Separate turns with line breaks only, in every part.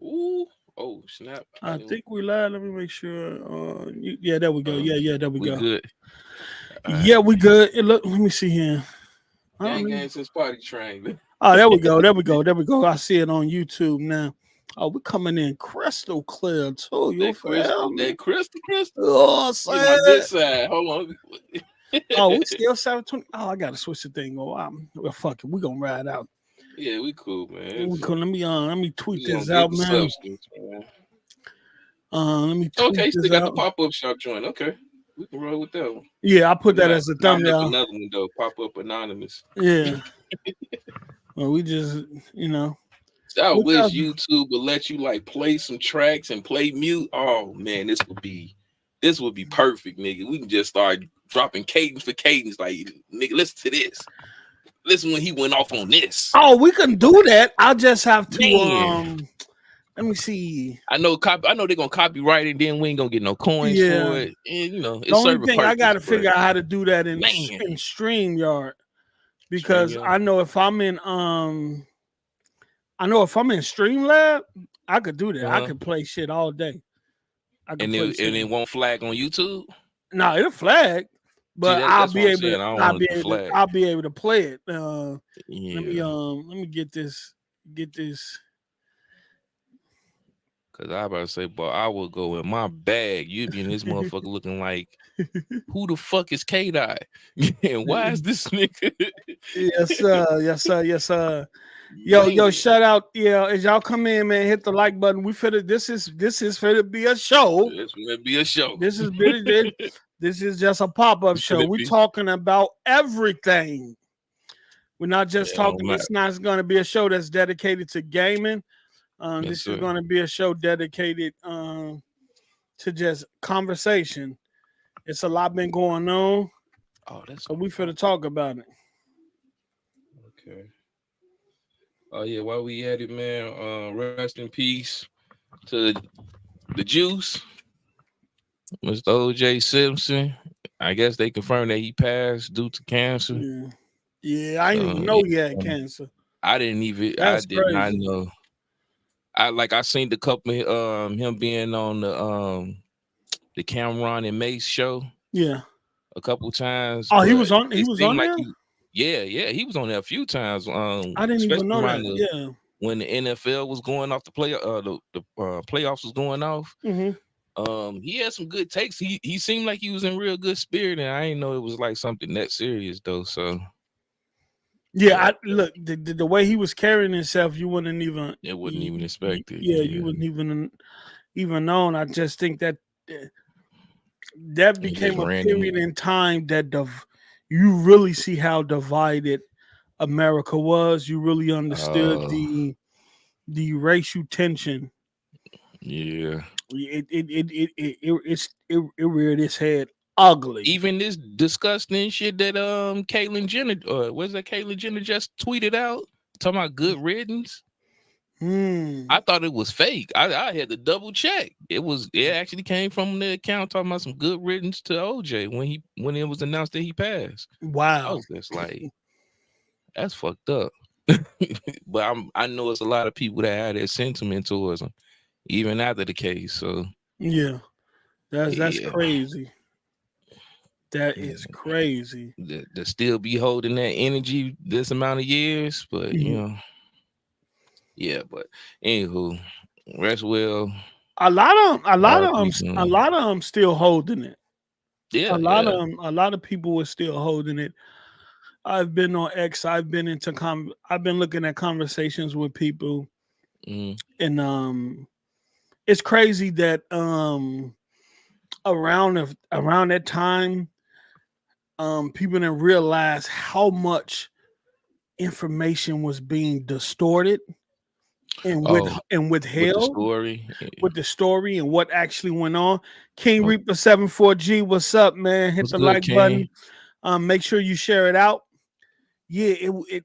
Ooh. Oh snap!
I think we live. Let me make sure. Yeah, there we go.
Um,
Yeah, there we
we
go.
good. All right.
Yeah, we good. Look, let me see here. I don't
Gang
know.
gang since party train.
Oh, there we go. There we go. There we go. I see it on YouTube now. Oh, we coming in crystal clear too. You feel me?
Crystal.
Oh,
Get my good
say.
side. Hold on.
Oh, we still 720. Oh, I gotta switch the thing. Oh, well, fuck it. We gonna ride out.
Yeah, we cool, man.
Let me tweet
We gonna
this
get
out,
the
man.
substance, man.
Let me tweet
Okay, still
this
got the
out.
pop up shop joint. Okay, we can roll with that one.
Yeah, I put
We
that
might
as a
make
thumbnail.
another one though. Pop up anonymous.
Yeah. Well, we just, you know,
I
what
wish
y'all?
YouTube would let you like play some tracks and play mute. Oh man, this would be perfect, nigga. We can just start dropping cadence for cadence. Like, nigga, listen to this. Listen when he went off on this.
Oh, we can do that. I'll just have to
Man,
let me see.
I know they're gonna copyright it, then we ain't gonna get no coins for
Yeah.
it. And
The
it's
only
serve a
thing I
purpose,
gotta
but
figure out how to do that
man,
in StreamYard
stream
because
yo.
I know if I'm in Streamlab, I could do that. I
Uh-huh.
could play shit all day. I could play shit.
And it won't flag on YouTube.
No, it'll flag,
See,
but
that's what I'm saying. I don't want it to flag.
I'll be able to play it.
Yeah.
Let me get this.
Cause I about to say, but I will go in my bag. You'd be in this motherfucker looking like, who the fuck is K Dot? And why is this nigga?
Yes, sir. Yes, sir. Yes, sir. Yo,
Man,
shout out. Yeah, as y'all come in, man, hit the like button. This is finna be a show.
this gonna be a show.
This is this is just a pop-up
It's
show.
gonna
We
be,
talking about everything. We're not just
yeah,
talking. It's not going to be a show that's dedicated to gaming.
yes,
This is
sir.
going to be a show dedicated to just conversation. It's a lot been going on,
Oh, that's
so
my
we finna
phone.
talk about it.
Okay. Oh yeah, while we at it, man. Rest in peace to the Juice, Mr. O.J. Simpson. I guess they confirmed that he passed due to cancer.
Yeah, yeah. I didn't
So
even know
yeah,
he had cancer.
I
That's
did not
crazy.
know. I seen the couple him being on the Cameron and Mace show
Yeah.
a couple times,
Oh,
but
He
it
was
seemed
on
like
there.
he was on there a few times.
I didn't even
Especially
know
around
that. Yeah.
when the NFL was going off the playoffs was going off.
Hmm.
He had some good takes. He seemed like he was in real good spirit, and I didn't know it was like something that serious though. So
Yeah.
yeah,
Look the way he was carrying himself. You wouldn't even.
it wasn't even expected.
Yeah, you
Yeah,
wouldn't even known. I just think that that
he just
became a
ran
period
in.
in time that you really see how divided America was. You really understood
Uh,
the racial tension.
yeah.
It reared its head ugly.
Even this disgusting shit that Caitlyn Jenner was that Caitlyn Jenner just tweeted out talking about good riddance.
Hmm.
I thought it was fake. I had to double check. It actually came from the account talking about some good riddance to OJ when it was announced that he passed. I
Wow.
was just like, that's fucked up. But I know it's a lot of people that had that sentiment towards him, even after the case. So
Yeah. That's
yeah,
crazy. That is
yeah.
crazy.
To still be holding that energy this amount of years, but
Mhm.
yeah. But anywho, rest well. R.I.P. to
A
him.
lot of them still holding it.
Yeah, yeah.
A lot of people were still holding it. I've been on X. I've been looking at conversations with people,
Mm.
and it's crazy that around that time, people didn't realize how much information was being distorted
Oh,
and
with the
withheld
story.
with the story and what actually went on. King
Oh,
Reaper 74G, what's up, man? Hit
what's
the
good,
like button.
King?
Make sure you share it out. Yeah, it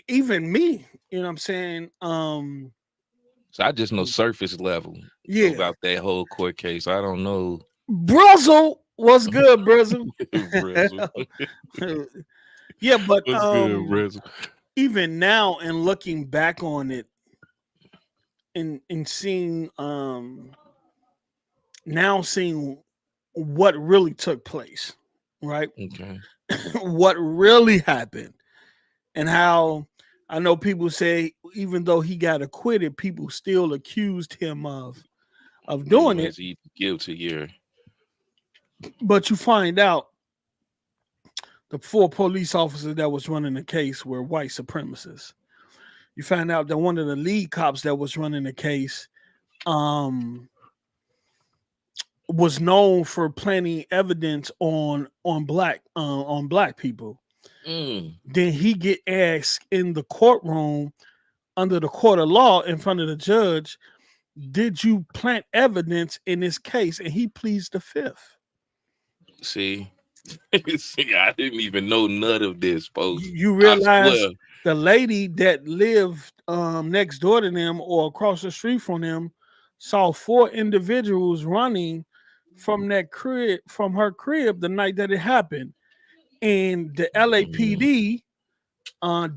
even me, you know what I'm saying?
So I just know surface level
Yeah.
about that whole court case. I don't know.
Brizzle, what's good, Brizzle?
Brizzle.
Yeah, but
What's good, Brizzle?
even now and looking back on it, in seeing now seeing what really took place, right?
Okay.
What really happened, and how I know people say even though he got acquitted, people still accused him of doing it.
Is he guilty? Yeah.
But you find out the 4 police officers that was running the case were white supremacists. You find out that one of the lead cops that was running the case was known for planting evidence on black people. Then he get asked in the courtroom under the court of law in front of the judge, did you plant evidence in this case? And he pleads the fifth.
See, I didn't even know none of this, folks.
You realize the lady that lived next door to them or across the street from them saw 4 individuals running from her crib the night that it happened, and the LAPD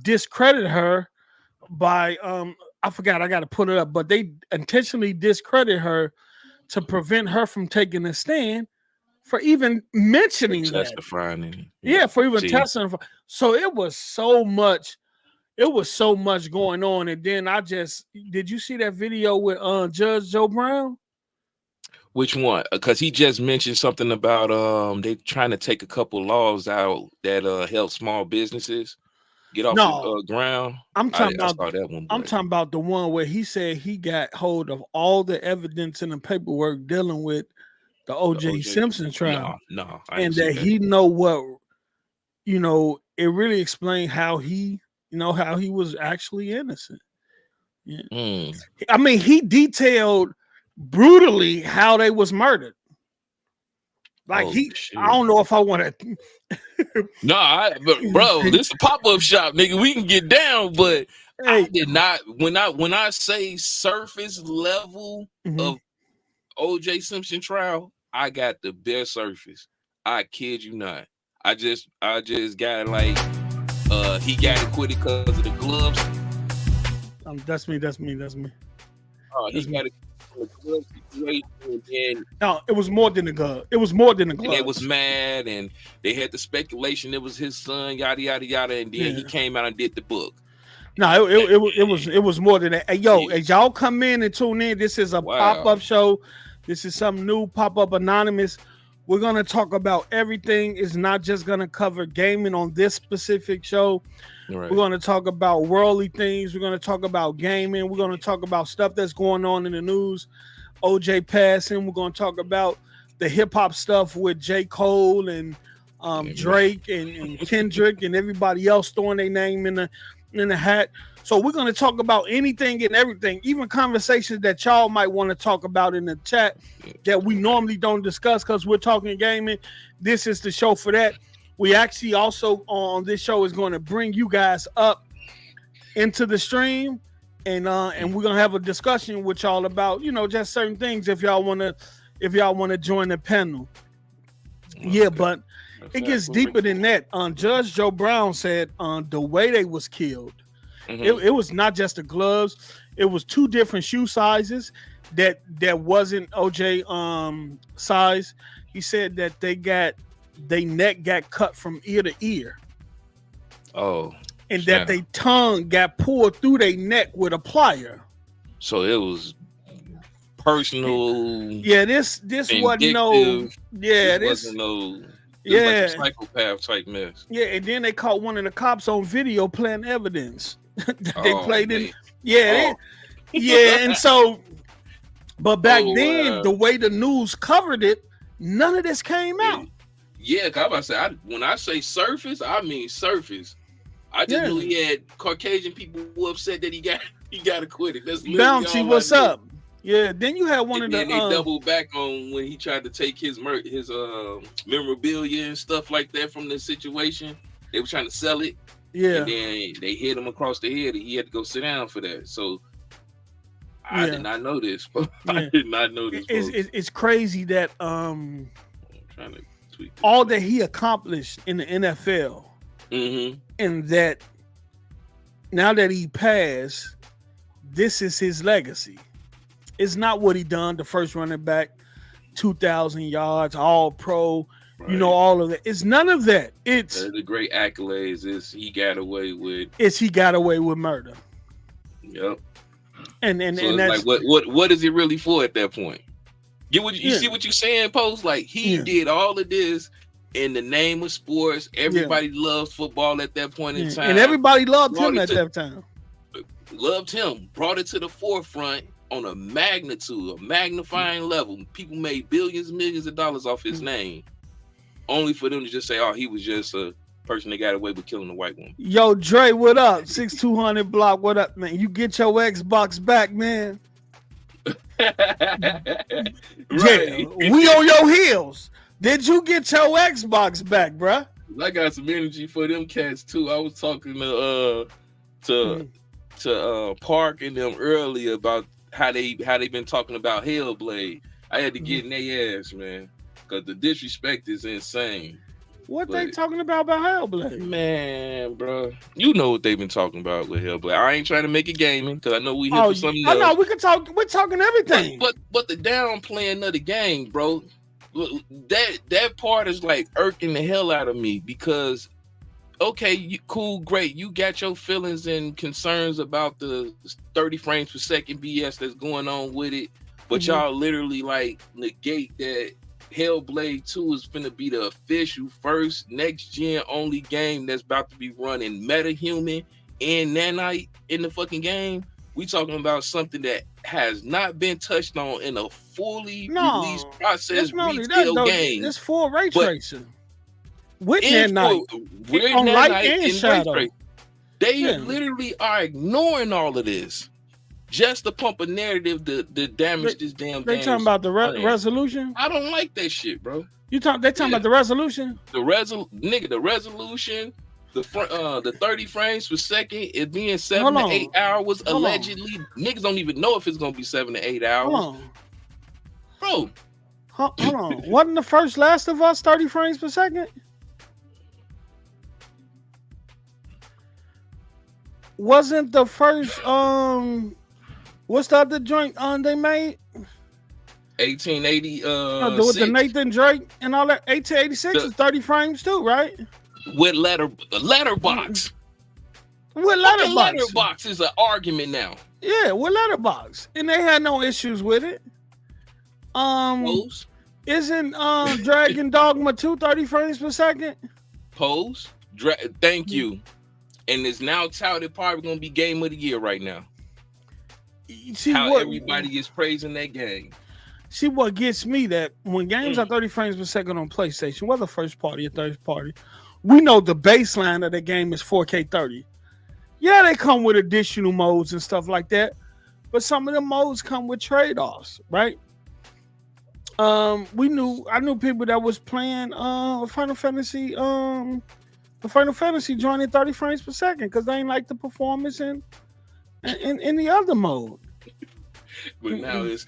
discredited her by I forgot, I got to put it up, but they intentionally discredit her to prevent her from taking a stand for even mentioning
testifying.
Yeah, for even testifying. So it was so much going on. And then did you see that video with Judge Joe Brown?
Which one? Because he just mentioned something about they trying to take a couple laws out that help small businesses get off the ground.
I'm talking about that one. I'm talking about the one where he said he got hold of all the evidence and the paperwork dealing with the OJ Simpson trial.
No,
and that he know what, it really explained how he was actually innocent. Yeah. I mean, he detailed brutally how they was murdered. Like I don't know if I want to.
But bro, this is a pop-up shop, nigga. We can get down, but I did not. When I say surface level of OJ Simpson trial, I got the best surface. I kid you not. I just got like he got acquitted because of the gloves.
That's me.
He got the glove situation, and
no, it was more than the glove. It was more than the glove.
And they was mad, and they had the speculation it was his son, yada yada yada, and then he came out and did the book.
No, it was more than that. Hey, yo, as y'all come in and tune in, this is a pop-up show. This is something new, Pop-Up Anonymous. We're going to talk about everything. It's not just going to cover gaming on this specific show. Right. We're going to talk about worldly things. We're going to talk about gaming. We're going to talk about stuff that's going on in the news. OJ passing. We're going to talk about the hip-hop stuff with J. Cole and Drake and Kendrick and everybody else throwing their name in the hat. So we're going to talk about anything and everything, even conversations that y'all might want to talk about in the chat that we normally don't discuss because we're talking gaming. This is the show for that. We actually also on this show is going to bring you guys up into the stream, and we're going to have a discussion with y'all about, just certain things if y'all want to join the panel. Okay. Yeah, but it gets deeper than that. Judge Joe Brown said the way they was killed, it was not just the gloves. It was 2 different shoe sizes that wasn't OJ size. He said that they neck got cut from ear to ear.
Oh.
And that they tongue got pulled through their neck with a plier.
So it was personal.
Yeah, this wasn't no. Yeah, this wasn't
no. Like a psychopath type mess.
Yeah, and then they caught one of the cops on video planting evidence. They played in. Yeah, and so, but back then, the way the news covered it, none of this came out.
Yeah, cause I'm about to say, when I say surface, I mean surface. I just knew he had Caucasian people who upset that he got acquitted. That's
Bouncy, what's up? Yeah, then you had one of the.
And they doubled back on when he tried to take his memorabilia and stuff like that from the situation. They were trying to sell it.
Yeah.
And then they hit him across the head, and he had to go sit down for that. So I did not know this. I did not know this.
It's crazy that
I'm trying to tweet this
all that he accomplished in the NFL, and that now that he passed, this is his legacy. It's not what he done, the first running back, 2,000 yards, all pro, right. All of that. It's none of that. It's
the great accolades is he got away with.
He got away with murder.
Yep.
And
so
that's
like what is it really for at that point? You see what you're saying, Post? Like he did all of this in the name of sports. Everybody loves football at that point in time.
And everybody loved him at that time.
Loved him, brought it to the forefront on a magnifying level. People made billions, millions of dollars off his name, only for them to just say, "Oh, he was just a person that got away with killing a white woman."
Yo, Dre, what up? 6200 block, what up, man? You get your Xbox back, man.
Right.
Yeah, we on your heels. Did you get your Xbox back, bruh?
I got some energy for them cats too. I was talking to Park and them earlier about how they been talking about Hellblade. I had to get in their ass, man, because the disrespect is insane.
What they talking about Hellblade?
Man, bro, you know what they've been talking about with Hellblade. I ain't trying to make it gaming because I know we here for something else.
I know we can talk. We're talking everything.
But the downplaying of the game, bro, that part is like irking the hell out of me because. Okay, cool, great. You got your feelings and concerns about the 30 frames per second BS that's going on with it, but y'all literally like negate that Hellblade 2 is finna be the official first next gen only game that's about to be running metahuman and nanite in the fucking game. We talking about something that has not been touched on in a fully released process retail game.
It's full ray tracing. With night,
on light and shadow. They literally are ignoring all of this just to pump a narrative to damage this damn game.
They talking about the resolution?
I don't like that shit, bro.
They talking about the resolution?
The resolution, the 30 frames per second, it being 7 to 8 hours allegedly. Niggas don't even know if it's gonna be 7 to 8 hours. Bro.
Hold on. Wasn't the first Last of Us 30 frames per second? Wasn't the first what's the other joint they made?
1880
with the Nathan Drake and all that. 1886 is 30 frames too, right?
With letterbox.
With letterbox.
Letterbox is an argument now.
Yeah, with letterbox. And they had no issues with it.
Pose.
Isn't Dragon Dogma 2 30 frames per second?
Pose. Thank you. And it's now touted probably going to be game of the year right now.
See
everybody is praising that game.
See what gets me that when games are 30 frames per second on PlayStation, whether first party or third party, we know the baseline of the game is 4K 30. Yeah, they come with additional modes and stuff like that, but some of the modes come with trade-offs, right? I knew people that was playing Final Fantasy joining 30 frames per second because they ain't like the performance in the other mode.
But now it's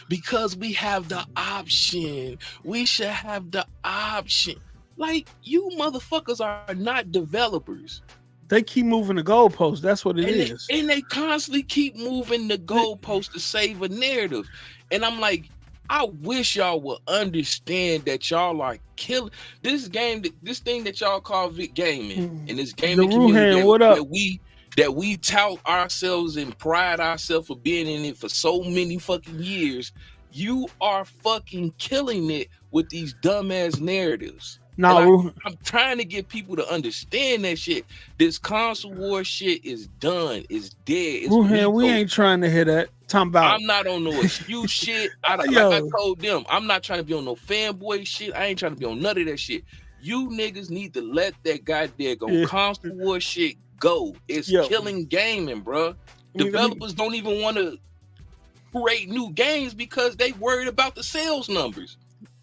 because we have the option. We should have the option. Like, you motherfuckers are not developers.
They keep moving the goalposts. That's what it is.
And they constantly keep moving the goalposts to save a narrative. And I'm like, I wish y'all would understand that y'all are killing this game, this thing that y'all call gaming, and this gaming community that we tout ourselves and pride ourselves for being in it for so many fucking years. You are fucking killing it with these dumbass narratives.
No,
I'm trying to get people to understand that shit. This console war shit is done. It's dead.
We ain't trying to hear that.
I'm not on no excuse shit. I told them, I'm not trying to be on no fanboy shit. I ain't trying to be on none of that shit. You niggas need to let that goddamn console war shit go. It's killing gaming, bro. Developers don't even want to create new games because they worried about the sales numbers.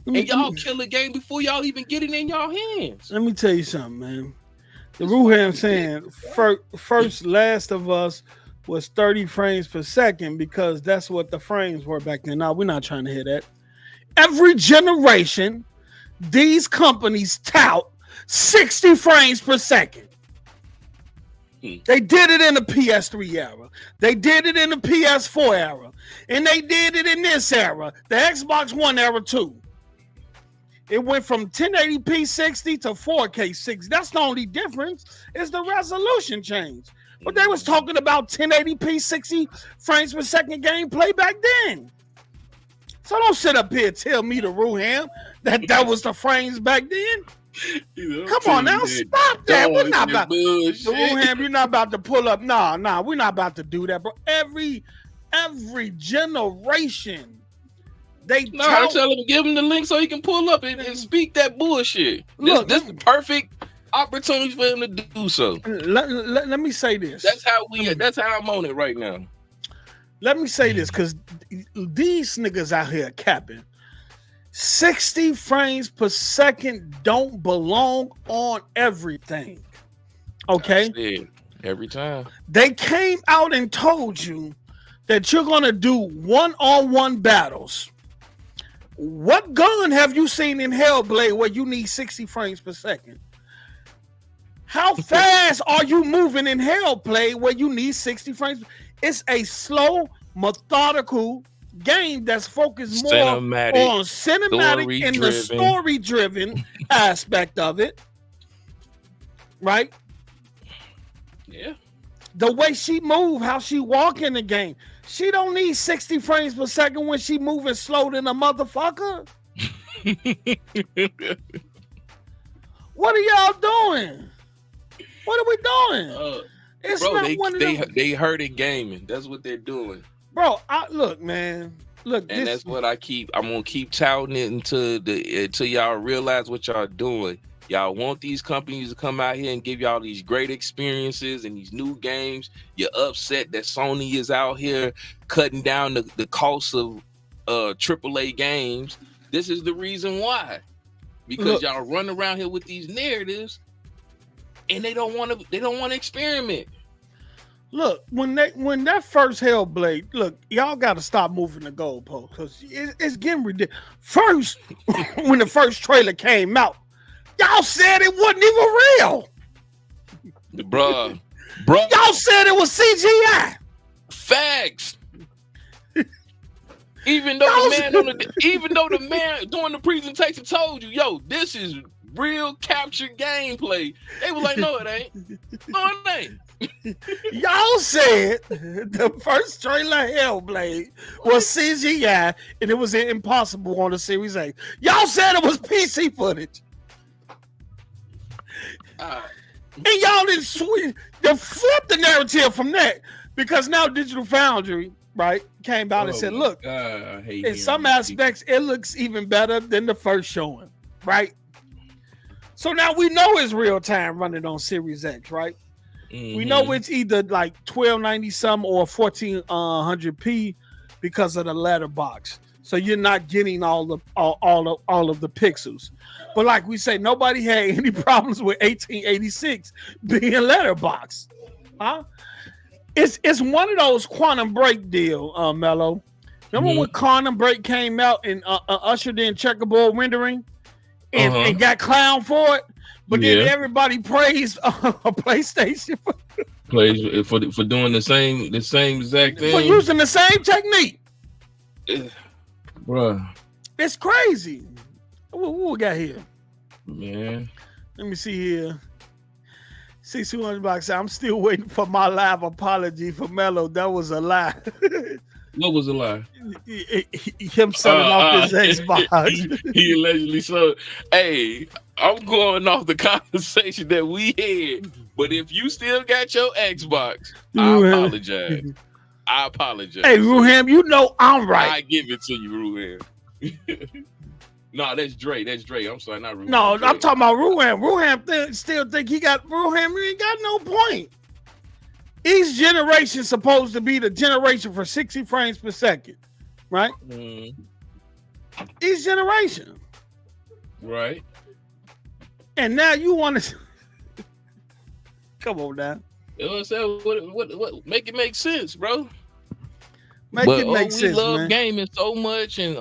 And y'all kill a game before y'all even get it in y'all hands.
Let me tell you something, man. The Ruham saying first Last of Us was 30 frames per second because that's what the frames were back then. No, we're not trying to hear that. Every generation, these companies tout 60 frames per second. They did it in the PS3 era. They did it in the PS4 era. And they did it in this era, the Xbox One era too. It went from 1080p 60 to 4K 60. That's the only difference is the resolution change. But they was talking about 1080p 60 frames per second gameplay back then. So don't sit up here and tell me to Ruham that was the frames back then. Come on now, stop that. We're not about Ruham, you're not about to pull up. Nah, we're not about to do that, bro. Every generation.
I tell him, give him the link so he can pull up and speak that bullshit. This is the perfect opportunity for him to do so.
Let me say this.
That's how I'm on it right now.
Let me say this, because these niggas out here capping. 60 frames per second don't belong on everything. Okay?
Every time.
They came out and told you that you're going to do one-on-one battles. What gun have you seen in Hellblade where you need 60 frames per second? How fast are you moving in Hellblade where you need 60 frames? It's a slow, methodical game that's focused more on cinematic and the story-driven aspect of it. Right?
Yeah.
The way she move, how she walk in the game. She don't need 60 frames per second when she moving slow than a motherfucker. What are y'all doing? What are we doing? It's
bro,
not
they hurting gaming. That's what they're doing.
Bro, look, man. Look,
and that's what I'm gonna keep touting it until y'all realize what y'all doing. Y'all want these companies to come out here and give y'all these great experiences and these new games. You're upset that Sony is out here cutting down the cost of AAA games. This is the reason why. Because y'all run around here with these narratives and they don't want to experiment.
Look, when that first Hellblade, look, y'all got to stop moving the goalpost because it's getting ridiculous. First, when the first trailer came out, y'all said it wasn't even real.
Bruh.
Y'all said it was CGI.
Facts. Even though the man during the presentation told you, yo, this is real captured gameplay. They were like, no, it ain't. No, it ain't.
Y'all said the first trailer Hellblade was CGI and it was impossible on the Series A. Y'all said it was PC footage. And y'all didn't flip the narrative from that because now Digital Foundry, right, came out and said, look, in some aspects, it looks even better than the first showing, right? So now we know it's real time running on Series X, right? Mm-hmm. We know it's either like 1290 some or 1400p because of the letterbox. So you're not getting all of the pixels. But like we say, nobody had any problems with 1886 being letterbox. Huh? It's one of those Quantum Break deal, Mello. Remember when Quantum Break came out and ushered in checkerboard rendering and got clowned for it? But then everybody praised PlayStation
for doing the same exact thing.
For using the same technique.
Bruh.
It's crazy. What we got here?
Man.
Let me see here. 600 bucks. I'm still waiting for my live apology for Mello. That was a lie.
What was a lie?
Him selling off his Xbox.
He allegedly sold. Hey, I'm going off the conversation that we had. But if you still got your Xbox, I apologize. I apologize.
Hey, Ruham, you know I'm right.
I give it to you, Ruham. No, that's Dre. That's Dre. I'm sorry, not Ruham.
No, I'm talking about Ruham. Ruham still think he got Ruham. He ain't got no point. Each generation supposed to be the generation for 60 frames per second, right? Each generation,
right?
And now you want to come on now.
What make it make sense, bro?
Make it make sense,
we love
man.
Gaming so much, and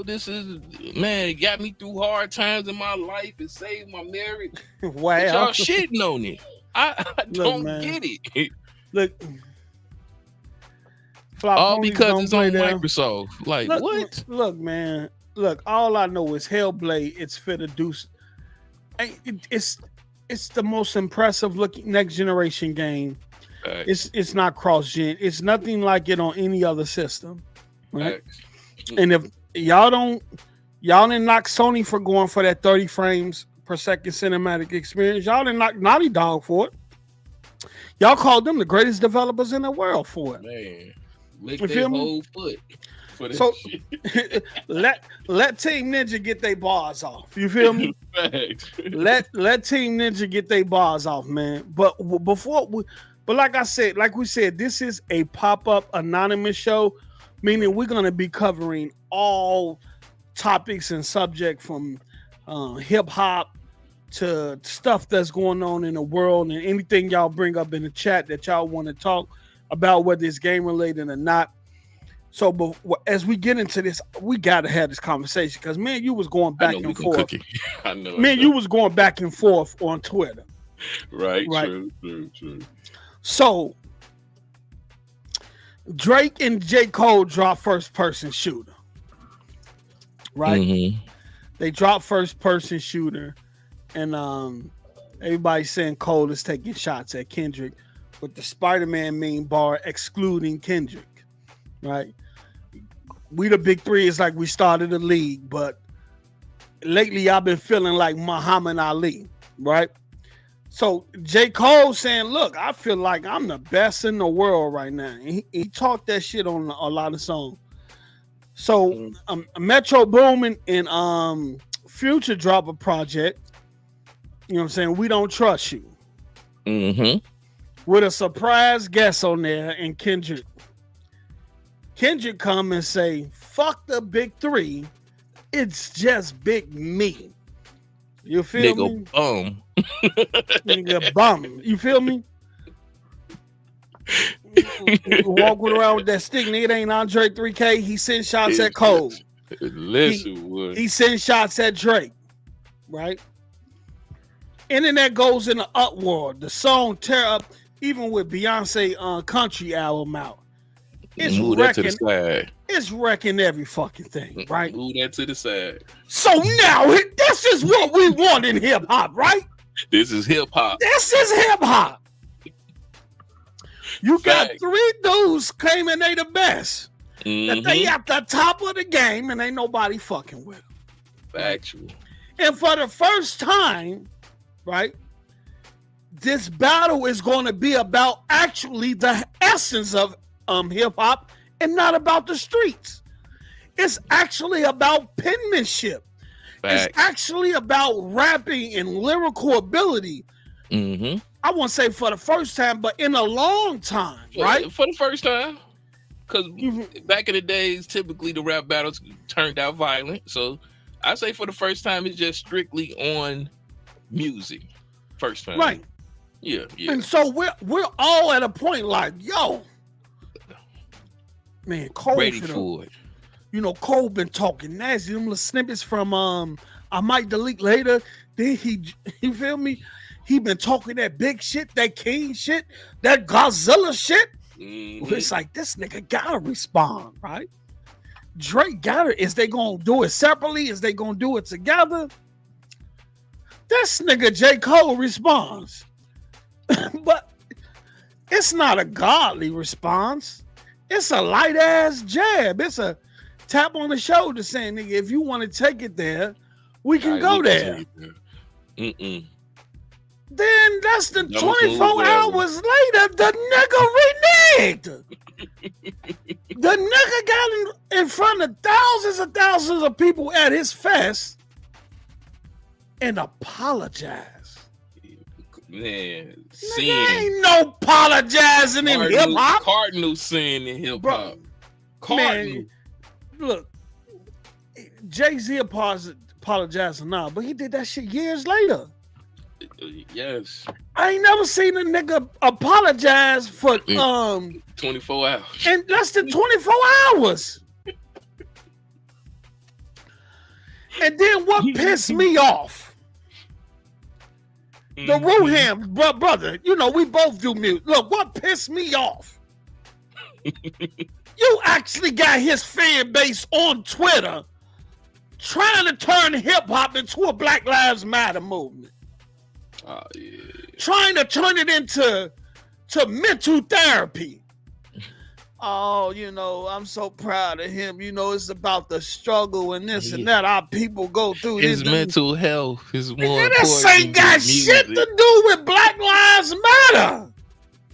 this is, man, it got me through hard times in my life and saved my marriage.
Wow,
y'all shitting on it. I don't get it.
Look, Flop
all
Ponies
because
don't
it's
play
on
there.
Microsoft. Like
Look,
what?
Look, man. Look, all I know is Hellblade. It's fit to do. It's the most impressive looking next generation game. It's not cross gen. It's nothing like it on any other system. Right? And if y'all didn't knock Sony for going for that 30 frames per second cinematic experience. Y'all didn't knock Naughty Dog for it. Y'all called them the greatest developers in the world for it.
Man, lick their whole foot.
So let Team Ninja get their bars off. You feel me? let Team Ninja get their bars off, man. But like we said, this is a pop-up anonymous show, meaning we're gonna be covering all topics and subject from hip hop to stuff that's going on in the world, and anything y'all bring up in the chat that y'all want to talk about, whether it's game related or not. So, as we get into this, we gotta have this conversation because man, you was going back and forth.
I know,
man, you was going back and forth on Twitter.
Right. True.
So, Drake and J. Cole dropped First Person Shooter. Right?
Mm-hmm.
They dropped First Person Shooter, and everybody's saying Cole is taking shots at Kendrick with the Spider-Man meme bar excluding Kendrick. Right? We the big three is like we started a league, but lately I've been feeling like Muhammad Ali, right? So J. Cole saying, look, I feel like I'm the best in the world right now. And he talked that shit on a lot of songs. So Metro Boomin and Future drop a project. You know what I'm saying? We Don't Trust You.
Mm-hmm.
With a surprise guest on there and Kendrick. Kendrick come and say, fuck the big three. It's just big me. You feel me?
Bum.
Nigga bum. You feel me? Walking around with that stick, nigga. It ain't Andre 3K. He sent shots at Cole.
Listen,
he sent shots at Drake. Right? Internet goes in an uproar. The song tear up, even with Beyonce country album out. It's
move
wrecking,
that to the side.
It's wrecking every fucking thing, right?
Move that to the side.
So now this is what we want in hip hop, right?
This is hip hop.
This is hip hop. You got three dudes claiming they the best. That they at the top of the game and ain't nobody fucking with them.
Factual.
And for the first time, right, this battle is going to be about actually the essence of hip hop and not about the streets. It's actually about penmanship.
Facts.
It's actually about rapping and lyrical ability.
Mm-hmm.
I won't say for the first time, but in a long time, right?
For the first time. Because back in the days, typically the rap battles turned out violent. So I say for the first time, it's just strictly on music. First time.
Right.
Yeah.
And so we're all at a point like, yo, man, Cole
ready for it.
You know, Cole been talking nasty. Them little snippets from I might delete later. Then you feel me? He been talking that big shit, that king shit, that Godzilla shit.
Mm-hmm.
It's like this nigga gotta respond, right? Drake gotta. Is they gonna do it separately? Is they gonna do it together? This nigga J. Cole responds, but it's not a godly response. It's a light ass jab. It's a tap on the shoulder saying, nigga, if you want to take it there, we can go there. Then less than 24 hours later, the nigga reneged. The nigga got in front of thousands of people at his fest and apologized.
Man,
ain't no apologizing in hip hop.
Cardinal sin in hip hop.
Man, look, Jay-Z apologized now, but he did that shit years later.
Yes.
I ain't never seen a nigga apologize for
24 hours.
In less than 24 hours. And then what pissed me off The Ruham, brother, you know, we both do music. Look, what pissed me off? You actually got his fan base on Twitter trying to turn hip-hop into a Black Lives Matter movement.
Oh, yeah.
Trying to turn it into mental therapy. Oh, you know, I'm so proud of him. You know, it's about the struggle and this and that. Our people go through
his
this.
mental health is more important.
This ain't got shit to do with Black Lives Matter.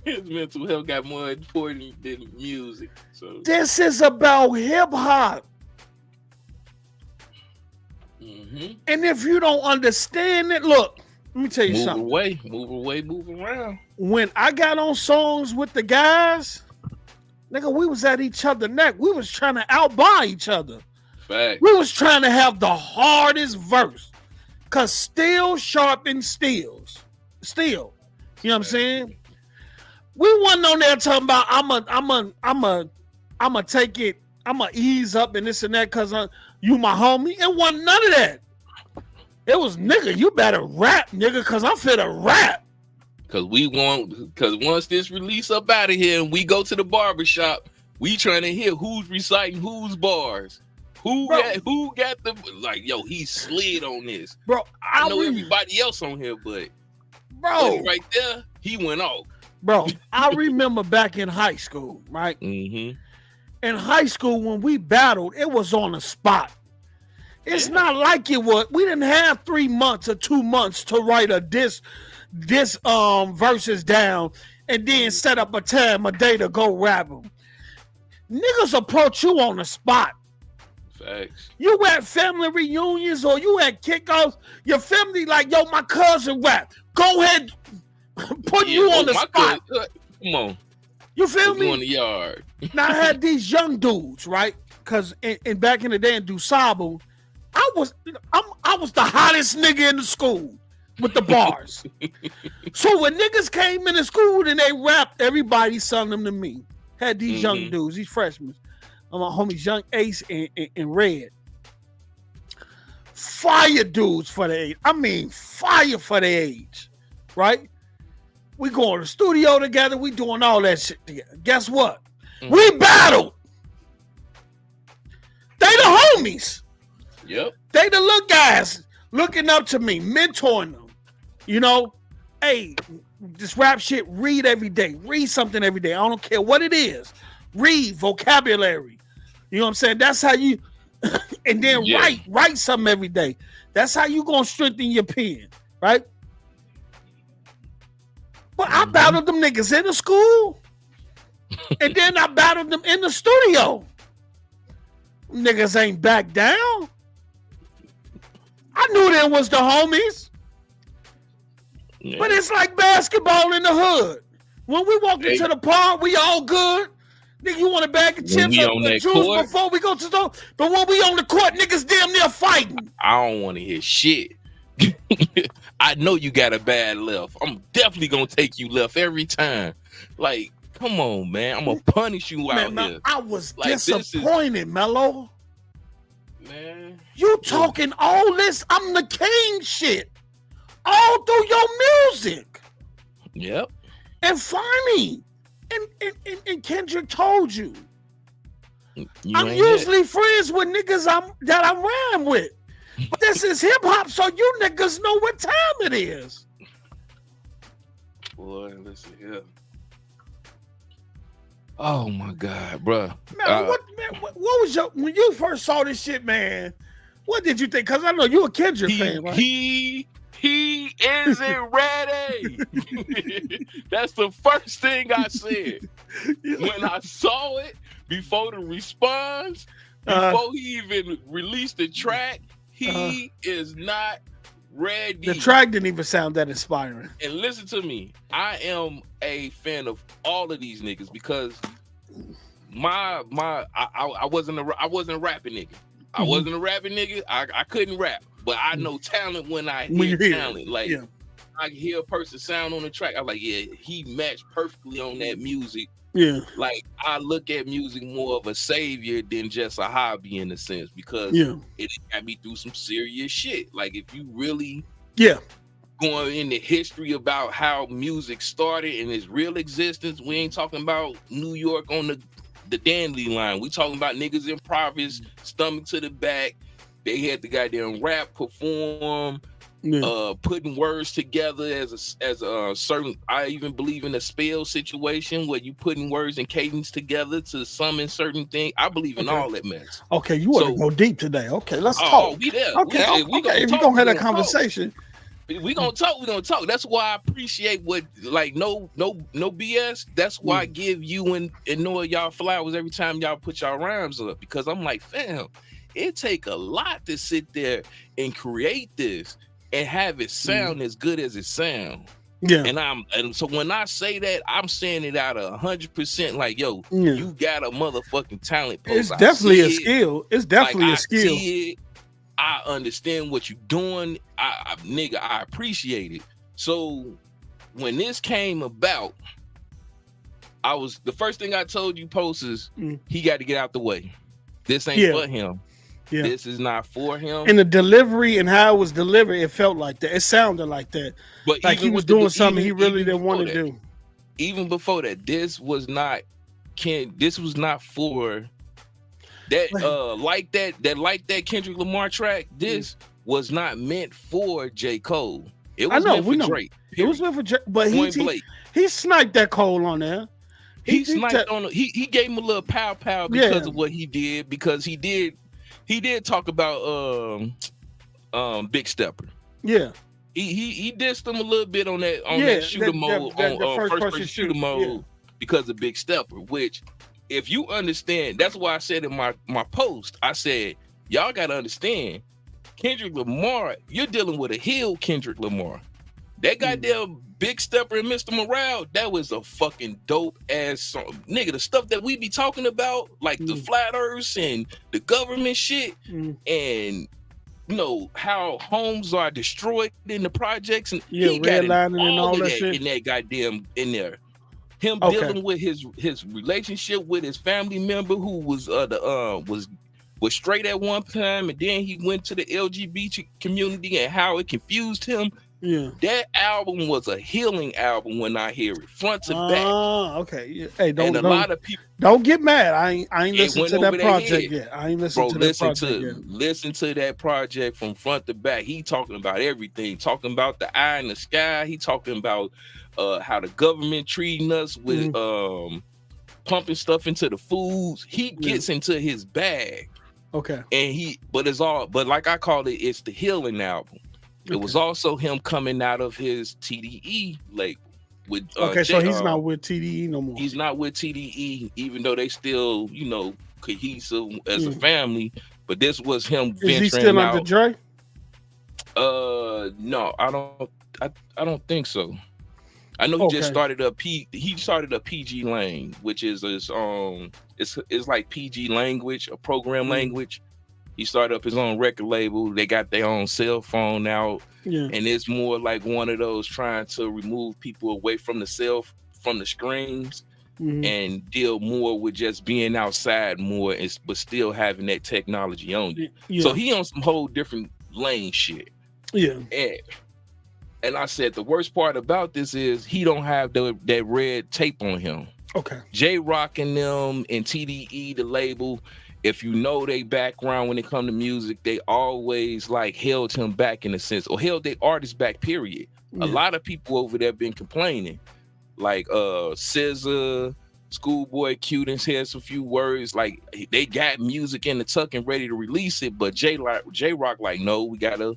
His mental health got more important than music. So
this is about hip hop.
Mm-hmm.
And if you don't understand it, look, let me tell you something.
Move around.
When I got on songs with the guys, nigga, we was at each other's neck. We was trying to outbuy each other.
Fact.
We was trying to have the hardest verse. Cause steel sharpens steels. Steel. You know what I'm saying? We wasn't on there talking about I'ma take it, I'ma ease up and this and that cause you my homie. It wasn't none of that. It was, nigga, you better rap, nigga, cause I'm finna rap.
Cause once this release up out of here and we go to the barbershop, we trying to hear who's reciting whose bars. Who got the, like, yo, he slid on this.
Bro,
I know everybody else on here, but
bro,
right there, he went off.
Bro, I remember back in high school, right?
Mm-hmm.
In high school, when we battled, it was on the spot. It's not like it was. We didn't have 3 months or 2 months to write a this verses down and then set up a time, a day to go rap them. Niggas approach you on the spot.
Facts.
You at family reunions or you at kickoffs, your family like, yo, my cousin rap. Go ahead, put you on the spot.
Come on.
You feel me?
On the yard.
Now I had these young dudes, right? Because in back in the day in DuSable, I was the hottest nigga in the school with the bars. So when niggas came into school and they rapped, everybody sung them to me. Had these young dudes, these freshmen. My homies, Young Ace and Red. Fire dudes for the age. I mean, fire for the age, right? We go in the studio together. We doing all that shit together. Guess what? We battled. They the homies.
Yep.
They the little guys looking up to me, mentoring them. You know, hey, this rap shit, read every day. Read something every day. I don't care what it is. Read vocabulary. You know what I'm saying? That's how you, and then write something every day. That's how you gonna strengthen your pen, right? But I battled them niggas in the school, and then I battled them in the studio. Niggas ain't back down. I knew them was the homies, but it's like basketball in the hood. When we walk into the park, we all good. Nigga, you want a bag of chips or juice before we go to the store? But when we on the court, niggas damn near fighting.
I don't want to hear shit. I know you got a bad left. I'm definitely gonna take you left every time. Like, come on, man. I'm gonna punish you out here.
I was like, disappointed, Mello.
Man,
you talking all this? I'm the king shit. All through your music.
Yep.
And funny. And Kendrick told you. I'm usually friends with niggas that I rhyme with. But this is hip hop, so you niggas know what time it is.
Boy, listen here. Oh my God, bro.
Man, what was when you first saw this shit, man? What did you think? Because I know you a Kendrick fan, right?
He isn't ready. That's the first thing I said when I saw it. Before the response, before he even released the track, he is not ready.
The track didn't even sound that inspiring.
And listen to me, I am a fan of all of these niggas because I wasn't a rapping nigga. I wasn't a rapping nigga. I couldn't rap, but I know talent when I hear talent. Like I hear a person sound on the track, I'm like, yeah, he matched perfectly on that music.
Yeah.
Like I look at music more of a savior than just a hobby in a sense because it got me through some serious shit. Like if you really going into history about how music started and its real existence. We ain't talking about New York on the dandelion. We talking about niggas improvised, stomach to the back. They had the goddamn rap perform, putting words together as a certain. I even believe in a spell situation where you putting words and cadence together to summon certain things. I believe in all that mess.
Okay, you want to go deep today? Okay, let's talk.
Oh, we there.
Okay, we gonna have that conversation.
We gonna talk. We gonna talk. That's why I appreciate what, like, no BS. That's why I give you and Noah y'all flowers every time y'all put y'all rhymes up, because I'm like, fam, it take a lot to sit there and create this and have it sound as good as it sound.
Yeah.
And so when I say that, I'm saying it out of 100%. Like, yo, you got a motherfucking talent.
It's definitely a skill. It's definitely a skill.
I understand what you're doing. I appreciate it. So when this came about, the first thing I told you, Post, is he got to get out the way. This ain't for him. Yeah. This is not for him.
And the delivery and how it was delivered, it felt like that. It sounded like that. But like he was doing something he really didn't want to do.
Even before that, this was not for that like that Kendrick Lamar track. This was not meant for J. Cole. It was meant for Drake.
It was meant for Drake, but he sniped that Cole on there.
He sniped on. He gave him a little pow because of what he did. Because he did talk about Big Stepper.
Yeah.
He dissed him a little bit on that shooter mode, on first person shooter mode because of Big Stepper, which, if you understand, that's why I said in my post, I said, y'all gotta understand, Kendrick Lamar, you're dealing with a heel Kendrick Lamar. That goddamn Big Stepper and Mr. Morale, that was a fucking dope ass song. Nigga, the stuff that we be talking about, like the flat earths and the government shit, and you know how homes are destroyed in the projects, and he got all of that shit in that goddamn in there. Him dealing with his relationship with his family member who was straight at one time, and then he went to the LGBT community and how it confused him.
Yeah,
that album was a healing album when I hear it front to back.
Oh, okay. Yeah. Hey,
a lot of people
don't get mad. I ain't listened to that project yet. I ain't listened to that project yet.
Listen to that project from front to back. He talking about everything. Talking about the eye in the sky. He talking about how the government treating us with pumping stuff into the foods. He gets into his bag.
Okay.
And but like I call it, it's the healing album. It was also him coming out of his TDE label with
so he's not with TDE no more.
He's not with TDE, even though they still, cohesive as a family. But this was him venturing out. Is he still under
Dre?
No, I don't think so. I know he just started a PG Lang, which is his it's like PG language, a program language. He started up his own record label. They got their own cell phone out, and it's more like one of those trying to remove people away from the screens and deal more with just being outside more, but still having that technology on you. Yeah. So he on some whole different lane shit.
Yeah,
and I said the worst part about this is he don't have that red tape on him.
Okay,
J-Rock and them and TDE, the label. If you know their background when it comes to music, they always like held him back in a sense, or held their artists back, period. Yeah. A lot of people over there been complaining. Like SZA, Schoolboy Q done said some few words, like they got music in the tuck and ready to release it, but J-Rock like, no, we gotta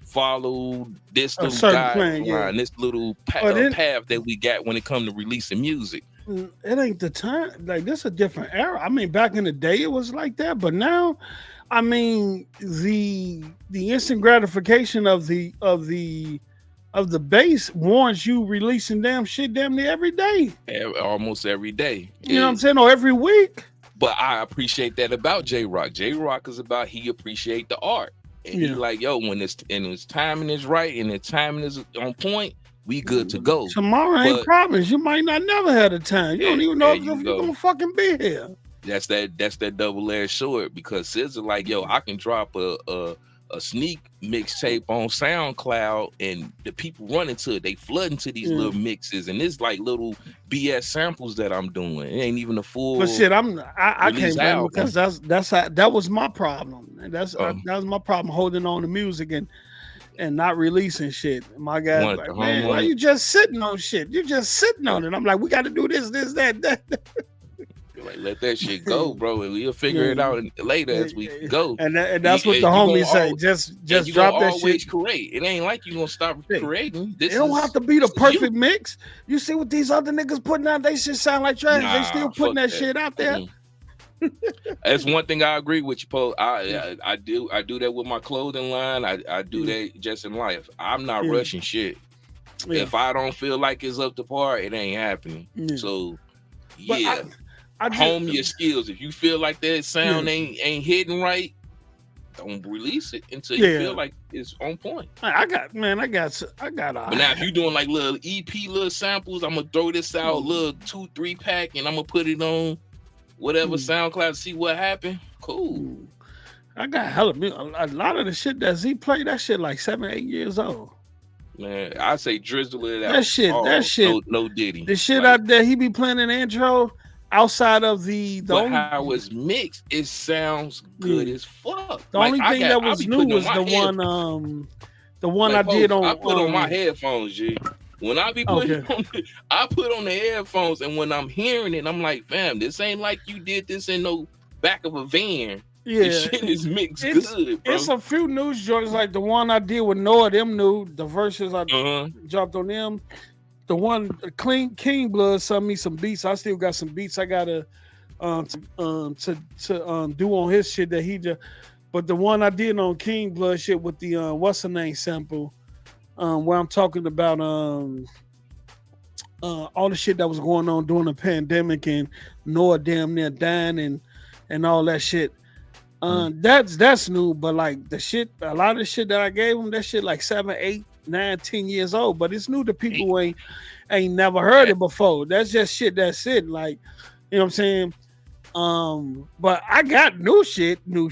follow this little guideline, this little path that we got when it comes to releasing music.
It ain't the time. Like, this a different era. I mean, back in the day it was like that, but now, I mean, the instant gratification of the base warrants you releasing damn shit damn near every day.
Almost every day.
You know what I'm saying? Or every week.
But I appreciate that about J-Rock. J-Rock is about he appreciate the art. And he's like, yo, when it's timing is right and the timing is on point, we good to go.
Tomorrow ain't promised. You might not never have the time. You don't even know if you're gonna fucking be here.
That's that double-edged sword, because SZA like, yo, I can drop a a sneak mixtape on SoundCloud, and the people running to it, they flooding to these little mixes, and it's like little BS samples that I'm doing. It ain't even a full.
But shit, I can't blame because that was my problem, and that was my problem holding on to music and not releasing shit. My guy, like, man, why you just sitting on shit? You just sitting on it. I'm like, we got to do this, that.
Like, let that shit go, bro, and we'll figure it out later as we go.
And that's what the homies say. Just drop that shit.
Create. It ain't like you gonna stop creating.
It don't have to be the perfect mix. You see what these other niggas putting out? They shit sound like trash. They still putting that shit out there.
That's one thing I agree with you, Paul. I do that with my clothing line. I do that just in life. I'm not rushing shit. If I don't feel like it's up to par, it ain't happening. So hone your skills. If you feel like that sound ain't hitting right, don't release it until you feel like it's on point.
I got. But
now if you doing like little EP, little samples, I'm gonna throw this out, little 2-3 pack, and I'm gonna put it on whatever SoundCloud, see what happened. Cool.
I got a lot of the shit that Z played. That shit like 7-8 years old.
Man, I say drizzle it out.
That shit.
No Diddy.
The shit out there he be playing in the intro. Outside of
how it's mixed, it sounds good as fuck.
The only thing that was new was the one I did on.
I put on my headphones, G. When I be putting on, I put on the headphones, and when I'm hearing it, I'm like, fam, this ain't like you did this in no back of a van.
Yeah,
this shit is mixed good, bro.
It's a few news joints like the one I did with Noah. Them new the verses I dropped on them. The one King Blood sent me some beats. I still got some beats I gotta to do on his shit that he just. But the one I did on King Blood shit with the what's the name sample, where I'm talking about all the shit that was going on during the pandemic and Noah damn near dying and all that shit. That's new, but like the shit, a lot of the shit that I gave him, that shit like 7, 8, 9, 10 years old, but it's new to people who ain't never heard it before. That's just shit. That's it. Like, you know what I'm saying? But I got new shit. You know what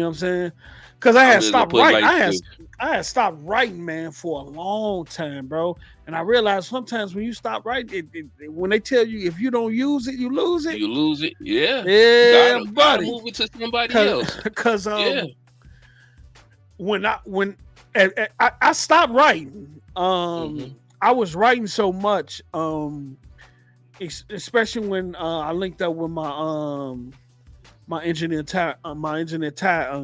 I'm saying? Because I had stopped writing. I had stopped writing, man, for a long time, bro. And I realized sometimes when you stop writing, when they tell you if you don't use it, you lose it.
You lose it. Yeah.
Yeah,
buddy.
Gotta
move it to somebody else.
Because when I stopped writing, I was writing so much, especially when I linked up with my engineer Ty,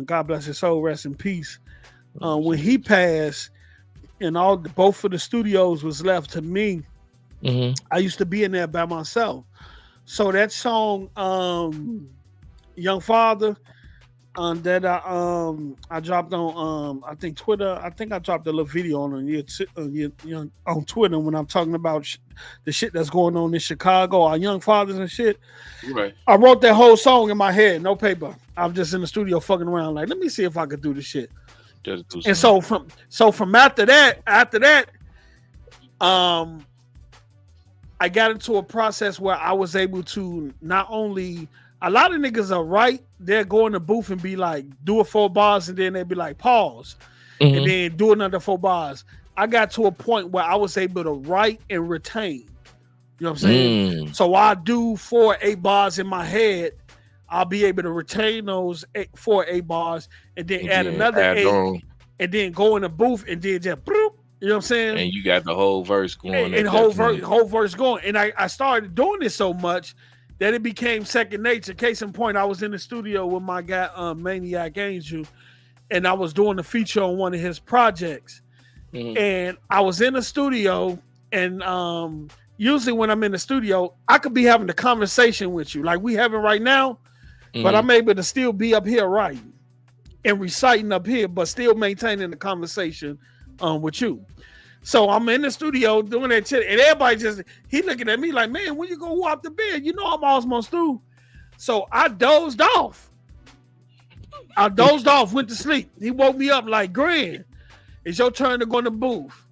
God bless his soul, rest in peace. When he passed, and both of the studios was left to me, I used to be in there by myself. So that song, Young Father, that I dropped on I think Twitter. I think I dropped a little video on on Twitter when I'm talking about the shit that's going on in Chicago, our young fathers and shit.
Right.
I wrote that whole song in my head, no paper. I'm just in the studio fucking around, like, let me see if I could do this shit. And so from after that, I got into a process where I was able to not only. A lot of niggas are right. They'll go in the booth and be like, do it 4 bars, and then they'll be like, pause, and then do another 4 bars. I got to a point where I was able to write and retain. You know what I'm saying? So I do 4 8 bars in my head. I'll be able to retain those 4 8 bars, and then add another 8, and then go in the booth and then just bloop, you know what I'm saying?
And you got the whole verse going.
And whole verse going. And I started doing this so much that it became second nature. Case in point, I was in the studio with my guy, Maniac Angel, and I was doing a feature on one of his projects. And I was in the studio, and usually when I'm in the studio, I could be having a conversation with you like we having right now, but I'm able to still be up here writing and reciting up here, but still maintaining the conversation with you. So I'm in the studio doing that shit, and everybody he looking at me like, man, when you go walk the bed? You know I'm almost through. So I dozed off. Went to sleep. He woke me up like, Grand, it's your turn to go in the booth.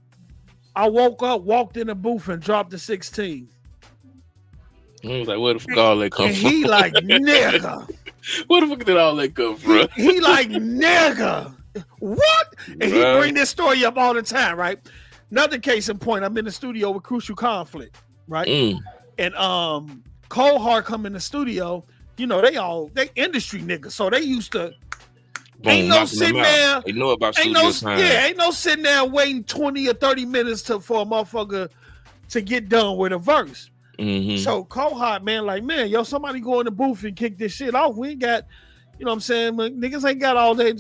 I woke up, walked in the booth, and dropped the 16.
I was like, where the fuck all that come from?
He like, nigga.
Where the fuck did all that come from?
He like, nigga. what? And he bring this story up all the time, right? Another case in point, I'm in the studio with Crucial Conflict, right? And Cold Heart come in the studio, you know, they industry niggas, so they used to ain't no sitting there.
They know about studio time.
Yeah, ain't no sitting there waiting 20 or 30 minutes for a motherfucker to get done with a verse. So Cold Heart, man, like, man, yo, somebody go in the booth and kick this shit off. We ain't got, you know what I'm saying? Niggas ain't got all day.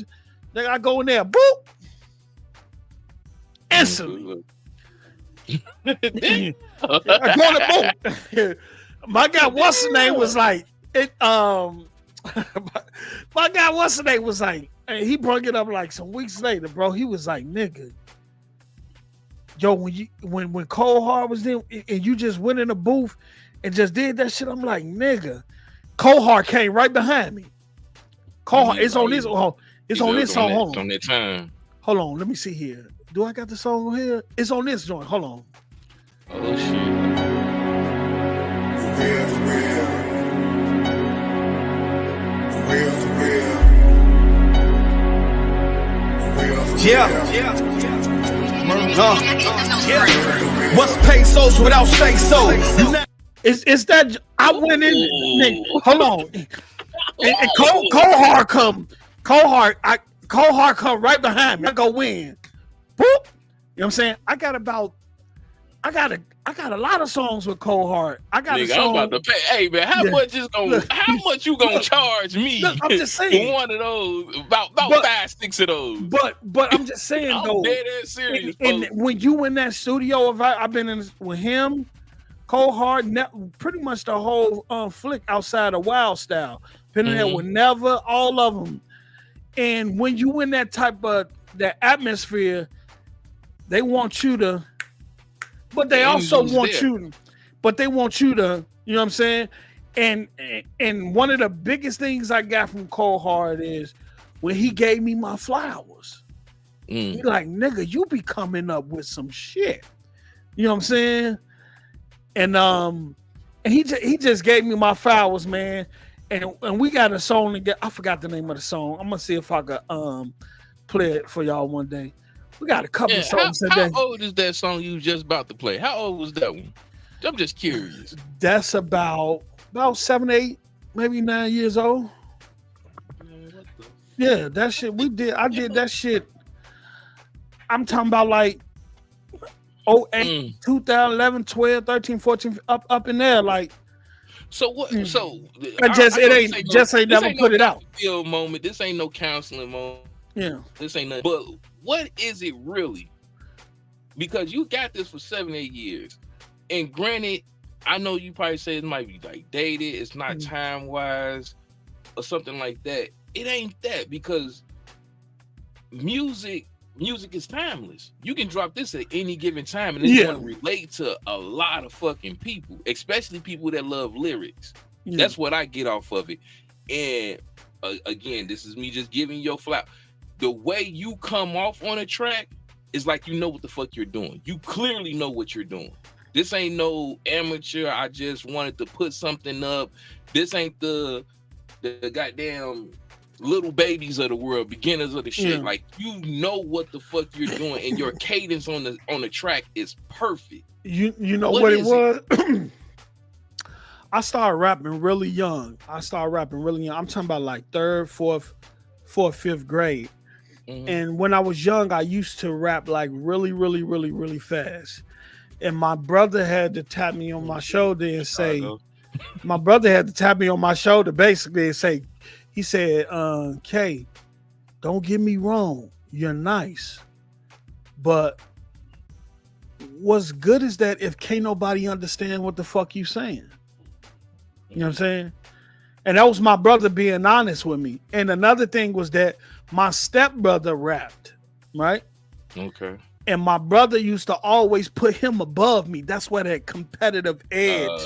I go in there, boop. Instantly. I go in the booth. My guy, what's the name, was like, my guy, what's the name, was like, and he brought it up like some weeks later, bro. He was like, nigga, yo, when Cold Heart was there and you just went in the booth and just did that shit, I'm like, nigga, Cold Heart came right behind me. Cold Heart, it's on this. It's on this song. Hold on.
On that time.
Hold on. Let me see here. Do I got the song here? It's on this joint. Hold on.
Oh shit.
What's pesos without say so?
It's that I went in. Nigga, hold on. And Cold Heart come. Cold Heart come right behind me. I go win. Boop. You know what I'm saying? I got a lot of songs with Cold Heart. I got a song.
I'm about to pay. Hey man, how much you gonna charge me?
Look, I'm just saying.
For one of those, about 5, 6 of those.
But I'm just saying
I'm
though.
dead ass serious.
And when you in that studio, I've been in with him, Cold Heart, pretty much the whole flick outside of Wild Style. Been in there with Never, all of them. And when you in that type of that atmosphere, they want you to, but they also want you, but they want you to, you know what I'm saying? And one of the biggest things I got from Cold Heart is when he gave me my flowers. He like, nigga, you be coming up with some shit. You know what I'm saying? And he just gave me my flowers, man. And we got a song to get. I forgot the name of the song. I'm gonna see if I could play it for y'all one day. We got a couple of songs.
How old is that song you just about to play? How old was that one? I'm just curious.
That's about 7, 8, maybe 9 years old. Yeah, that shit I did that shit. I'm talking about like 08, 2011, 12, 13, 14, up in there, like.
So what? So
it ain't never put it out.
Moment. This ain't no counseling moment.
Yeah.
This ain't nothing. But what is it really? Because you got this for 7, 8 years, and granted, I know you probably say it might be like dated. It's not time wise or something like that. It ain't that, because music is timeless. You can drop this at any given time and it's going to relate to a lot of fucking people, especially people that love lyrics. That's what I get off of it. And again, this is me just giving your flowers. The way you come off on a track is like you know what the fuck you're doing. You clearly know what you're doing. This ain't no amateur, I just wanted to put something up. This ain't the goddamn little babies of the world, beginners of the shit. Like, you know what the fuck you're doing, and your cadence on the track is perfect. You
know what it was? I started rapping really young. I'm talking about like 3rd, 4th, 5th grade. And when I was young, I used to rap like really, really, really, really fast. And my brother had to tap me on my shoulder and say, basically and say, he said, K, don't get me wrong, you're nice. But what's good is that if can't nobody understand what the fuck you saying. You know what I'm saying? And that was my brother being honest with me. And another thing was that my stepbrother rapped, right?
Okay.
And my brother used to always put him above me. That's where that competitive edge.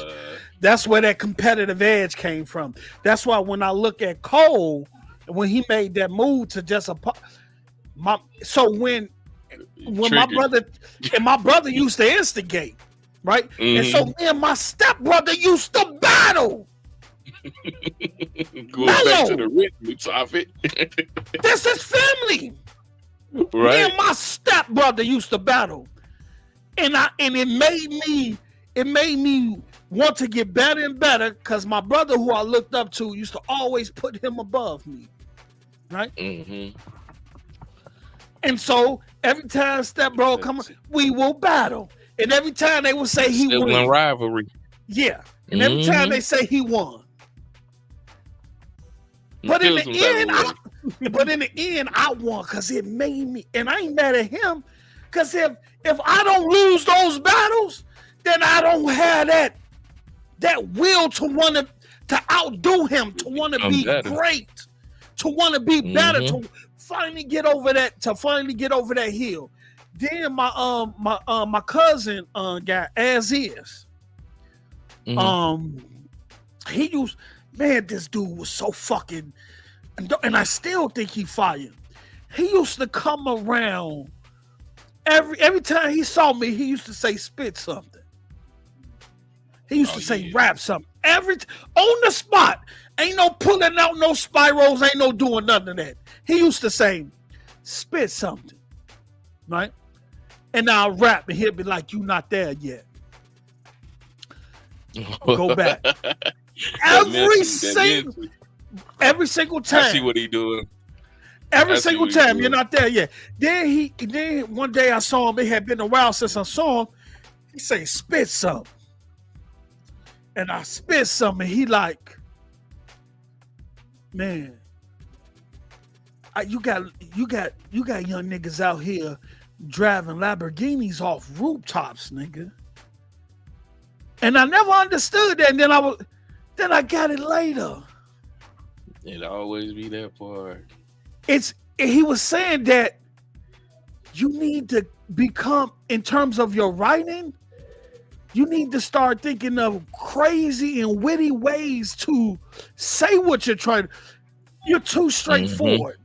That's where that competitive edge came from. That's why when I look at Cole, when he made that move to just when my brother used to instigate, right? And so me and my stepbrother used to battle.
Going back to the original topic.
This is family. Me
Right.
and my stepbrother used to battle, and it made me want to get better and better because my brother, who I looked up to, used to always put him above me, right?
Mm-hmm.
And so every time stepbro come, we will battle, and every time they would say he
Sibling
won,
rivalry.
yeah, and every time they say he won. But in the end, I won because it made me, and I ain't mad at him, because if I don't lose those battles, then I don't have that will to want to outdo him, to want to be great, to want to be better, to finally get over that hill. Then my cousin got As Is. He used, man, this dude was so fucking, and I still think he fired. He used to come around every time he saw me, he used to say spit something. He used to say rap something. On the spot. Ain't no pulling out no spirals, ain't no doing none of that. He used to say spit something. Right? And I'll rap and he'll be like, you not there yet. Go back. Every single time.
I see what he doing.
Every single time, you're not there yet. Then one day I saw him. It had been a while since I saw him. He say, spit something. And I spit something. He like, man, you got young niggas out here driving Lamborghinis off rooftops, nigga. And I never understood that. And then I got it later.
It'll always be that part.
He was saying that you need to become, in terms of your writing, you need to start thinking of crazy and witty ways to say what you're trying. You're too straightforward.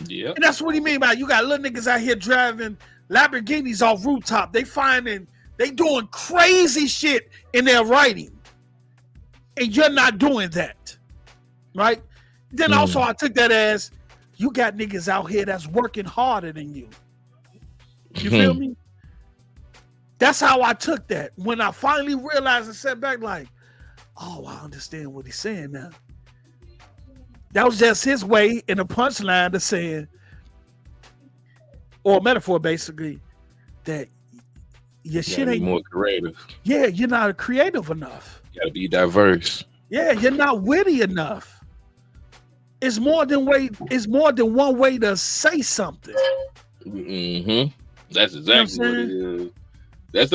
Yeah.
And that's what he mean by you got little niggas out here driving Lamborghinis off rooftop. They doing crazy shit in their writing. And you're not doing that. Right? Then also I took that as you got niggas out here that's working harder than you. You feel me? That's how I took that. When I finally realized and sat back like, oh, I understand what he's saying now. That was just his way in a punchline to saying, or a metaphor basically, that your shit ain't
more creative.
Yeah, you're not creative enough.
You gotta be diverse.
Yeah, you're not witty enough. It's more than one way to say something.
That's exactly what it is. It's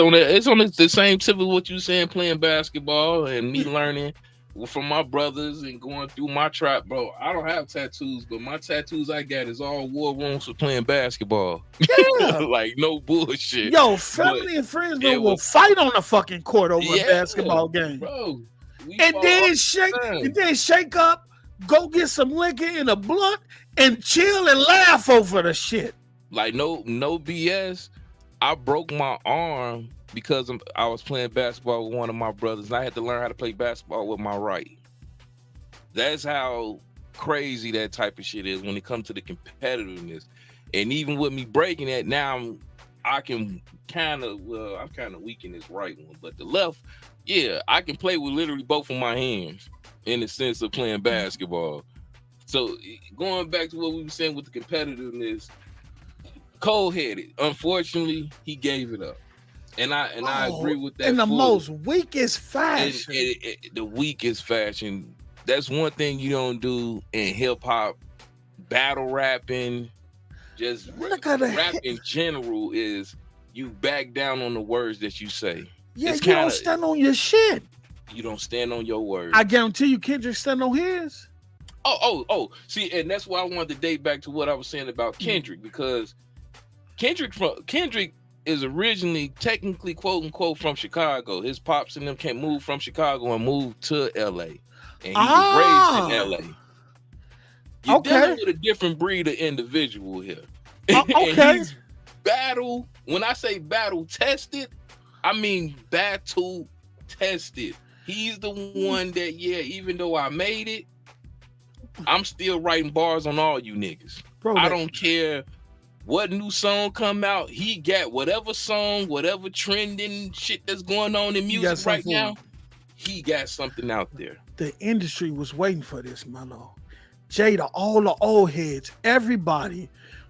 on the same tip of what you saying, playing basketball and me learning from my brothers and going through my trap, bro. I don't have tattoos, but my tattoos I got is all war wounds for playing basketball. Yeah. Like no bullshit.
Yo, family and friends will fight on the fucking court over a basketball game.
Bro.
And then shake up, go get some liquor in a blunt and chill and laugh over the shit.
Like no BS. I broke my arm because I was playing basketball with one of my brothers, and I had to learn how to play basketball with my right. That's how crazy that type of shit is when it comes to the competitiveness. And even with me breaking that, now I can I'm kind of weak in this right one, but the left, yeah, I can play with literally both of my hands in the sense of playing basketball. So going back to what we were saying with the competitiveness, cold-headed. Unfortunately, he gave it up. And I agree with that.
In the most weakest fashion.
The weakest fashion. That's one thing you don't do in hip-hop, battle rapping, just rap in general is you back down on the words that you say.
Yeah, you don't stand on your shit.
You don't stand on your words.
I guarantee you Kendrick stand on his.
Oh. See, and that's why I wanted to date back to what I was saying about Kendrick, because Kendrick is originally technically quote unquote from Chicago. His pops and them can't move from Chicago and move to LA. And he was raised in LA. You're dealing with a different breed of individual here.
Okay.
He's when I say battle tested, I mean battle tested. He's the one that, even though I made it, I'm still writing bars on all you niggas. Bro, I don't care what new song come out, he got whatever song, whatever trending shit that's going on in music right now, he got something out there.
The industry was waiting for this, Mello. Jada, all the old heads, everybody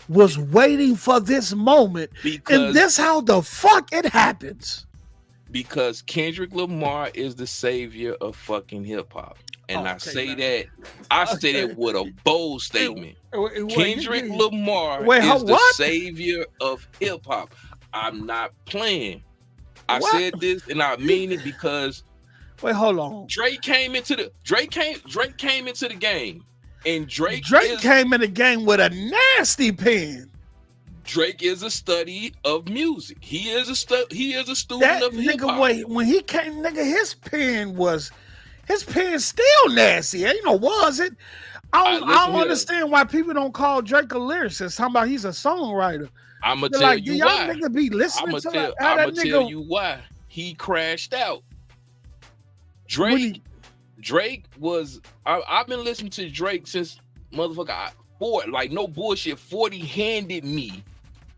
was waiting for this moment. And this how the fuck it happens.
Because Kendrick Lamar is the savior of fucking hip hop. And I say that with a bold statement. Kendrick Lamar is the savior of hip hop. I'm not playing. I said this and I mean it because
hold on.
Drake came into the game. And Drake
came in the game with a nasty pen.
Drake is a study of music. He is a student of hip hop.
When he came, nigga, his pen still nasty. Ain't no was it? I don't understand why people don't call Drake a lyricist. Talking about he's a songwriter.
I'ma tell you why.
Nigga be listening
I'ma tell you why. He crashed out. Drake was. I've been listening to Drake since motherfucker. Like no bullshit. 40 handed me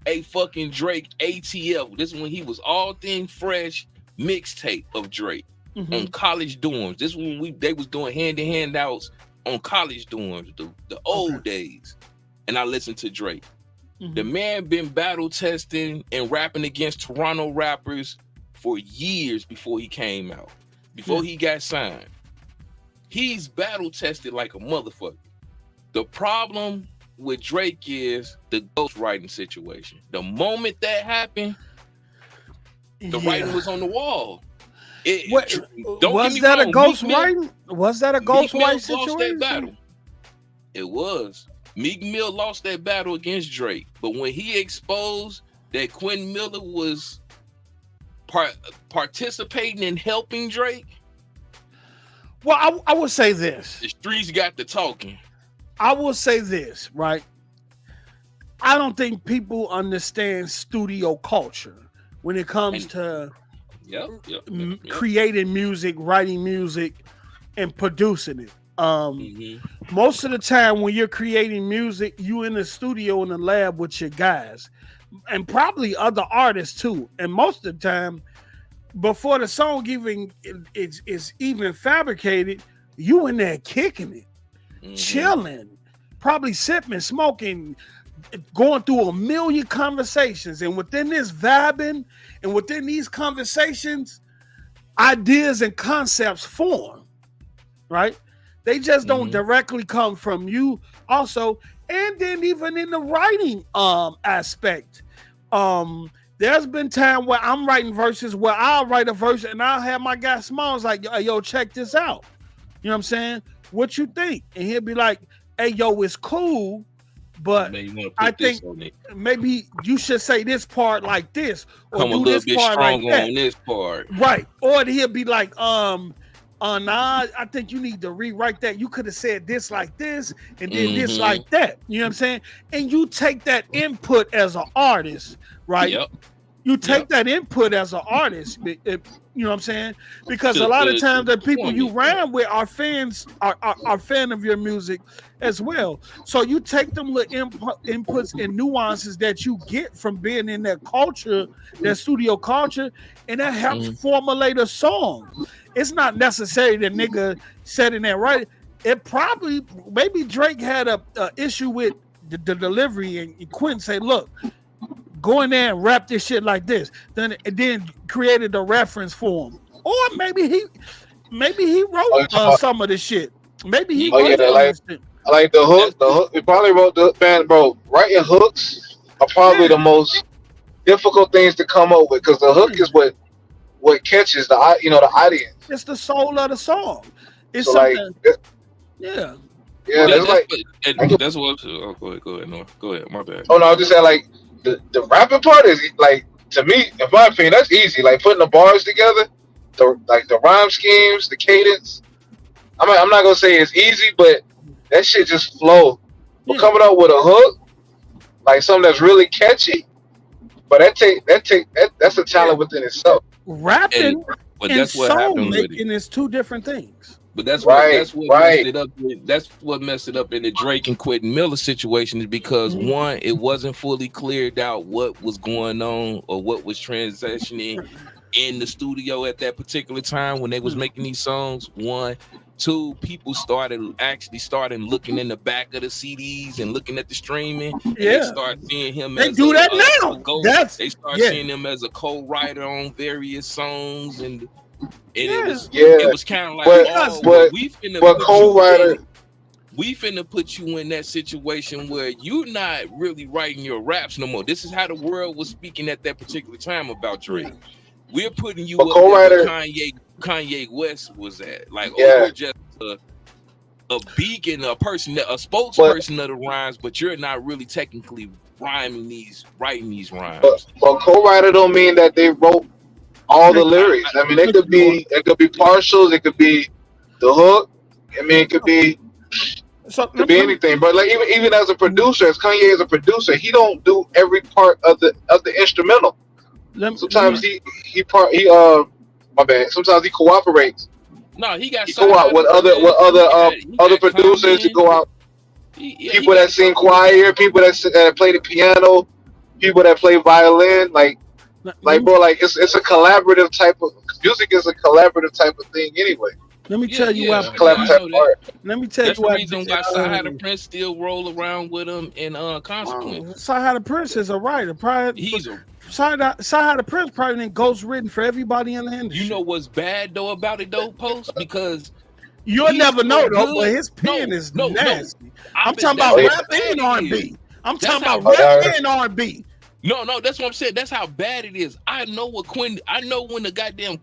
a fucking Drake ATL. This is when he was All Thing Fresh mixtape of Drake on college dorms. This is when they was doing handouts on college dorms, the old days. And I listened to Drake. The man been battle testing and rapping against Toronto rappers for years before he came out, before he got signed. He's battle tested like a motherfucker. The problem with Drake is the ghostwriting situation. The moment that happened, the writing was on the wall.
Was that a ghostwriting? Was that a ghostwriting situation?
That battle. It was. Meek Mill lost that battle against Drake, but when he exposed that Quentin Miller was participating in helping Drake,
well, I would say this.
The streets got to talking.
I will say this, right? I don't think people understand studio culture when it comes to creating music, writing music, and producing it. Most of the time when you're creating music, you in the studio in the lab with your guys and probably other artists too. And most of the time, before the song even is even fabricated, you in there kicking it, chilling, probably sipping, smoking, going through a million conversations. And within this vibing and within these conversations, ideas and concepts form, right? They just don't directly come from you also. And then even in the writing aspect, there's been time where I'm writing verses where I'll write a verse and I'll have my guy Smalls like, yo, check this out. You know what I'm saying? What you think? And he'll be like, hey, yo, it's cool, but I think maybe you should say this part like this, or
come
do
a little
this
bit
part
stronger
like that.
On this part.
Right. Or he'll be like, nah, I think you need to rewrite that. You could have said this like this and then this like that. You know what I'm saying? And you take that input as an artist, right?
Yep.
You take that input as an artist, you know what I'm saying? Because a lot of times the people you rhyme with are fans, are fan of your music as well. So you take them little inputs and nuances that you get from being in that culture, that studio culture, and that helps formulate a song. It's not necessary that nigga said in there, right? It probably, maybe Drake had a issue with the delivery, and Quentin say, look, go in there and rap this shit like this. Then created a reference for him. Or maybe he wrote some of the shit. Maybe he wrote
like the hook. He probably wrote the band, bro. Writing hooks are probably the most difficult things to come up with, because the hook is what catches the audience.
It's the soul of the song. It's
so
something.
Yeah.
That's what. Oh, go ahead. No, go ahead. My bad.
Oh no, I'm just saying, like the rapping part is like, to me, in my opinion, that's easy. Like putting the bars together, the rhyme schemes, the cadence. I'm not gonna say it's easy, but that shit just flow. But coming up with a hook, like something that's really catchy, but that's a talent within itself.
Rapping and song making is two different things.
But that's
Right,
what
right.
messed it up. That's what messed it up in the Drake and Quentin Miller situation is because one, it wasn't fully cleared out what was going on or what was transitioning in the studio at that particular time when they was making these songs. One, two, people started looking in the back of the CDs and looking at the streaming. And they start seeing him.
They
as
do
a,
that now.
They start seeing him as a co-writer on various songs and it was kind of like, we finna put you in that situation where you're not really writing your raps no more. This is how the world was speaking at that particular time about Drake. We're putting you up there where Kanye West was at. Like, you're just a beacon, a spokesperson of the rhymes, but you're not really technically writing these rhymes.
But co-writer don't mean that they wrote all the lyrics. I mean, it could be partials, it could be the hook. I mean, it could be anything. But like even as a producer, as Kanye is a producer, he don't do every part of the instrumental. Sometimes my bad. Sometimes he cooperates.
No, he
go out with other producers to go out. People that sing choir, people that play the piano, people that play violin, like bro, like it's a collaborative type of music. Is a collaborative type of thing anyway.
Let me tell you why. Let me tell you why.
That's the reason why Sci-Hi the Prince still roll around with him in Consequence.
Sci-Hi the Prince is a writer. Sci-Hi the Prince probably been ghostwritten for everybody in the industry.
You know what's bad though about it though, Post? Because
you'll never know though, but his pen is nasty. I'm talking about rap and R&B. I'm talking about rap and R&B.
No, that's what I'm saying. That's how bad it is. I know when the goddamn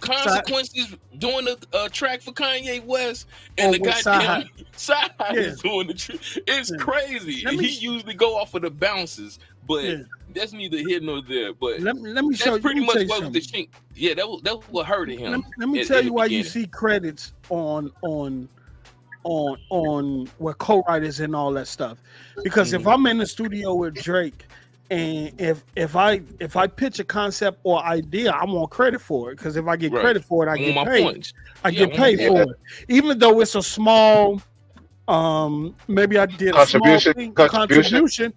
Consequences doing a track for Kanye West and the goddamn Sci-Hi is doing the track. It's crazy. He usually go off of the bounces, but that's neither here nor there. But
let me show you.
Pretty much what the chink. Yeah, that was what hurted him.
Let me tell you why you see credits on with co-writers and all that stuff. Because if I'm in the studio with Drake. And if I pitch a concept or idea, I want credit for it because if I get credit for it, I get paid. I get paid for it, even though it's a small. Maybe I did a small contribution.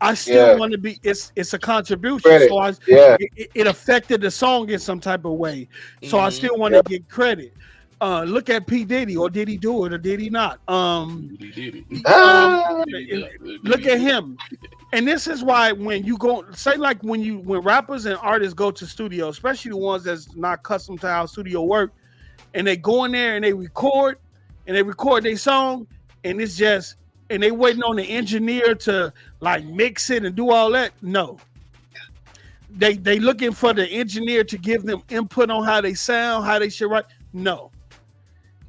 I still want to be. It's a contribution, credit. So it affected the song in some type of way. So I still want to get credit. Look at P. Diddy, or did he do it, or did he not? Look at him. And this is why when you go, say like when rappers and artists go to studio, especially the ones that's not accustomed to how studio work, and they go in there and they record their song, and it's just, and they waiting on the engineer to like mix it and do all that. No. They looking for the engineer to give them input on how they sound, how they should write. No.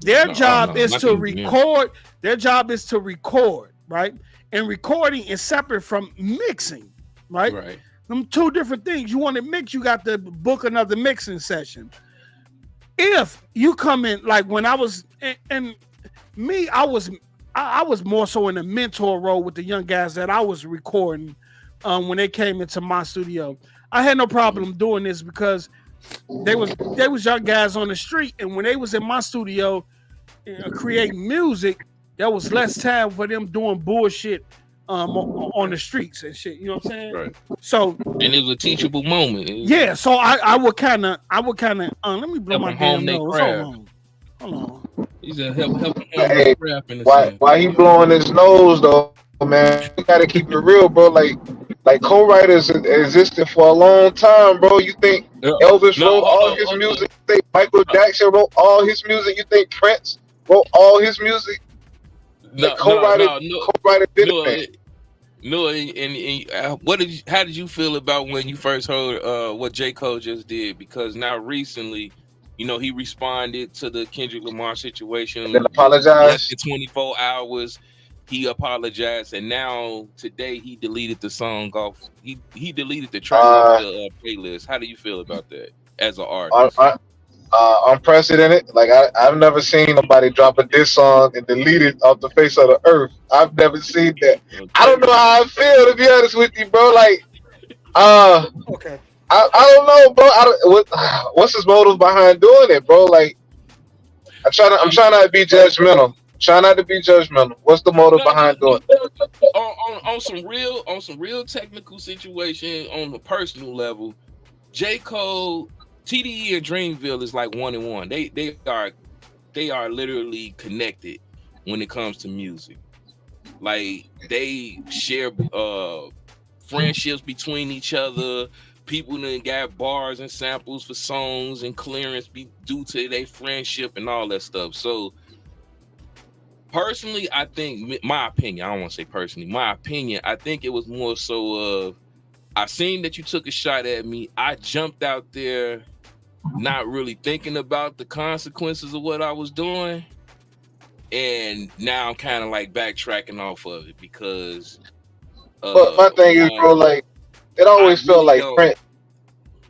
Their job is to record. Their job is to record, right? And recording is separate from mixing, right? Right. Them two different things. You want to mix, you got to book another mixing session. If you come in, like when I was, and me, I was more so in a mentor role with the young guys that I was recording when they came into my studio. I had no problem doing this because they was young guys on the street, and when they was in my studio creating music, there was less time for them doing bullshit on the streets and shit. You know what I'm saying? Right. So,
and it was a teachable moment.
Yeah. So I would kind of. Let me blow my damn nose. Hold on.
He's a help.
Hey, why he blowing his nose though, man? You gotta keep it real, bro. Like co-writers existed for a long time, bro. You think Elvis wrote all his music? You think Michael Jackson wrote all his music? You think Prince wrote all his music? Co-writer did it.
No, and how did you feel about when you first heard what J. Cole just did? Because now recently, he responded to the Kendrick Lamar situation.
Then apologized.
Less than 24 hours, he apologized, and now today he deleted the song off. He deleted the track off the playlist. How do you feel about that as an artist?
Unprecedented. Like I've never seen nobody drop a diss song and delete it off the face of the earth. I've never seen that. Okay. I don't know how I feel, to be honest with you, bro. Like,
okay.
I don't know, bro. What's his motive behind doing it, bro? Like, I'm trying not to be judgmental. Try not to be judgmental. What's the motive behind doing it?
On some real technical situation on the personal level, J. Cole, TDE, and Dreamville is like 1 and 1. They are literally connected when it comes to music. Like they share friendships between each other. People that got bars and samples for songs and clearance due to their friendship and all that stuff. So personally, I think my opinion, I don't want to say personally, my opinion, I think it was more so of I seen that you took a shot at me. I jumped out there not really thinking about the consequences of what I was doing. And now I'm kind of like backtracking off of it because
But my thing is, bro, like it always felt like friend.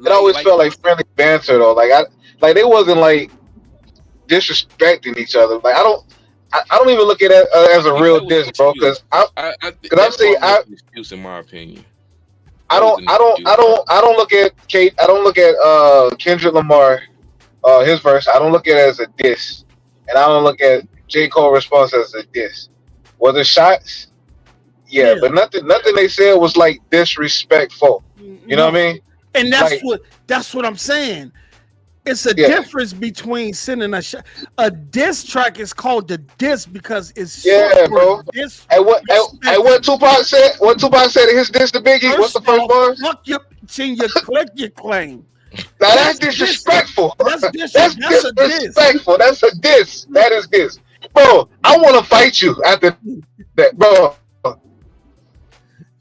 It always felt like friendly banter though. Like they wasn't like disrespecting each other. Like I don't even look at it as a real diss, bro. Because I'm saying
excuse in my opinion.
I don't look at Kate. I don't look at Kendrick Lamar, his verse. I don't look at it as a diss, and I don't look at J. Cole response as a diss. Was it shots? Yeah, but nothing they said was like disrespectful. You know what I mean?
And that's what I'm saying. It's a difference between sending a shot. A diss track is called the diss because it's
bro. And what Tupac said? What Tupac said in his diss to Biggie? What's the first bar?
Fuck your click your claim.
Now that's disrespectful.
That's
disrespectful. That's a diss. That is diss, bro. I want to fight you after that, bro.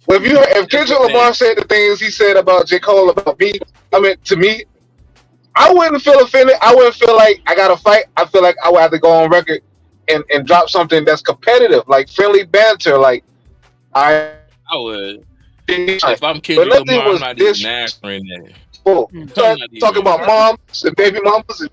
If Kendrick Lamar said the things he said about J. Cole about me, I mean to me, I wouldn't feel offended. I wouldn't feel like I gotta fight. I feel like I would have to go on record and drop something that's competitive, like friendly banter. Like I would.
If I'm Kendrick Lamar, I'm not even answering that.
Talking about moms and baby mamas.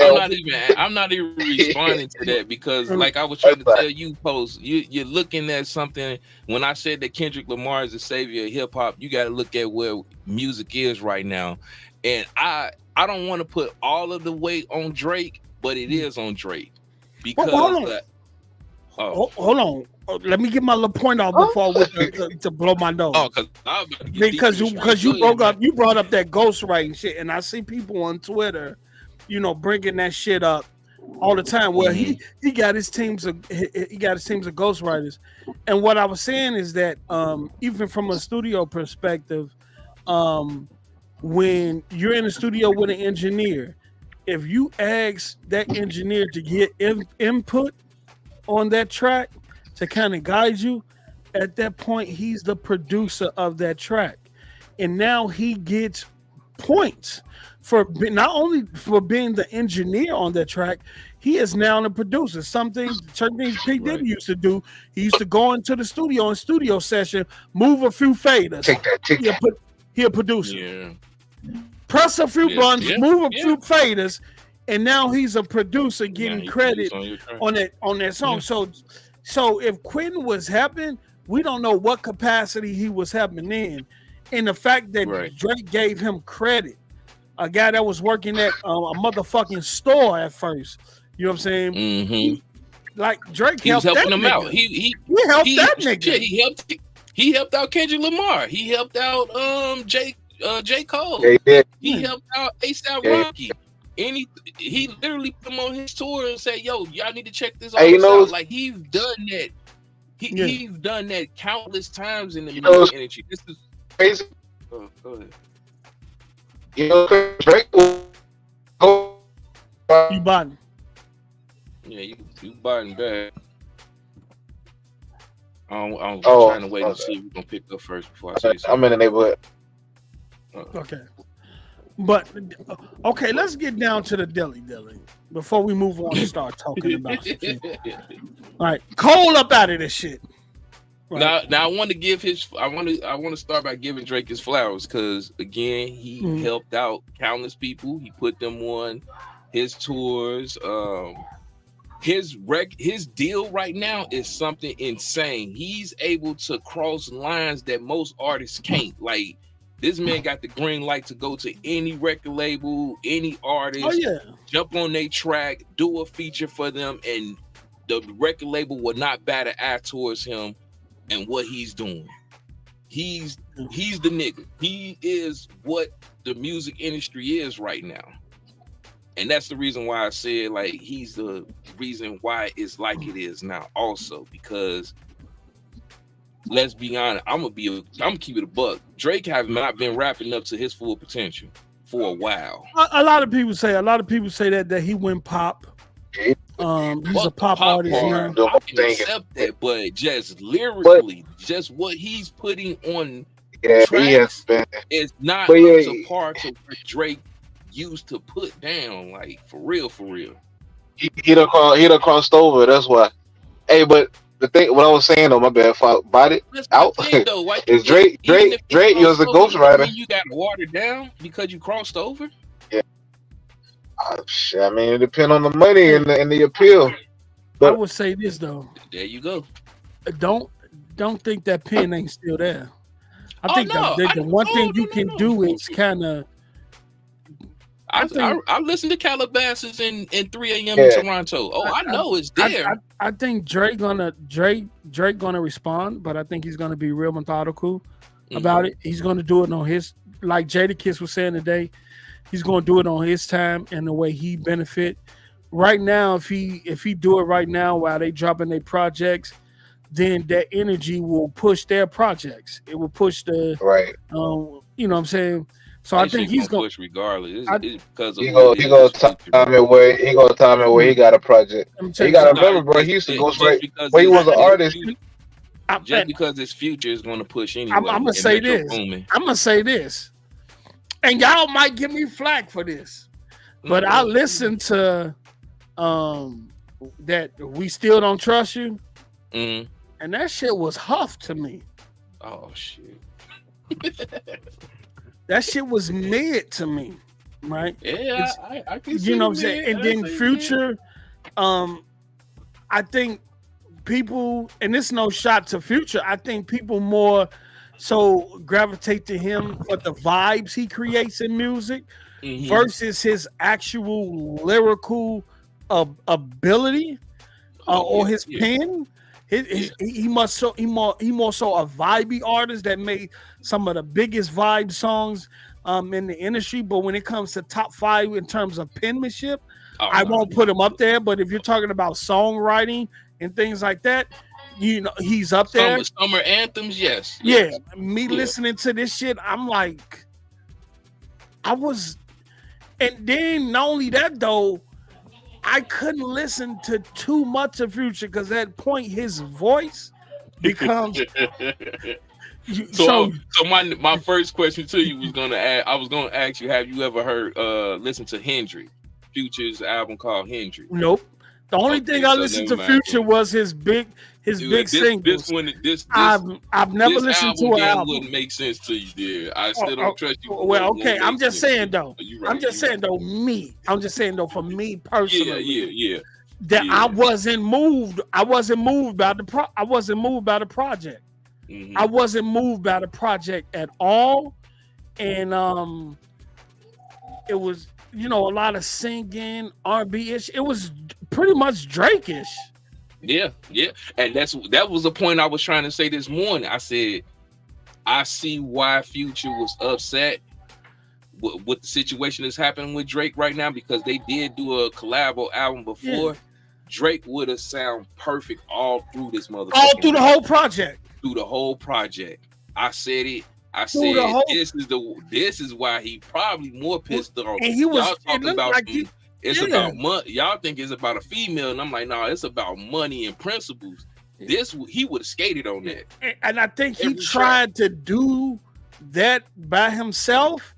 I'm not even responding to that because, like I was trying to tell you, Post, you're looking at something. When I said that Kendrick Lamar is the savior of hip hop, you got to look at where music is right now. And I don't want to put all of the weight on Drake, but it is on Drake because.
Hold on. Let me get my little point out before I went to blow my nose. Because you brought up that ghostwriting shit, and I see people on Twitter, bringing that shit up all the time. Well, he got his teams of ghostwriters, and what I was saying is that even from a studio perspective, when you're in a studio with an engineer, if you ask that engineer to get input on that track to kind of guide you, at that point he's the producer of that track, and now he gets points for not only for being the engineer on that track, he is now the producer. Certain things P. Diddy used to do. He used to go into the studio and studio session, move a few faders. He a producer. Yeah. Press a few buttons, move a few faders, and now he's a producer getting credit on that song. Yeah. So if Quentin was helping, we don't know what capacity he was helping in. And the fact that Drake gave him credit, a guy that was working at a motherfucking store at first, you know what I'm saying?
Mm-hmm.
Like Drake
he was helping him
out.
He
helped that nigga.
Shit, he helped out Kendrick Lamar. He helped out J. Cole. He helped out A$AP Rocky. And he literally put him on his tour and said, "Yo, y'all need to check this out." Like he's done that. He's done that countless times in the music industry. This is
crazy.
Go ahead.
Drake.
You button.
Yeah, you button back. I'm trying to wait and see if we're gonna pick up first before I say something.
I'm in the neighborhood.
Okay. But okay, let's get down to the dilly before we move on and start talking about shit. All right, Cole up out of this shit.
Right. Now I want to give I want to start by giving Drake his flowers because again he helped out countless people. He put them on his tours. His deal right now is something insane. He's able to cross lines that most artists can't. Like This man got the green light to go to any record label, any artist,
Oh yeah.
jump on their track, do a feature for them, and the record label will not bat an eye towards him and what he's doing. He's the nigga. He is what the music industry is right now. And that's the reason why I said, like, he's the reason why it's like it is now also, because let's be honest, I'm gonna keep it a buck. Drake have not been rapping up to his full potential for a while.
A lot of people say that he went pop. He's a pop artist now.
I can accept that, but just lyrically, just what he's putting on tracks is not a part of what Drake used to put down, like for real.
He done crossed over. That's why. Hey, but the thing, what I was saying though, my bad, if I bought it out, is Drake was a ghostwriter.
You got watered down because you crossed over.
Yeah. Shit, I mean, it depends on the money and the appeal.
But I would say this though.
There you go.
Don't think that pen ain't still there. I think the one thing you can do is kind of.
I listen to Calabasas in 3 a.m. in Toronto. I know it's there.
I think Drake gonna respond, but I think he's gonna be real methodical about it. He's gonna do it on his, like Jadakiss was saying today. He's gonna do it on his time and the way he benefit. Right now, if he do it right now while they dropping their projects, then that energy will push their projects. It will push the
right.
You know what I'm saying? So I think he's gonna
push regardless. It's because of
he gonna time it where he got a project. He got to remember, bro. He used to go straight when he was an artist.
Just because his future is going to push anyway.
I'm gonna say this, and y'all might give me flack for this, but I listened to that We Still Don't Trust You, and that shit was huff to me.
Oh shit.
That shit was mid to me, right?
Yeah, I can see.
You know what I'm saying? And then Future, I think people, and it's no shot to Future, I think people more so gravitate to him for the vibes he creates in music versus his actual lyrical ability or his pen. He more so a vibey artist that made some of the biggest vibe songs in the industry. But when it comes to top 5 in terms of penmanship, I won't put him up there. But if you're talking about songwriting and things like that, you know, he's up there.
Summer anthems, yes.
Yeah, listening to this shit, I'm like, and then not only that though, I couldn't listen to too much of Future because at that point his voice becomes.
So my first question to you was I was gonna ask you, have you ever heard listened to Hendrix, Future's album called Hendrix?
Nope. The only thing I listened to Future was his big singles. I've never listened to an album.
Wouldn't make sense to you, dear. I still don't trust you.
Well, okay. I'm just saying though. I'm just saying though. For me personally.
Yeah.
That I wasn't moved. I wasn't moved by the project. I wasn't moved by the project at all, and it was a lot of singing, R&B-ish. It was pretty much Drake-ish.
Yeah, and that was the point I was trying to say this morning. I said I see why Future was upset with the situation that's happening with Drake right now, because they did do a collabo album before. Yeah. Drake would have sound perfect all through this motherfucker.
All through the whole project.
Through the whole project. I said it. This is why he probably more pissed off.
And he was
y'all talking about about money. Y'all think it's about a female, and I'm like, no, it's about money and principles. He would have skated on that.
And I think he tried to do that by himself,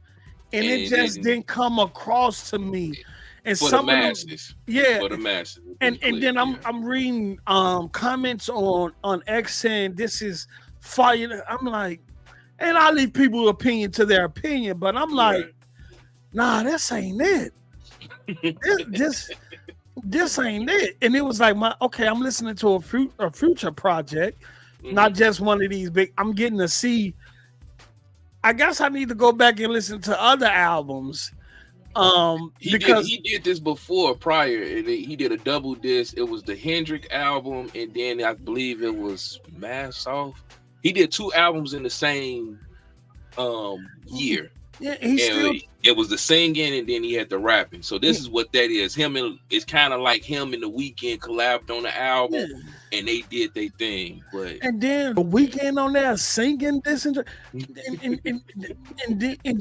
and it just didn't come across to me. And
for
some
the masses, for the masses.
And then I'm reading comments on X saying this is fire. I'm like, and I leave people's opinion to their opinion, but I'm like, nah, this ain't it. this ain't it. And it was like, I'm listening to a Future project, not just one of these big. I'm getting to see I guess I need to go back and listen to other albums. Because
he did this before prior, and he did a double disc. It was the Hendrix album, and then I believe it was Mask Off. He did 2 albums in the same year.
Yeah,
it was the singing, and then he had the rapping. So this is what that is. It's kind of like him and The Weeknd collabed on the album, and they did their thing.
And then The Weeknd on there singing this, and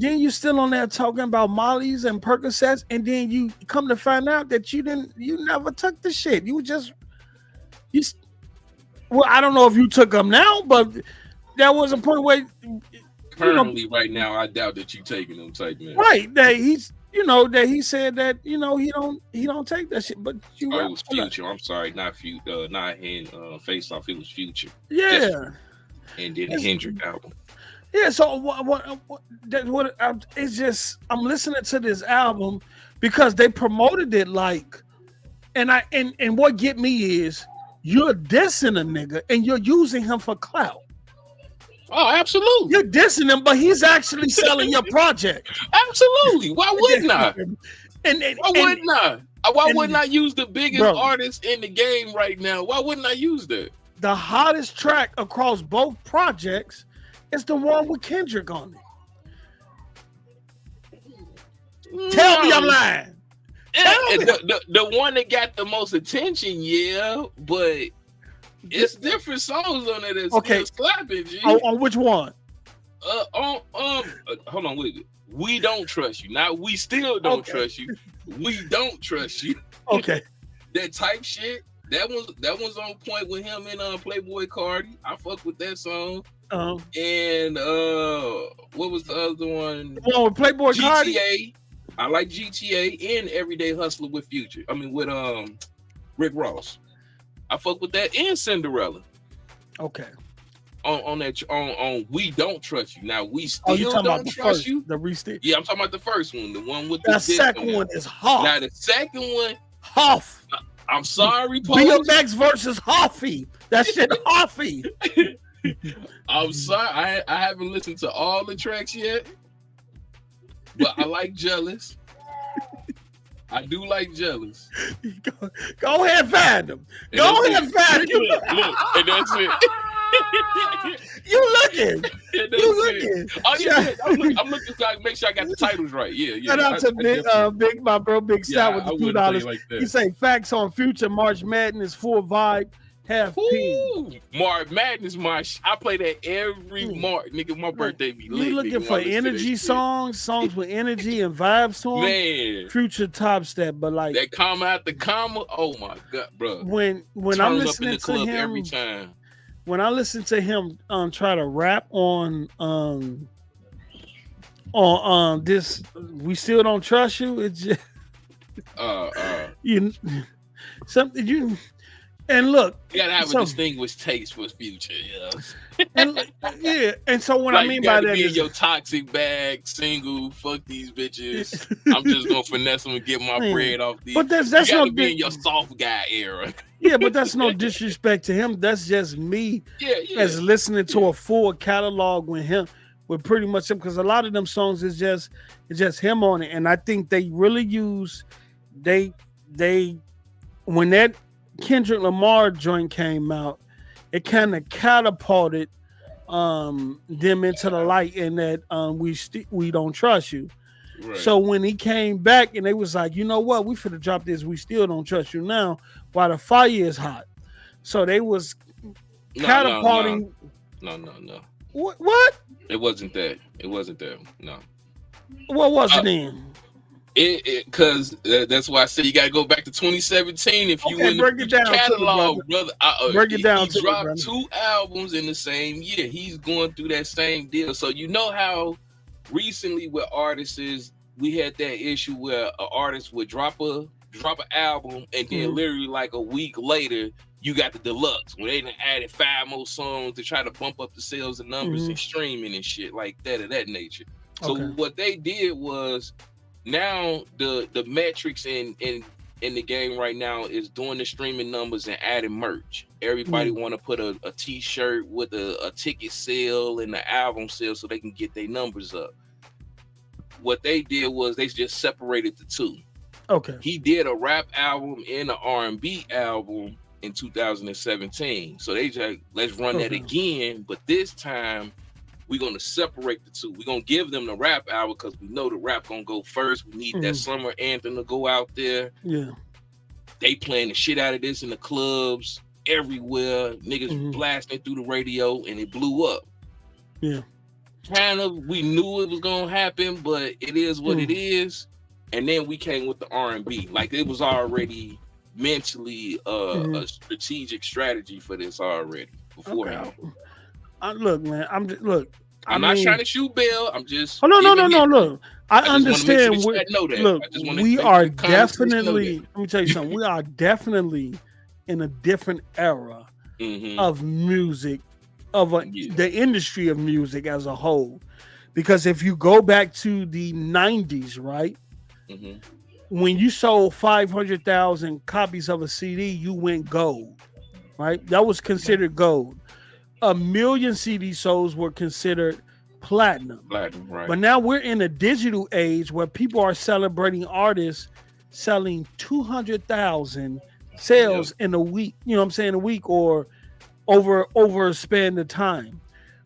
then you still on there talking about Molly's and Percocets, and then you come to find out that you never took the shit. Well, I don't know if you took them now, but there was a point where.
Currently, right now, I doubt that you taking them type man.
Right, that that he said that he don't take that shit. But
it was Future. I'm sorry, not Future, not Face Off. It was Future.
Yeah,
and then the Hendrix album.
Yeah, so it's just I'm listening to this album because they promoted it like, and what get me is you're dissing a nigga and you're using him for clout.
Oh, absolutely.
You're dissing him, but he's actually selling your project.
Absolutely. Why wouldn't I? Why wouldn't I use the biggest artist in the game right now? Why wouldn't I use that?
The hottest track across both projects is the one with Kendrick on it. Tell me I'm lying.
The one that got the most attention, yeah, but it's different songs on it that's still slapping, G.
On which one?
Hold on, wait. We Don't Trust You. Now we still don't trust you. We don't trust you.
Okay.
That type shit. That was on point with him and Playboy Cardi. I fuck with that song. And what was the other one?
The one with Playboy Cardi.
GTA. I like GTA and Everyday Hustler with Future. I mean with Rick Ross. I fuck with that and Cinderella.
Okay.
On We Don't Trust You. Now we still don't trust you.
The restate.
Yeah, I'm talking about the first one, the one with
the second one is Hoff.
Now the second one,
Hoff.
I'm sorry,
BMX versus Hoffy. That shit Hoffy.
I'm sorry, I haven't listened to all the tracks yet, but I like Jealous. I do like Jealous.
Go ahead and find them. Go ahead and find them.
Look, and that's it.
You looking?
Oh yeah, I'm looking to make sure I got the titles right. Yeah.
Shout out to Big my bro, Big Stout with the $2.
Like
he say facts on Future March Madness, full vibe, half P.
March Madness, I play that every March, nigga. My birthday be lit.
You looking for energy songs with energy and vibes to them?
Man,
Future top step, but like
that comma after comma. Oh my god, bro.
When I'm listening to him
every time.
When I listen to him try to rap on this, We Still Don't Trust You. It's just something you. And look,
you gotta have a distinguished taste for Future,
and so what I mean by that
is your toxic bag single. Fuck these bitches. I'm just gonna finesse them and get my bread off these.
But that's
you
no
be in your soft guy era.
Yeah, but that's no disrespect to him. That's just me as listening to a full catalog with him, with pretty much him, because a lot of them songs is just him on it, and I think they really use when that Kendrick Lamar joint came out, it kind of catapulted them into the light in that we don't trust you. Right. So when he came back and they was like, you know what, we finna drop this We Still Don't Trust You now while the fire is hot. So they was catapulting.
No.
What?
It wasn't that. No.
What was it then?
Because that's why I said you got to go back to 2017 if you in
the
catalog, brother.
Break it down.
He dropped 2 albums in the same year. He's going through that same deal. So you know how recently with artists we had that issue where an artist would drop an album and then literally like a week later you got the deluxe where they done added 5 more songs to try to bump up the sales and numbers and streaming and shit like that of that nature. So what they did was now the metrics and in the game right now is doing the streaming numbers and adding merch. Everybody want to put a t-shirt with a ticket sale and the album sale so they can get their numbers up. What they did was they just separated the two.
Okay.
He did a rap album and an R&B album in 2017. So they just, let's run that again, but this time we're going to separate the two. We're going to give them the rap album because we know the rap going to go first. We need that summer anthem to go out there.
Yeah. They
playing the shit out of this in the clubs everywhere. Niggas blasting through the radio and it blew up.
Yeah.
Kind of, we knew it was going to happen, but it is what it is. And then we came with the R&B. Like it was already mentally a strategic strategy for this already beforehand.
Look, man, I'm
not trying to shoot bail. I'm just.
Oh no. Look, I understand. Look, we are definitely. Let me tell you something. We are definitely in a different era of music, of the industry of music as a whole. Because if you go back to the 90s, right, when you sold 500,000 copies of a CD, you went gold, right? That was considered gold. 1 million CD sold were considered platinum. Right. But now we're in a digital age where people are celebrating artists selling 200,000 sales in a week. You know what I'm saying? A week or over a span of time.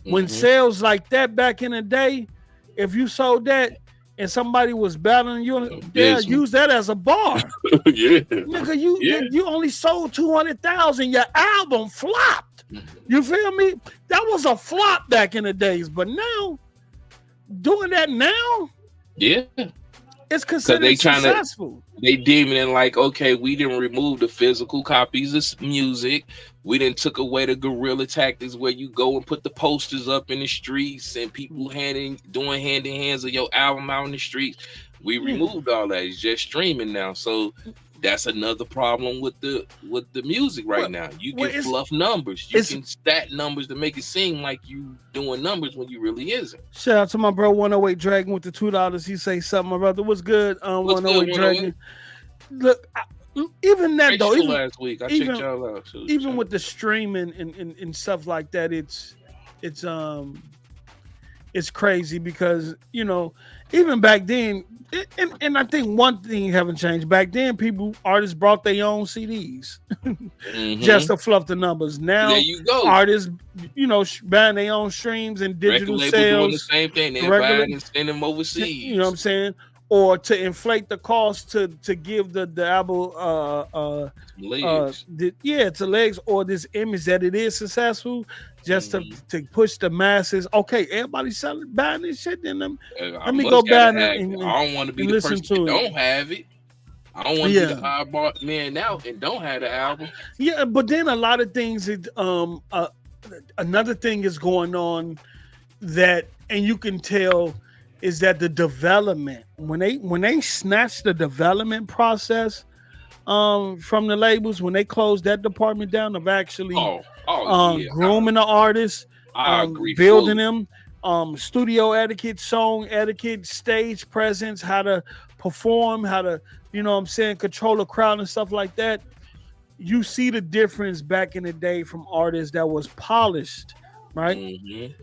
When sales like that back in the day, if you sold that and somebody was battling you, use that as a bar. Nigga, you only sold 200,000. Your album flopped. You feel me? That was a flop back in the days, but now doing that now, it's considered successful.
They deeming it like, okay, we didn't remove the physical copies of music. We didn't took away the guerrilla tactics where you go and put the posters up in the streets and people doing hand in hands of your album out in the streets. We removed all that. It's just streaming now. So that's another problem with the music right now. You can fluff numbers. You can stat numbers to make it seem like you doing numbers when you really isn't.
Shout out to my bro 108 Dragon with the $2. He say something, my brother. What's good? 108 Dragon. Look, even that though, even
last week I checked y'all out.
Even with the streaming and stuff like that, it's crazy because even back then. And I think one thing haven't changed. Back then, artists brought their own CDs just to fluff the numbers. Now,
there you go.
Artists, buying their own streams and digital sales.
Doing the same thing. They're buying and sending them overseas.
You know what I'm saying? Or to inflate the cost to give the album legs. To legs or this image that it is successful. Just to push the masses. Okay, everybody's buying this shit. Then let me go buy it.
I don't want to be the person that don't have it. I don't want to be the hardball man now and don't have the album.
Yeah, but then a lot of things. Another thing is going on that, and you can tell, is that the development when they snatch the development process from the labels, when they close that department down of actually grooming the artists, building them, studio etiquette, song etiquette, stage presence, how to perform, how to, control a crowd and stuff like that. You see the difference back in the day from artists that was polished, right?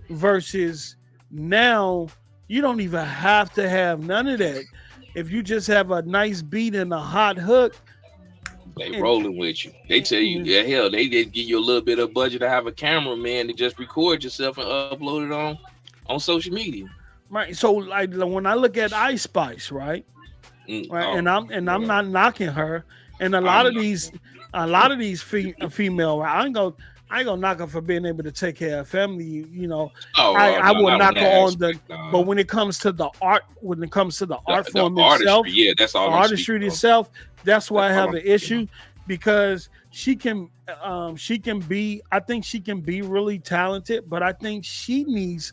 Versus now, you don't even have to have none of that. If you just have a nice beat and a hot hook,
they rolling with you. They tell you, they just give you a little bit of budget to have a cameraman to just record yourself and upload it on social media.
Right. So like when I look at Ice Spice, right? And I'm not knocking her. And a lot of these female, I ain't gonna knock her for being able to take care of family, I will knock her on but when it comes to the art, art form itself,
that's all
artistry itself, that's why I have an issue, because she can be, I think she can be really talented, but I think she needs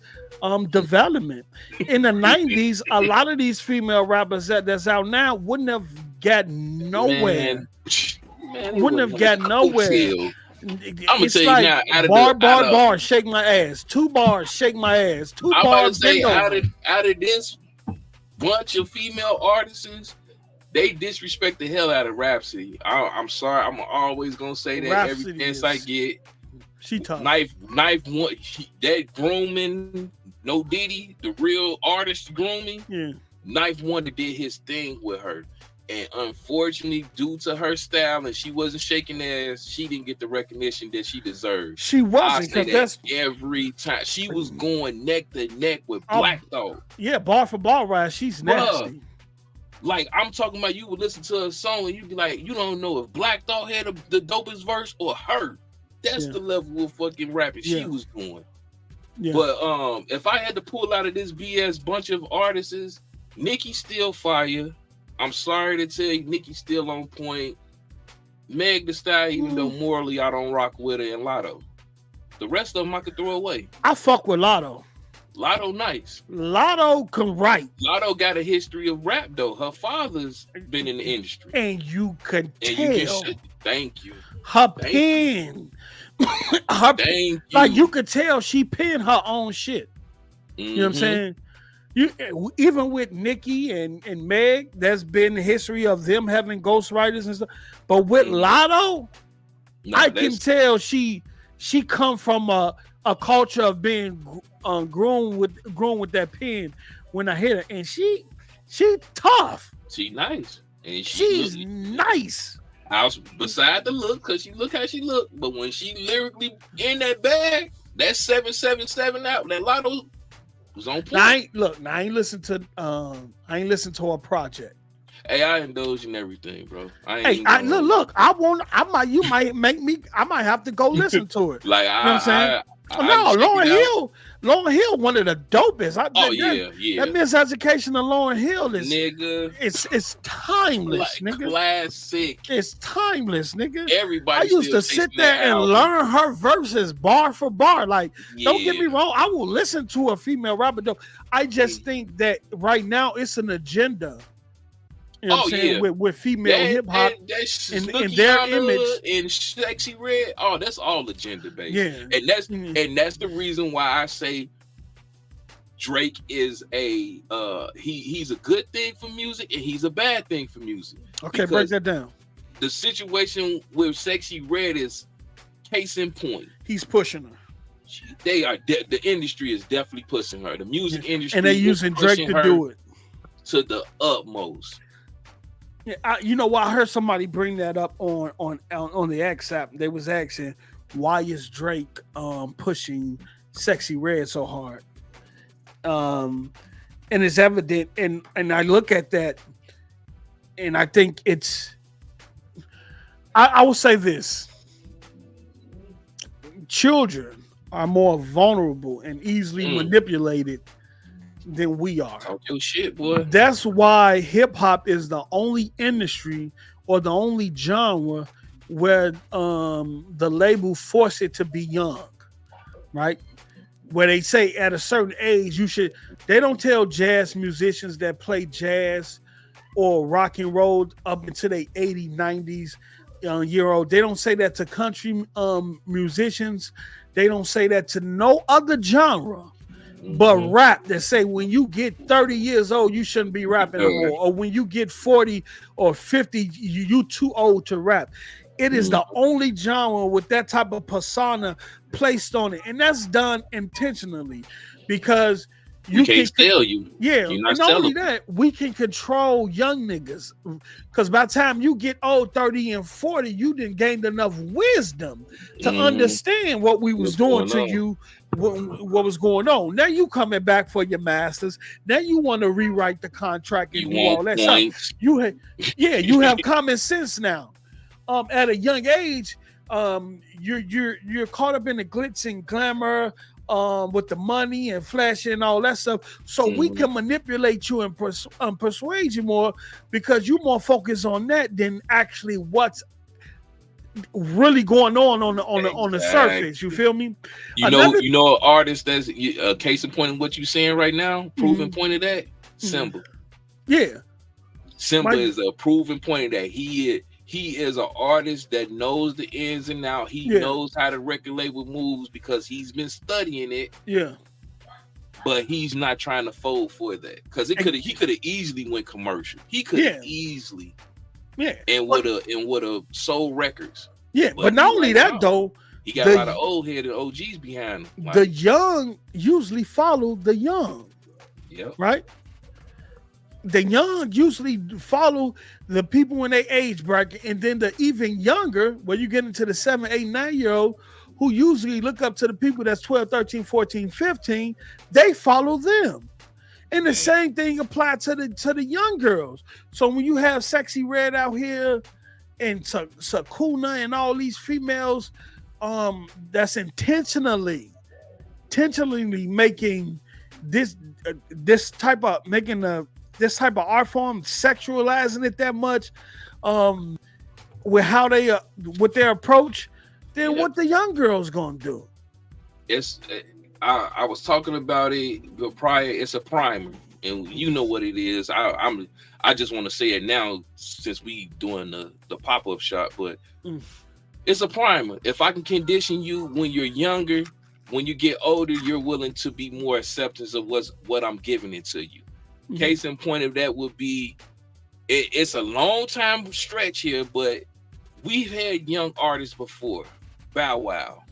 development. In the 90s, a lot of these female rappers that's out now wouldn't have gotten nowhere. Wouldn't have gotten nowhere.
I'm gonna tell you now,
bar, shake my ass. 2 bars, shake my ass. 2 bars,
out of this bunch of female artists they disrespect the hell out of Rhapsody. I'm sorry, I'm always gonna say that
Rhapsody
every chance I get.
She tough.
Knife one. That grooming, no Diddy, the real artist grooming.
Yeah.
Knife Wonder did his thing with her, and unfortunately, due to her style and she wasn't shaking ass, she didn't get the recognition that she deserved.
She wasn't,
I say
because
that every time she was going neck to neck with Black Thought.
Yeah, bar for bar, right? She's nasty.
Like, I'm talking about, you would listen to a song and you'd be like, you don't know if Black Thought had the dopest verse or her. That's the level of fucking rapping she was doing. Yeah. But if I had to pull out of this BS bunch of artists, Nicki still fire. I'm sorry to tell you, Nicki's still on point. Meg Thee Stallion, even though morally I don't rock with her, and Lotto. The rest of them I could throw away.
I fuck with Lotto.
Lotto nice.
Lotto can write.
Lotto got a history of rap though. Her father's been in the industry.
And you could tell.
Thank you.
Her pen. Like you could tell she penned her own shit. You know what I'm saying? You even with Nicki and Meg, there's been a history of them having ghostwriters and stuff. But with Lotto, I can tell she come from a culture of being grown with that pen. When I hit her, and she tough.
She nice, and
she's nice.
Beside the look, because she look how she look, but when she lyrically in that bag, that 777 out, that Lotto was on point.
I ain't listen to her project.
Hey, I indulge in everything, bro.
Look. You might make me. I might have to go listen to it.
Like,
you know what I'm saying? Lauryn Hill, one of the dopest. That miseducation of Lauryn Hill is
nigga.
It's timeless,
like,
nigga.
Classic.
It's timeless, nigga.
Everybody.
I used to sit there and learn her verses bar for bar. Like, don't get me wrong, I will listen to a female rapper. Though I just think that right now it's an agenda. You know what I'm saying? With female hip hop and their image
and Sexy Red. Oh, that's all agenda based.
Yeah,
and that's the reason why I say Drake is he's a good thing for music and he's a bad thing for music.
Okay, break that down.
The situation with Sexy Red is case in point.
He's pushing her.
The industry is definitely pushing her. The music industry,
and they're using Drake to do it
to the utmost.
Yeah, you know what? I heard somebody bring that up on the X app. They was asking, why is Drake pushing Sexy Red so hard? And it's evident, and I look at that, and I think it's. I will say this: children are more vulnerable and easily manipulated than we are.
Talk your shit, boy.
That's why hip hop is the only industry or the only genre where the label force it to be young, right? Where they say at a certain age you should. They don't tell jazz musicians that play jazz or rock and roll up into their 80s, 90s year old. They don't say that to country musicians. They don't say that to no other genre. But rap, that say when you get 30 years old, you shouldn't be rapping anymore. Or when you get 40 or 50, you too old to rap. It is the only genre with that type of persona placed on it. And that's done intentionally because you
can't sell you.
Yeah, and not only that, we can control young niggas. Because by the time you get old, 30 and 40, you didn't gain enough wisdom to understand what we was doing to you. What was going on? Now you coming back for your masters. Now you want to rewrite the contract and do all that stuff. You have common sense now. At a young age, you're caught up in the glitz and glamour, with the money and flashy and all that stuff. So we can manipulate you and persuade you more because you're more focused on that than actually what's really going on the surface. You feel me?
You know, an artist that's a case in point of what you're saying right now, proven point of that. Simba.
Yeah,
Simba is a proven point of that. He is an artist that knows the ins and outs. He knows how to regulate with moves because he's been studying it.
Yeah.
but he's not trying to fold for that because he could have easily went commercial. He could have easily, and would have sold records.
Yeah, but not only that though,
he got a lot of old headed OGs behind him.
Like, the young usually follow the young.
Yeah,
right. The young usually follow the people in their age bracket, and then the even younger, where you get into the 7, 8, 9-year-old, who usually look up to the people that's 12, 13, 14, 15, they follow them. And the same thing applies to the young girls. So when you have Sexy Red out here and Sakuna and all these females that's intentionally making this type of art form, sexualizing it that much, with how they with their approach, then what the young girls gonna do?
It's I was talking about it prior. It's a primer, and you know what it is. I just want to say it now since we doing the pop-up shop, but it's a primer. If I can condition you when you're younger, when you get older, you're willing to be more acceptance of what I'm giving it to you. Case in point of that would be, it's a long time stretch here, but we've had young artists before. Bow Wow,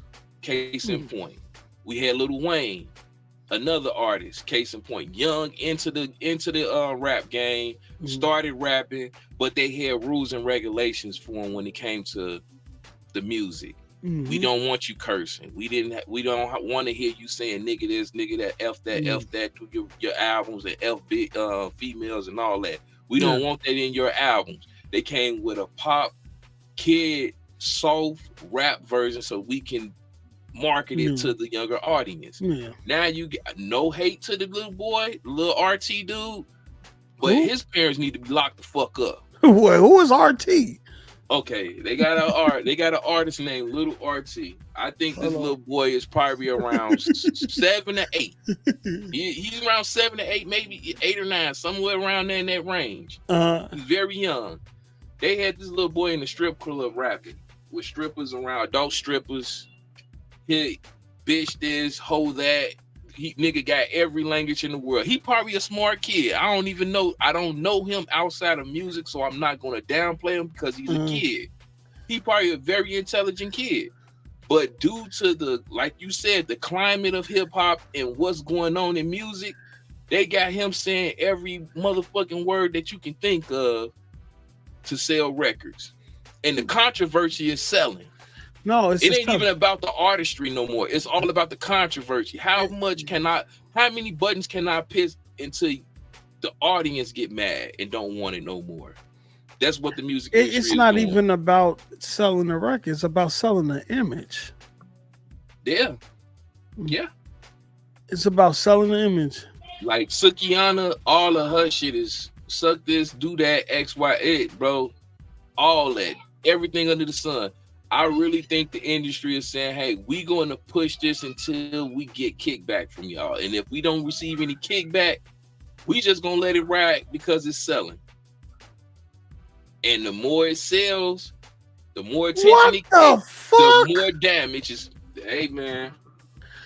case in point. We had Lil Wayne, another artist, case in point. Young into the rap game, started rapping, but they had rules and regulations for him when it came to the music. We don't want you cursing. We don't want to hear you saying nigga this, nigga that, F that, F that to your albums, and F big females and all that. We don't want that in your albums. They came with a pop, kid, soft rap version so we can market it to the younger audience. Now you get no hate to the little boy, little RT dude, but his parents need to be locked the fuck up.
Wait, who is RT?
Okay, they got an artist named Little RT. I think this little boy is probably around 7 to 8. He's around 7 to 8, maybe 8 or 9, somewhere around there in that range. He's very young. They had this little boy in the strip club rapping with strippers around, adult strippers. He bitch this, hoe that. He nigga got every language in the world. He probably a smart kid. I don't know him outside of music, so I'm not gonna downplay him because he's a kid. He probably a very intelligent kid. But due to the, like you said, the climate of hip hop and what's going on in music, they got him saying every motherfucking word that you can think of to sell records. And the controversy is selling.
No,
it ain't even about the artistry no more. It's all about the controversy. How many buttons can I piss until the audience get mad and don't want it no more? That's what the music industry
it's not
doing.
even about selling the record, it's about selling the image.
Yeah.
It's about selling the image.
Like Sukihana, all of her shit is suck this, do that, X, Y, it, bro. All that. Everything under the sun. I really think the industry is saying, hey, we going to push this until we get kickback from y'all. And if we don't receive any kickback, we just going to let it ride because it's selling. And the more it sells, the more attention it gets, the more damage is. Hey, man.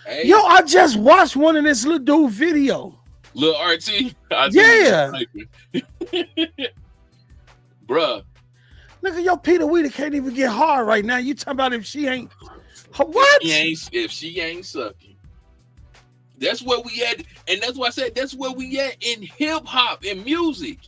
Hey.
Yo, I just watched one of this little dude video.
Lil RT?
Yeah.
Bruh.
Nigga, yo, Peter Weeder can't even get hard right now. You talking about if she ain't what?
If she ain't sucking. That's where we at, and that's why I said that's where we at in hip hop and music.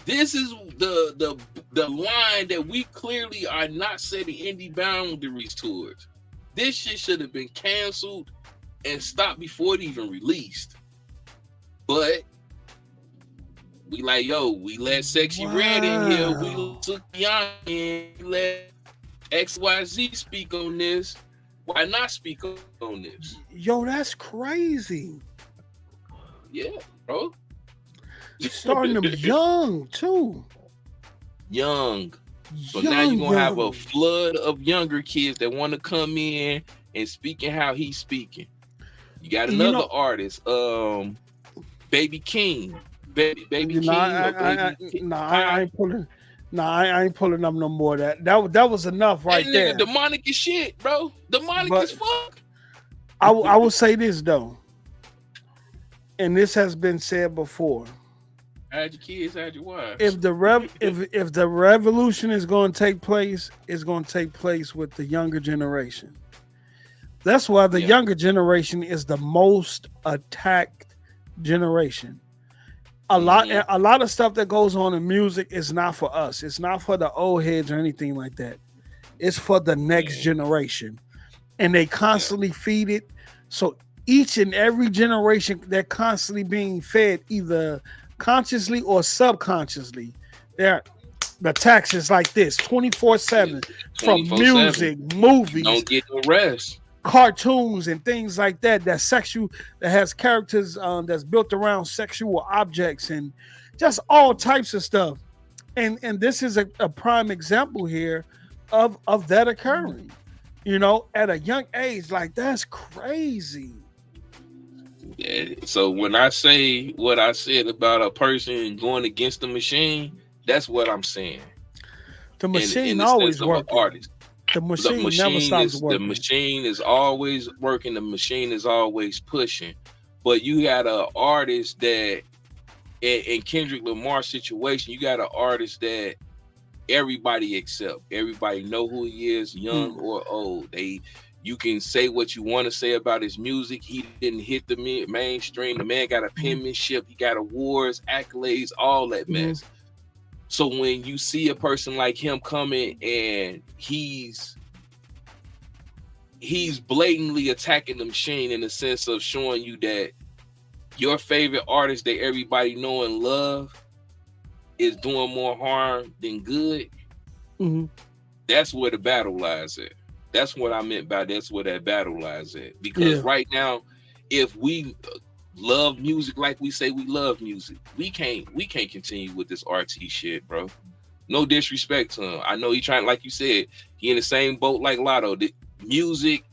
This is the line that we clearly are not setting indie boundaries towards. This shit should have been canceled and stopped before it even released. But we like, yo, we let Sexy Red in here. We took Beyond in. We let XYZ speak on this. Why not speak on this?
Yo, that's crazy.
Yeah, bro.
Starting them young, too.
Young. So now you're going to have a flood of younger kids that want to come in and speaking how he's speaking. You got another artist, Baby King. Baby King.
I ain't pulling up no more of that. That was enough right there.
Demonic as shit, bro. Demonic as fuck.
I will say this though, and this has been said before.
Had your kids, had your wives.
If the revolution is going to take place, it's going to take place with the younger generation. That's why the younger generation is the most attacked generation. A lot of stuff that goes on in music is not for us. It's not for the old heads or anything like that. It's for the next generation. And they constantly feed it. So each and every generation, they're constantly being fed either consciously or subconsciously. The tax is like this 24/7 from music, movies,
don't get no rest,
cartoons, and things like that. That has characters that's built around sexual objects and just all types of stuff. And this is a prime example here of that occurring. You know, at a young age, like that's crazy.
Yeah, so when I say what I said about a person going against the machine, that's what I'm saying.
The machine always works.
Artist.
The machine never stops working.
The machine is always working. The machine is always pushing. But you got an artist that, in Kendrick Lamar's situation, you got an artist that everybody accept. Everybody know who he is, young or old. You can say what you want to say about his music. He didn't hit the mainstream. The man got a penmanship. He got awards, accolades, all that mess. So when you see a person like him coming and he's blatantly attacking the machine in the sense of showing you that your favorite artist that everybody know and love is doing more harm than good, that's where the battle lies at. That's what I meant by that's where that battle lies at. Because right now, if we love music like we say we love music, we can't continue with this RT shit, bro. No disrespect to him. I know he trying, like you said, he in the same boat like Lotto. The music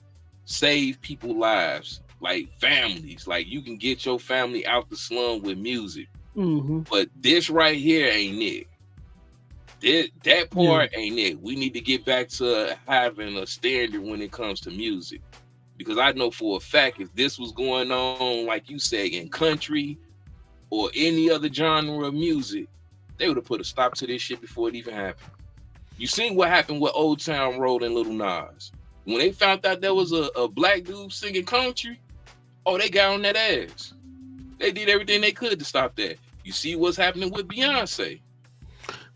save people lives, like families. Like you can get your family out the slum with music. But this right here ain't it. That part ain't it. We need to get back to having a standard when it comes to music. Because I know for a fact if this was going on, like you say, in country or any other genre of music, they would have put a stop to this shit before it even happened. You seen what happened with Old Town Road and Lil Nas. When they found out there was a black dude singing country, they got on that ass. They did everything they could to stop that. You see what's happening with Beyonce.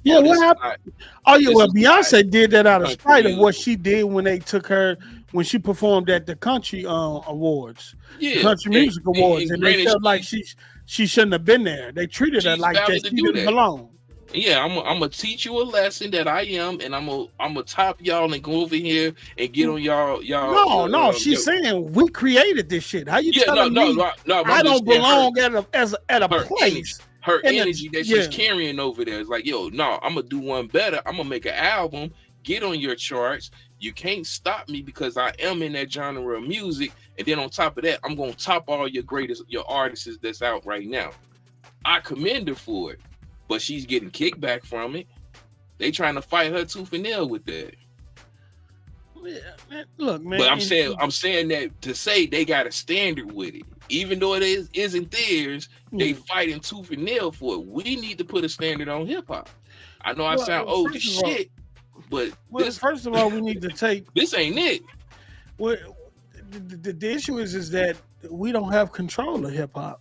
Yeah, what happened? Beyonce did that out of spite of what she did when they took her, when she performed at the country awards, country music awards, and they felt like she shouldn't have been there. They treated her like that. She didn't belong.
Yeah, I'm gonna teach you a lesson that I am, and I'm gonna top y'all and go over here and get on y'all.
No, she's saying we created this shit. How you telling me? No, I don't belong at a place.
Her energy that she's carrying over there is like, I'm gonna do one better. I'm gonna make an album, get on your charts. You can't stop me because I am in that genre of music. And then on top of that, I'm gonna top all your artists that's out right now. I commend her for it, but she's getting kickback from it. They trying to fight her tooth and nail with that.
Yeah, man, look, man.
But I'm saying that to say they got a standard with it, even though it isn't theirs, they fighting tooth and nail for it. We need to put a standard on hip hop. I know I sound old as shit, but
first of all, we need to take
this ain't it.
Well, the issue is that we don't have control of hip hop.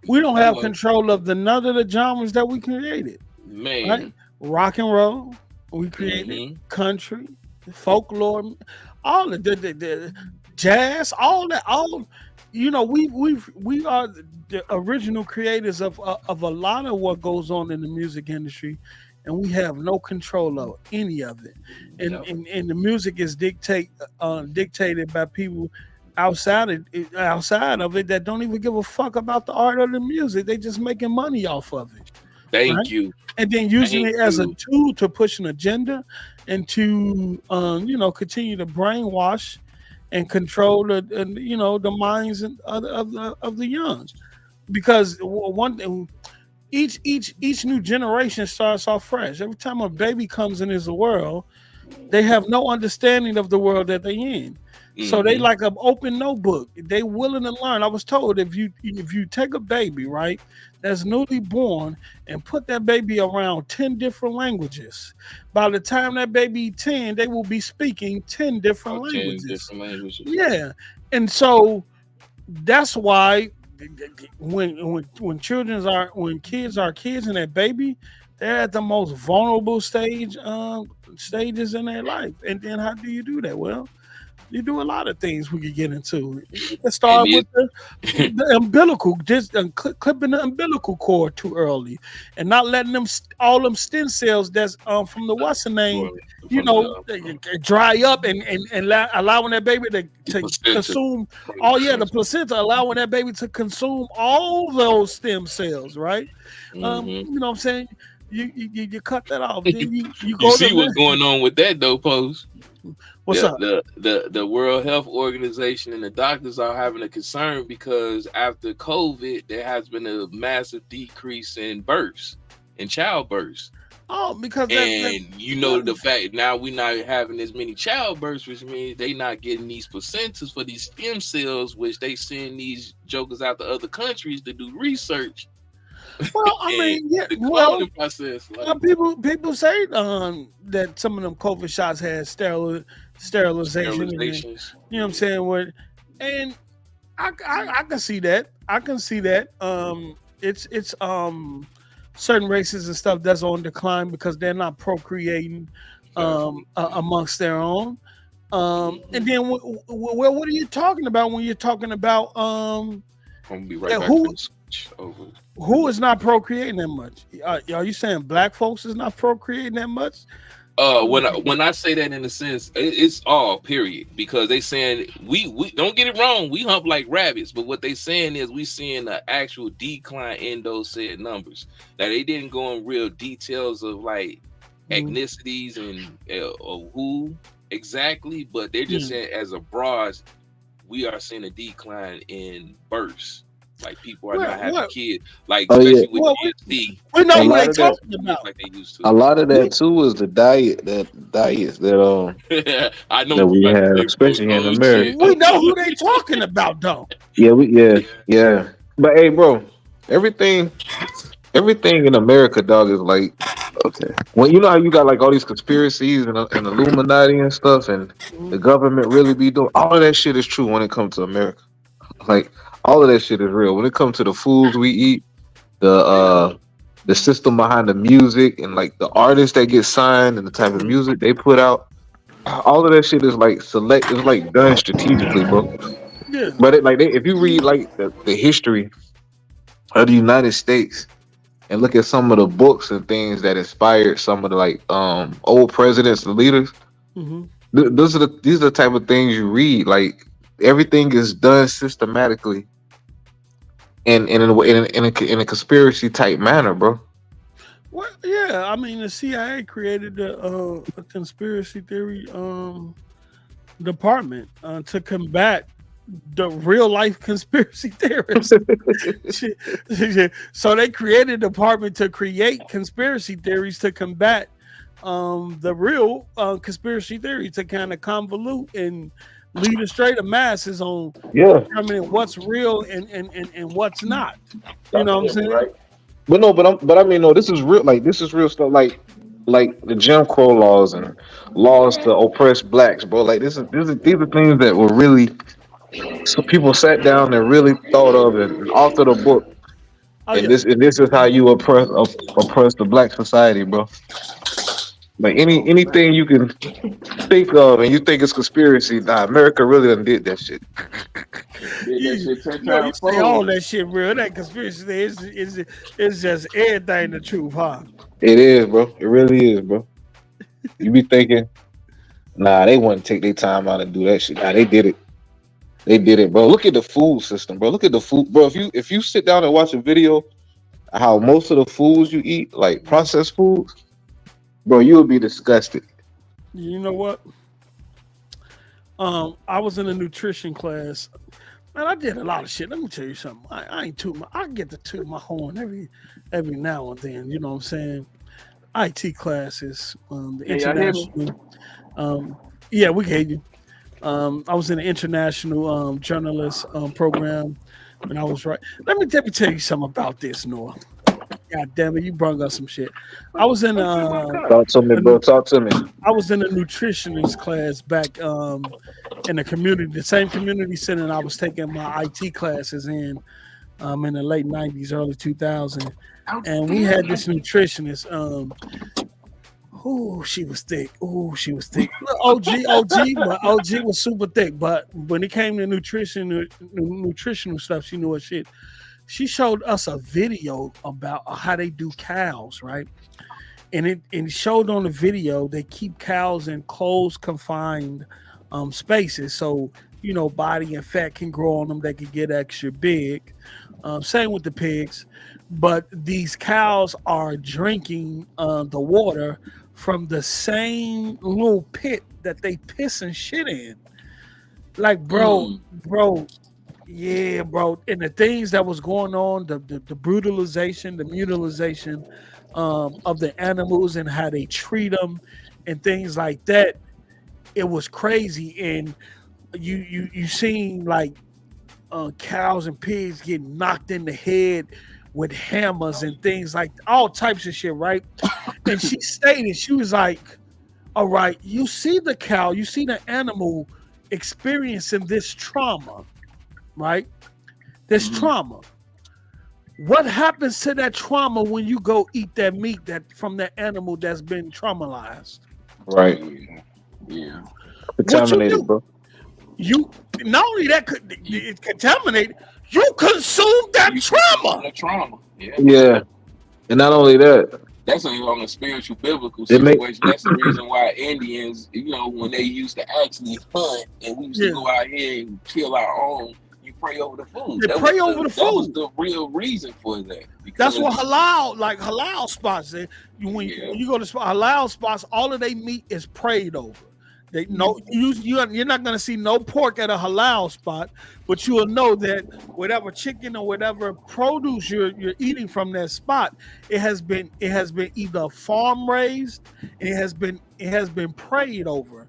We don't have control of none of the genres that we created.
Man,
right? Rock and roll, we created country, folklore, all the jazz, all that, we are the original creators of a lot of what goes on in the music industry, and we have no control of any of it. And the music is dictated by people outside of it that don't even give a fuck about the art of the music. They just making money off of it.
Thank you.
And then using it as a tool to push an agenda and to continue to brainwash and control the minds of the young. Because one thing, each new generation starts off fresh. Every time a baby comes into the world, They have no understanding of the world that they're in. So they
Mhm.
like an open notebook. They willing to learn. I was told if you take a baby, right, that's newly born and put that baby around 10 different languages, by the time that baby 10, they will be speaking 10 different
Oh, 10
languages.
different languages.
Yeah. And so that's why when kids are kids and they're baby, they're at the most vulnerable stages in their life. And then how do you do that? Well, you do a lot of things we could get into. Let's start
And
with the umbilical, just clipping the umbilical cord too early, and not letting them all them stem cells that's from the what's the name, dry up and allowing that baby to consume. Oh yeah, the placenta, allowing that baby to consume all those stem cells, right? You know what I'm saying? You cut that off. Then you go.
You see what's going on with that though, Post?
What's up?
The World Health Organization and the doctors are having a concern because after COVID, there has been a massive decrease in births, in childbirths.
Oh, because
the fact now we're not having as many childbirths, which means they not getting these placentas for these stem cells, which they send these jokers out to other countries to do research.
Well, I mean, yeah. Well, process, people say that some of them COVID shots had sterilization. And, you know what I'm saying? And I can see that. I can see that. It's certain races and stuff that's on decline because they're not procreating amongst their own. And then what are you talking about when you're talking about
I'm gonna be right back.
Who is not procreating that much? Are you saying black folks is not procreating that much?
When I say that in a sense, it's all period, because they saying we don't get it wrong, we hump like rabbits, but what they saying is we seeing an actual decline in those said numbers. Now they didn't go in real details of like ethnicities and who exactly, but they're just saying as a broad, we are seeing a decline in births. Like people are not having kids, like especially with DSD.
We know what they're talking about.
Like they used to.
A lot of that too is the diets that
I know
that we have, especially in America.
We know who they talking about, though.
Yeah. But hey, bro, everything in America, dog, is like, okay. When you know how you got like all these conspiracies and Illuminati and stuff, and the government really be doing all of that shit is true when it comes to America. Like all of that shit is real when it comes to the foods we eat, the system behind the music, and like the artists that get signed and the type of music they put out. All of that shit is like it's like done strategically, bro.
Yeah.
But if you read like the history of the United States and look at some of the books and things that inspired some of the like old presidents and leaders, these are the type of things you read. Like everything is done systematically and in a conspiracy type manner, bro.
Well, yeah, I mean the CIA created a conspiracy theory department to combat the real life conspiracy theorists. So they created a department to create conspiracy theories to combat the real conspiracy theory, to kind of convolute and lead astray the masses on determining what's real and what's not. You know what I'm saying?
Right. But I mean, no, this is real. Like this is real stuff. Like the Jim Crow laws and laws to oppress blacks, bro. Like these are things that were really, so people sat down and really thought of and authored a book. This is how you oppress the black society, bro. Like anything you can think of and you think it's conspiracy, nah, America really done did that shit.
You say all that shit real. That conspiracy is just everything the truth, huh?
It is, bro. It really is, bro. You be thinking, nah, they wouldn't take their time out and do that shit. Nah, they did it. They did it, bro. Look at the food system, bro. Look at the food, bro. If you sit down and watch a video, how most of the foods you eat, like processed foods, bro, you would be disgusted.
You know what? I was in a nutrition class. Man, I did a lot of shit. Let me tell you something. I get to toot my horn every now and then. You know what I'm saying? IT classes. The
Can y'all hear me?
international. Yeah, we can hear you. I was in the international journalist program, and I was right. Let me tell you something about this, Noah. God damn it, you brought up some shit. I was in
Talk to me, bro. Talk to me.
I was in a nutritionist class back in the community, the same community center I was taking my IT classes in the late 90s, early 2000s. And we had this nutritionist. She was thick. OG, but OG was super thick. But when it came to nutritional stuff, she knew her shit. She showed us a video about how they do cows, right? And it showed on the video they keep cows in closed, confined spaces, so body and fat can grow on them. They can get extra big. Same with the pigs, but these cows are drinking the water from the same little pit that they piss and shit in. Like, bro. Yeah, bro. And the things that was going on, the brutalization, the mutilization of the animals and how they treat them and things like that, it was crazy. And you seen like cows and pigs getting knocked in the head with hammers and things like all types of shit, right? And she stated, she was like, all right, you see the cow, you see the animal experiencing this trauma, right? This trauma. What happens to that trauma when you go eat that meat that from that animal that's been traumatized?
Right.
Yeah.
Contaminated, bro.
You not only that it's contaminated, you consume that trauma.
The trauma. Yeah.
Yeah. And not only that,
that's on a spiritual, biblical situation. That's the reason why Indians, when they used to actually hunt and we used to go out here and kill our own, you pray over the food.
They pray over the food.
That was the real reason for that.
That's what halal spots. When you go to halal spots, all of their meat is prayed over. You're not going to see no pork at a halal spot, but you will know that whatever chicken or whatever produce you're eating from that spot, it has been either farm raised, it has been prayed over.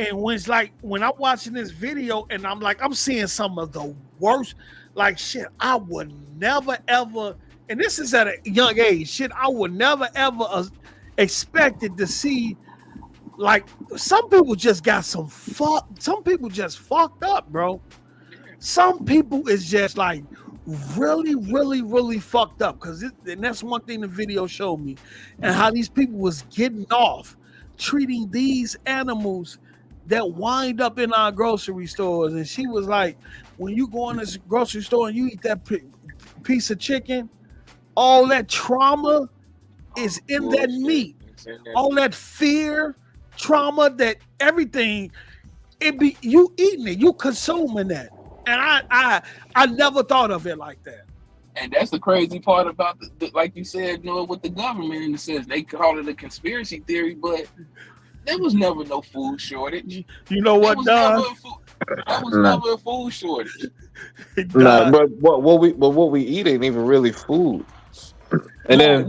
And when I'm watching this video and I'm seeing some of the worst, like shit, I would never ever, and this is at a young age, shit, I would never ever expected to see. Like some people just got some people just fucked up, bro. Some people is just like really, really, really fucked up. And that's one thing the video showed me, and how these people was getting off treating these animals that wind up in our grocery stores. And she was like, when you go in this grocery store and you eat that piece of chicken, all that trauma is in that meat. All that fear, trauma, that everything, you eating it, you consuming that. And I never thought of it like that.
And that's the crazy part about like you said, with the government, in the sense they call it a conspiracy theory, but there was never no food shortage.
You know what, Don?
That was never a food shortage.
Nah, but what we eat ain't even really food. And
I'm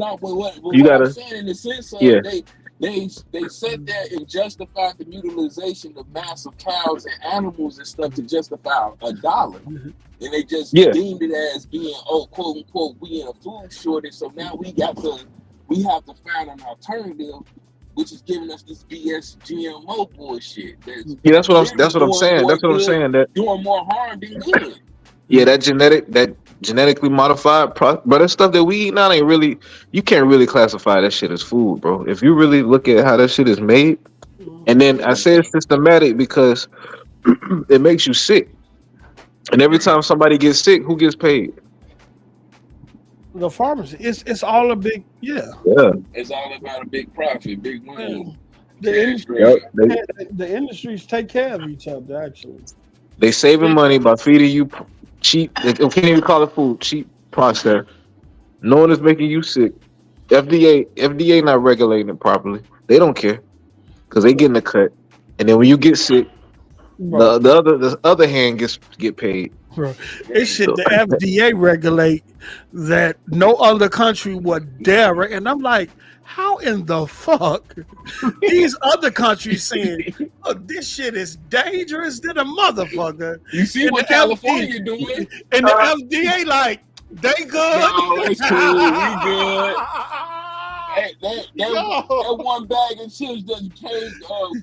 saying, in the sense of they said that and justified the mutilization of massive cows and animals and stuff to justify $1. And they just deemed it as being, quote unquote, we in a food shortage. So now we have to find an alternative, which is giving us this BS GMO bullshit.
That's what I'm saying. That
doing more harm than good.
Yeah, that genetically modified, but that stuff that we eat now ain't really. You can't really classify that shit as food, bro. If you really look at how that shit is made, and then I say it's systematic because it makes you sick. And every time somebody gets sick, who gets paid?
The farmers. It's all a big
It's all about a big profit, big money.
The industries take care of each other. Actually,
they saving money by feeding you cheap. They can't even call it food. Cheap process. Knowing it's making you sick. FDA not regulating it properly. They don't care because they getting a cut. And then when you get sick, the other hand get paid.
Bro, it should the FDA regulate that no other country would dare. And I'm like, how in the fuck these other countries saying, look, this shit is dangerous to the motherfucker.
You see
And
what
the
California doing?
And the FDA like, they good.
No, it's cool. We good. Hey,
Yo.
that one bag of chips that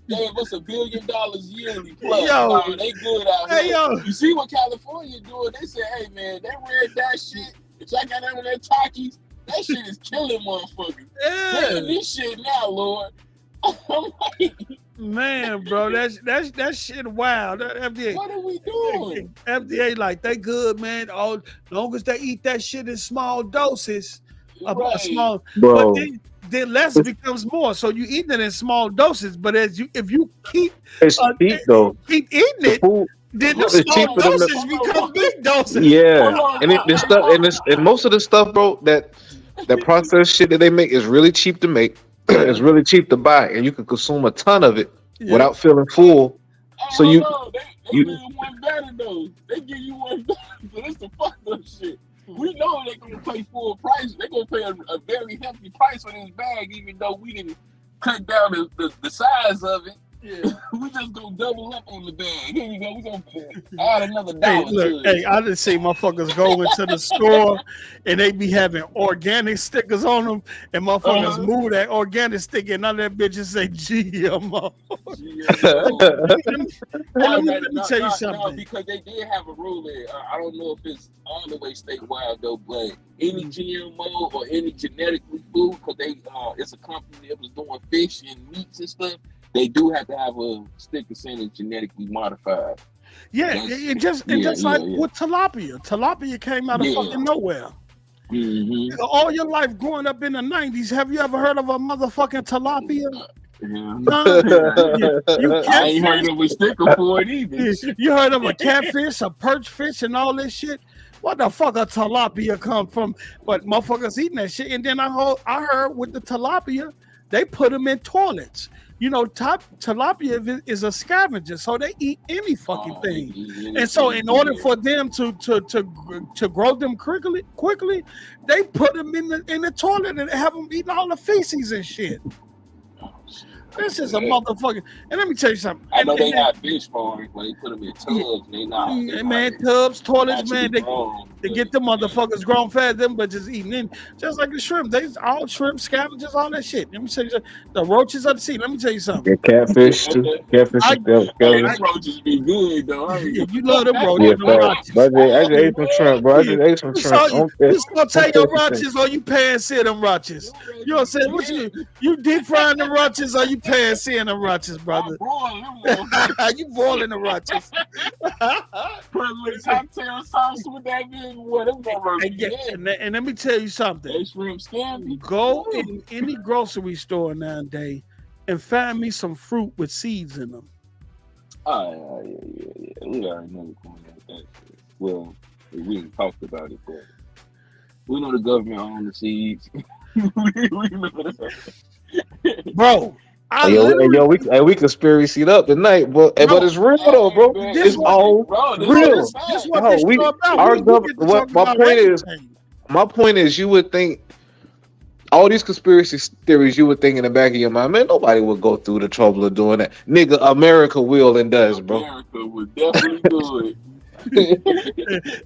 gave us $1 billion yearly plus.
Yo.
Nah, they good out
Hey,
here.
yo.
You see what California doing? They said, hey man, that red dye shit, if y'all got that on their Takis, that shit is killing motherfuckers.
Yeah.
Ban this shit now, Lord. I'm like,
Man, bro, that shit wild. That FDA.
what are we doing?
FDA like they good, man. All long as they eat that shit in small doses, a
Right.
small,
Bro.
but then less becomes more. So you eat it in small doses, but if you keep
It's cheap though.
eating
The
it,
food,
then the
it's
small
cheaper than
doses become big doses.
yeah, and the stuff and most of the stuff, bro, that processed shit that they make is really cheap to make. It's really cheap to buy, and you can consume a ton of it
Yeah.
without feeling full. So
Hold
you-
on. They
you-
give you one better though. They give you one better. So this the fucked up shit. We know they're gonna pay full price. They're gonna pay a very hefty price for this bag, even though we didn't cut down the size of it.
Yeah.
We just gonna double up on the bag. Here you go. We gonna add another
Hey,
dollar
look,
to it.
hey, I done see motherfuckers go into the store and they be having organic stickers on them, and motherfuckers
Uh-huh.
move that organic sticker, and none of that bitches say GMO. Let me tell you something.
No, because they did have a rule there. I don't know if it's all the way statewide though, but any GMO or any genetically food, because it's a company that was doing fish and meats and stuff. They do have to have a sticker saying it's genetically modified.
Yeah,
That's-
it just
yeah,
like
yeah.
with tilapia. Tilapia came out of
Yeah.
fucking nowhere.
Mm-hmm.
All your life growing up in the 90s, have you ever heard of a motherfucking tilapia?
Yeah.
No. You
I ain't heard
catfish?
of a sticker for it either.
You heard of a catfish, a perch fish, and all this shit? What the fuck a tilapia come from? But motherfuckers eating that shit. And then I heard with the tilapia, they put them in toilets. You know, tilapia is a scavenger, so they eat any fucking thing. And so, in order for them to grow them quickly, they put them in the toilet and have them eating all the feces and shit. This is a motherfucking. And let me tell you something.
I know
And-
they
and-
got fish farms, but they put them in tubs. They not.
Yeah, man, tubs, toilets, man, they
they
get them motherfuckers grown fast, them but just eating in. Just like the shrimp. They all shrimp, scavengers, all that shit. Let me tell you something. The roaches of the sea. Let me tell you something.
Yeah, catfish too. Catfish
I-
is still
Those roaches be good though.
Yeah, you love them roaches.
Yeah,
them
facts.
roaches.
But I just ate some shrimp, bro. I just ate some shrimp. I don't care.
You saute your roaches or you pan sear them roaches? You know what I'm saying? What you deep frying the roaches or you pan searing them roaches, brother? You boiling the roaches.
Put a little cocktail sauce with that big one. Them
And let me tell you something.
They shrimp scampi.
Go in any grocery store nowadays and find me some fruit with seeds in them.
Oh, yeah. We already know what's going on with that shit. Well, we ain't talked about it, but we know the government owns the seeds. we know that.
Bro, I
Yo,
literally-
we conspiracy up tonight, but it's real though, bro.
This
It's
what-
all
this
real.
is
This
fact.
what
No,
this
we-
show about.
our
We
gov-
get to
what
talk
my
about
point is-
everything.
My point is, you would think all these conspiracy theories, you would think in the back of your mind, man, nobody would go through the trouble of doing that. Nigga, America will and does, bro.
America would definitely do it.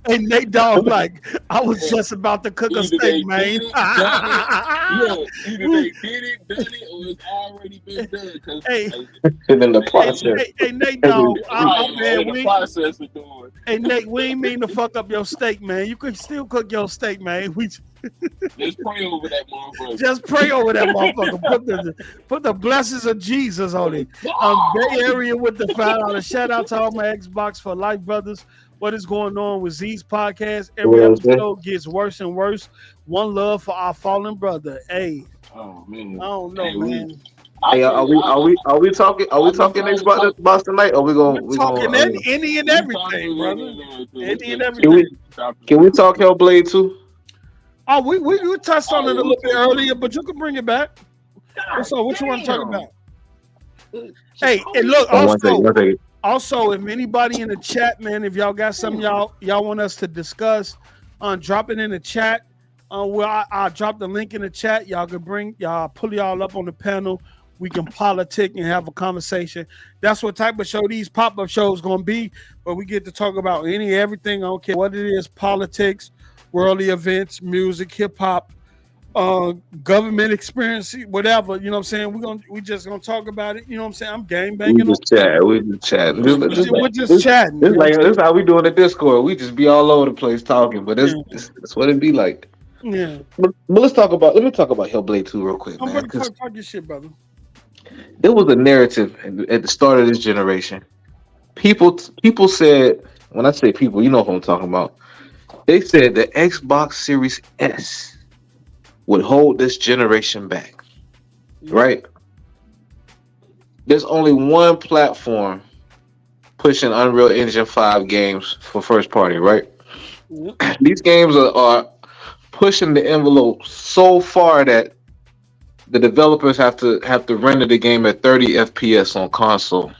And Nate Dogg like, I was just about to cook a
Either they
steak, man.
did it, Yeah, either they did it, done it, or it's already been done. 'Cause,
Hey.
And in the process,
Hey, Nate Dogg,
right,
man,
in the
we,
process of doing
hey Nate, we ain't mean to fuck up your steak, man. You could still cook your steak, man. We
let's pray over that motherfucker.
just pray over that motherfucker. Put the blessings of Jesus on it. Bay Area with the $5. Shout out to all my Xbox for Life brothers. What is going on with Z's podcast? Every
Well, man.
episode gets worse and worse. One love for our fallen brother. Hey,
Oh man.
I don't know,
Hey,
man.
hey, are we talking Xbox tonight? Or we
We're
gonna
talking any and everything, brother. Any and everything.
Can we talk Hellblade too?
Oh, we touched on it a little bit earlier, but you can bring it back. So, what you want to talk about? Hey, and look, also, if anybody in the chat, man, if y'all got something y'all want us to discuss, drop it in the chat. Well, I'll drop the link in the chat. Y'all can pull y'all up on the panel. We can politic and have a conversation. That's what type of show these pop-up shows gonna be. But we get to talk about everything. I don't care what it is: politics, worldly events, music, hip hop, government experience, whatever. You know what I'm saying? We just gonna talk about it. You know what I'm saying? I'm gang banging.
We just chatting.
We're just chatting.
This how we doing the Discord. We just be all over the place talking, but that's what it be like.
Yeah.
But let me talk about Hellblade 2 real quick, man.
Talk your shit, brother.
It was a narrative at the start of this generation. People said, when I say people, you know who I'm talking about. They said the Xbox Series S would hold this generation back, right? There's only one platform pushing Unreal Engine 5 games for first party, right? Yep. These games are pushing the envelope so far that the developers have to render the game at 30 FPS on console.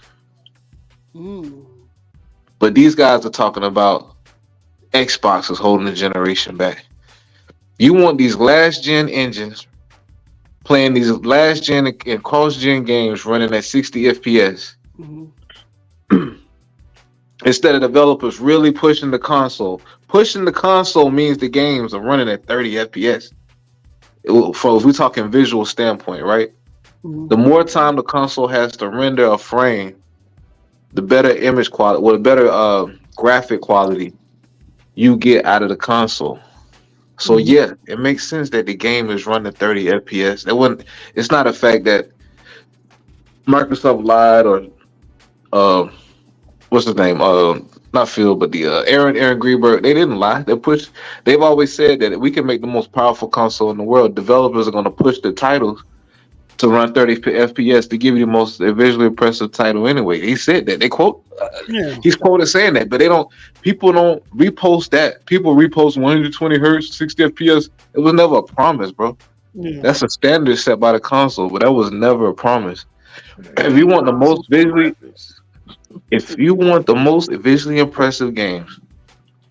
But these guys are talking about Xbox is holding the generation back. You want these last gen engines playing these last gen and cross gen games running at 60 FPS. Instead of developers really pushing the console. Pushing the console means the games are running at 30 FPS. If we're talking visual standpoint, right? The more time the console has to render a frame, the better image quality, or the better graphic quality you get out of the console. So yeah, it makes sense that the game is running 30 FPS. It's not a fact that Microsoft lied or what's his name? Not Phil, but the Aaron Greenberg. They didn't lie. They've always said that we can make the most powerful console in the world. Developers are going to push the titles to run 30 FPS to give you the most visually impressive title anyway. He said that. They quote. He's quoted saying that, but people don't repost that. People repost 120 hertz, 60 FPS. It was never a promise, bro. Yeah. That's a standard set by the console, but that was never a promise. If you want the most visually impressive games,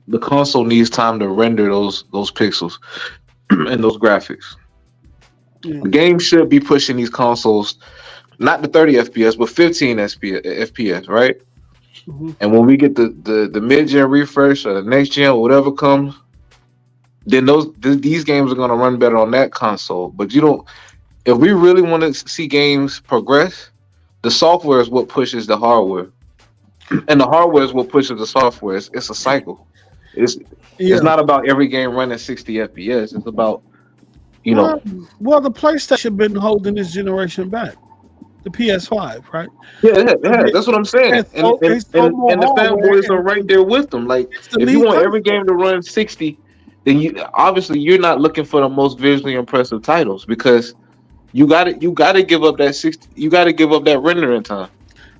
the console needs time to render those pixels and those graphics. The game should be pushing these consoles, not the 30 FPS, but 15 FPS, right? And when we get the mid-gen refresh or the next gen or whatever comes, then these games are going to run better on that console. But if we really want to see games progress, the software is what pushes the hardware. And the hardware is what pushes the software. It's a cycle. It's not about every game running 60 FPS. It's about,
Well, the PlayStation been holding this generation back. The PS5, right?
Yeah, that's what I'm saying. And the fanboys are right there with them. Like, if you want every game to run 60, then you're not looking for the most visually impressive titles, because you got to give up that 60. You got to give up that rendering time.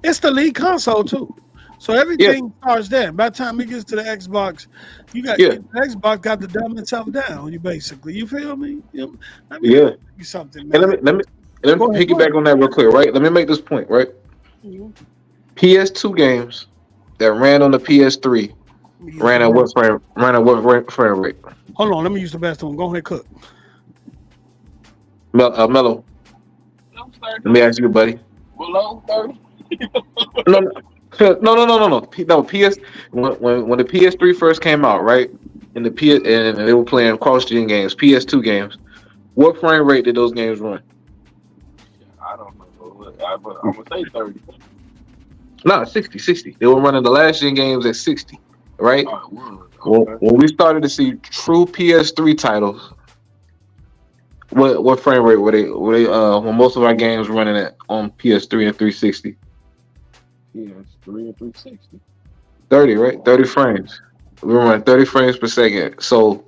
It's the lead console too. So everything starts there. By the time it gets to the Xbox, the Xbox got to dumb itself down. You feel me? Let me tell you something, man.
And let me piggyback on that real quick, right? Let me make this point, right? PS2 games that ran on the PS3 ran at what frame rate?
Hold on, let me use the best one. Go ahead, Cook.
Mello. Let me ask you, buddy.
Below 30?
No. No. PS when the PS3 first came out, right? And they were playing cross-gen games, PS2 games. What frame rate did those games run?
I don't know. I'm gonna say 30.
No, 60. They were running the last gen games at 60, right? When we started to see true PS3 titles, what frame rate were they when most of our games were running at on PS3 and 360?
PS3 and 360.
30, right? 30 frames. We were running 30 frames per second. So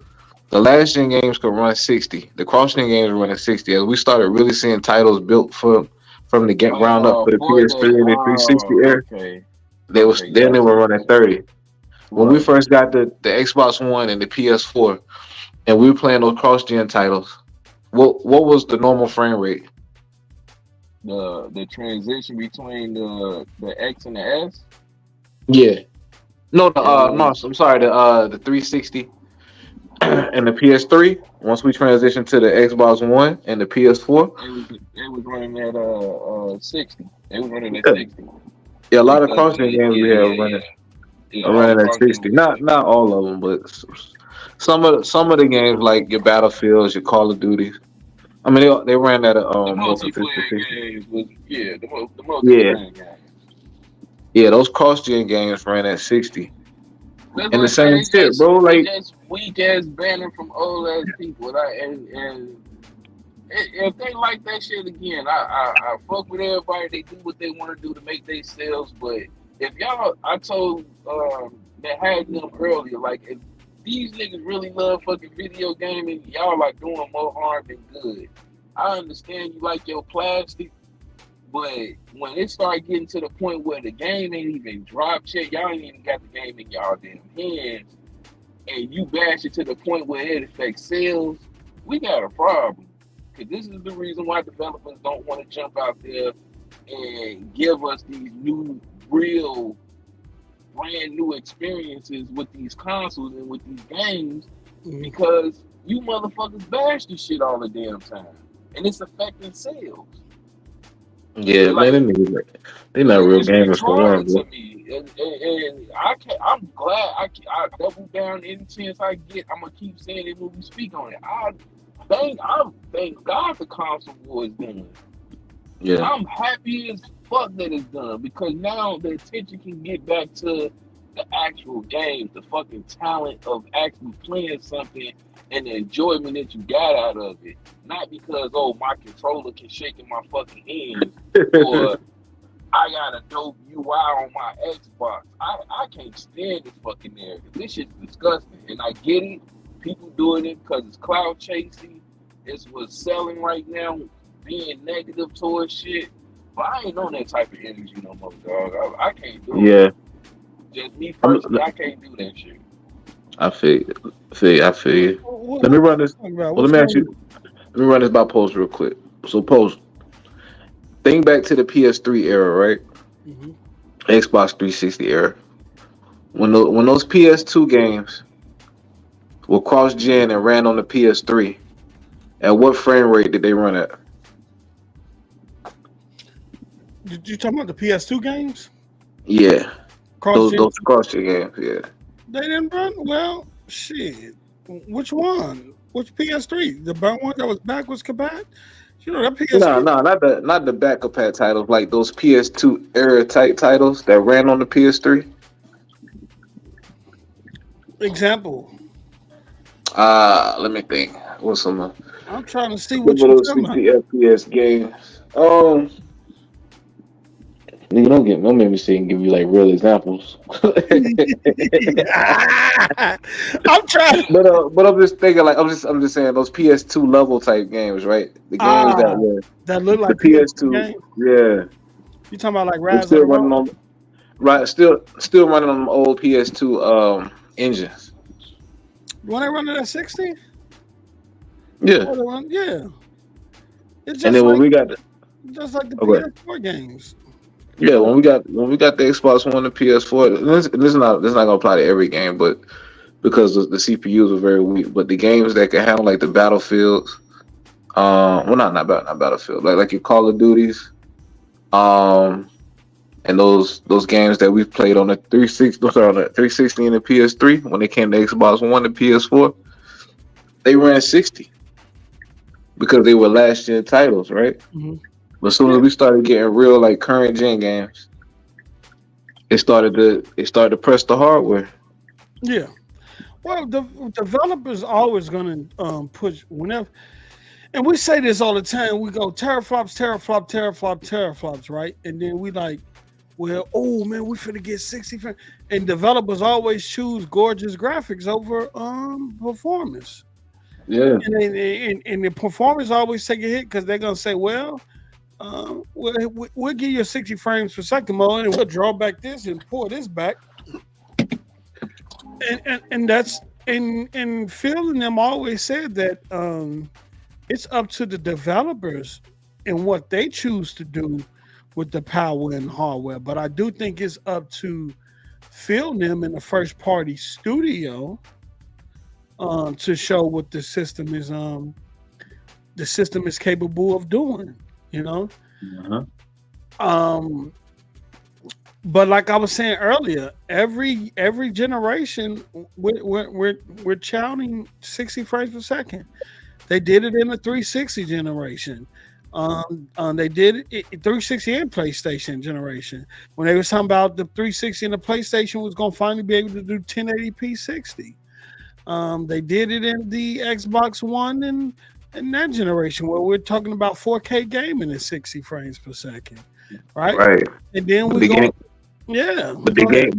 the last gen games could run 60. The cross gen games were running 60. As we started really seeing titles built from the ground up for the PS3 and the 360 era, they were running 30. When we first got the Xbox One and the PS4, and we were playing those cross gen titles, what was the normal frame rate?
The transition between the X and the S?
Yeah. No, I'm sorry, the 360. and the PS3. Once we transition to the Xbox One and the PS4,
They was running at 60. They was running at
yeah,
60.
yeah, a lot of
Because
cross-gen games we have
all the
running at
cross-gen
60. Not all of them, but some of the games like your Battlefields, your Call of Duties. I mean, they ran at a
the
more consistent
multiplayer
60.
games was the
Yeah,
multiplayer games.
yeah, those cross-gen games ran at 60.
That's
And
what
the
I say.
same shit, bro.
It's
Like,
just weak ass banning from old ass people. And if they like that shit again, I fuck with everybody. They do what they want to do to make their sales. But if y'all, I told that had them earlier, like if these niggas really love fucking video gaming, y'all like doing more harm than good. I understand you like your plastic, but when it start getting to the point where the game ain't even dropped yet, y'all ain't even got the game in y'all damn hands, and you bash it to the point where it affects sales, we got a problem. Because this is the reason why developers don't want to jump out there and give us these new, real, brand new experiences with these consoles and with these games, because you motherfuckers bash this shit all the damn time, and it's affecting sales.
yeah,
Like,
man, they not real
it's
gamers for one,
retarded
bro.
to me, and I can't. I'm glad I double down any chance I get. I'm gonna keep saying it when we speak on it. I thank God the console war is done.
Yeah,
I'm happy as fuck that it's done, because now the attention can get back to the actual game, the fucking talent of actually playing something and the enjoyment that you got out of it. Not because, oh, my controller can shake in my fucking hands, or I got a dope UI on my Xbox. I can't stand this fucking narrative. This shit's disgusting. And I get it. People doing it because it's cloud chasing. It's what's selling right now, being negative towards shit. But I ain't on that type of energy no more, dog. I can't do it.
yeah.
Just me personally, I can't do that shit.
I feel you.
What,
Let me run this.
about?
Well,
What's
let me ask
going
you. Let me run this by Post real quick. So, Post, think back to the PS3 era, right?
on?
Xbox 360 era. When those PS2 games were cross-gen and ran on the PS3, at what frame rate did they run at?
Did you talk about the PS2 games?
Yeah,
Cross-gen?
those cross-gen games. Yeah.
They didn't run well. Shit. Which one? Which PS3? The burnt one that was backwards compat? You know that PS3.
No, not the back compat titles, like those PS2 era type titles that ran on the PS3.
Example.
Let me think. What's some
I'm trying to see
some
what
of
you're
those
talking
60
about.
FPS games? Nigga, don't make me sit and give you like real examples.
I'm trying.
But I'm just thinking like I'm just saying those PS2 level type games, right? The games that were
That look
the
like
PS2,
games.
yeah.
You talking about like
They're
Raz of
still
the
running
Rock?
on right, still running on them old PS2 engines.
When they running at 60?
Yeah.
Yeah. It's
And
just
then when
like
we got the okay.
PS4 games.
Yeah, when we got the Xbox One and PS4, this is not gonna apply to every game, but because the CPUs are very weak, but the games that can handle like the Battlefields, well not Battlefield, like your Call of Duties, and those games that we've played on the 360, on the 360 and the PS3 when they came to Xbox One and PS4, they ran 60 because they were last gen titles, right?
Mm-hmm.
But as soon as we started getting real like current gen games, it started to press the hardware.
Yeah. Well, the developers always going to push whenever, and we say this all the time. We go teraflops, right? And then we like, well, oh man, we finna get 60 frames. And developers always choose gorgeous graphics over performance.
Yeah.
And the performance always take a hit because they're gonna say, well, we'll give you 60 frames per second mode, and we'll draw back this and pull this back. And that's and Phil and them always said that it's up to the developers and what they choose to do with the power and hardware. But I do think it's up to Phil and them in the first party studio to show what the system is capable of doing. You know.
Uh-huh.
But like I was saying earlier, every generation we're counting 60 frames per second. They did it in the 360 generation. They did it 360 and PlayStation generation. When they were talking about the 360 and the PlayStation was going to finally be able to do 1080p 60. They did it in the Xbox One and that generation where we're talking about 4K gaming at 60 frames per second. Right. And then we go. Yeah.
But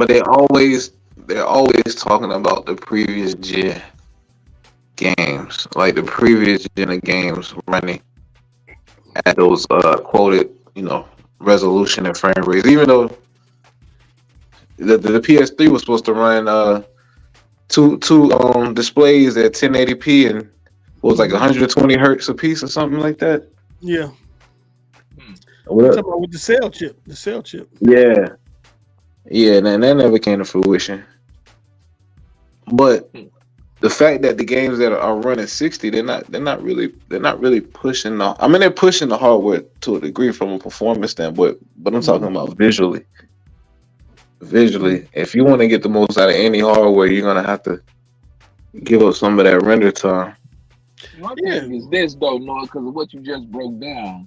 they're always talking about the previous gen games, like the previous gen of games running at those quoted, resolution and frame rates. Even though the PS3 was supposed to run two displays at 1080p and was like 120 hertz a piece or something like that.
Yeah. What talking about with the cell chip? The cell chip.
Yeah. Yeah, and that never came to fruition. But the fact that the games that are running 60, they're not really pushing they're pushing the hardware to a degree from a performance standpoint, but I'm talking about visually. Visually, if you want to get the most out of any hardware, you're gonna have to give up some of that render time.
My thing is this though, Noah, because of what you just broke down.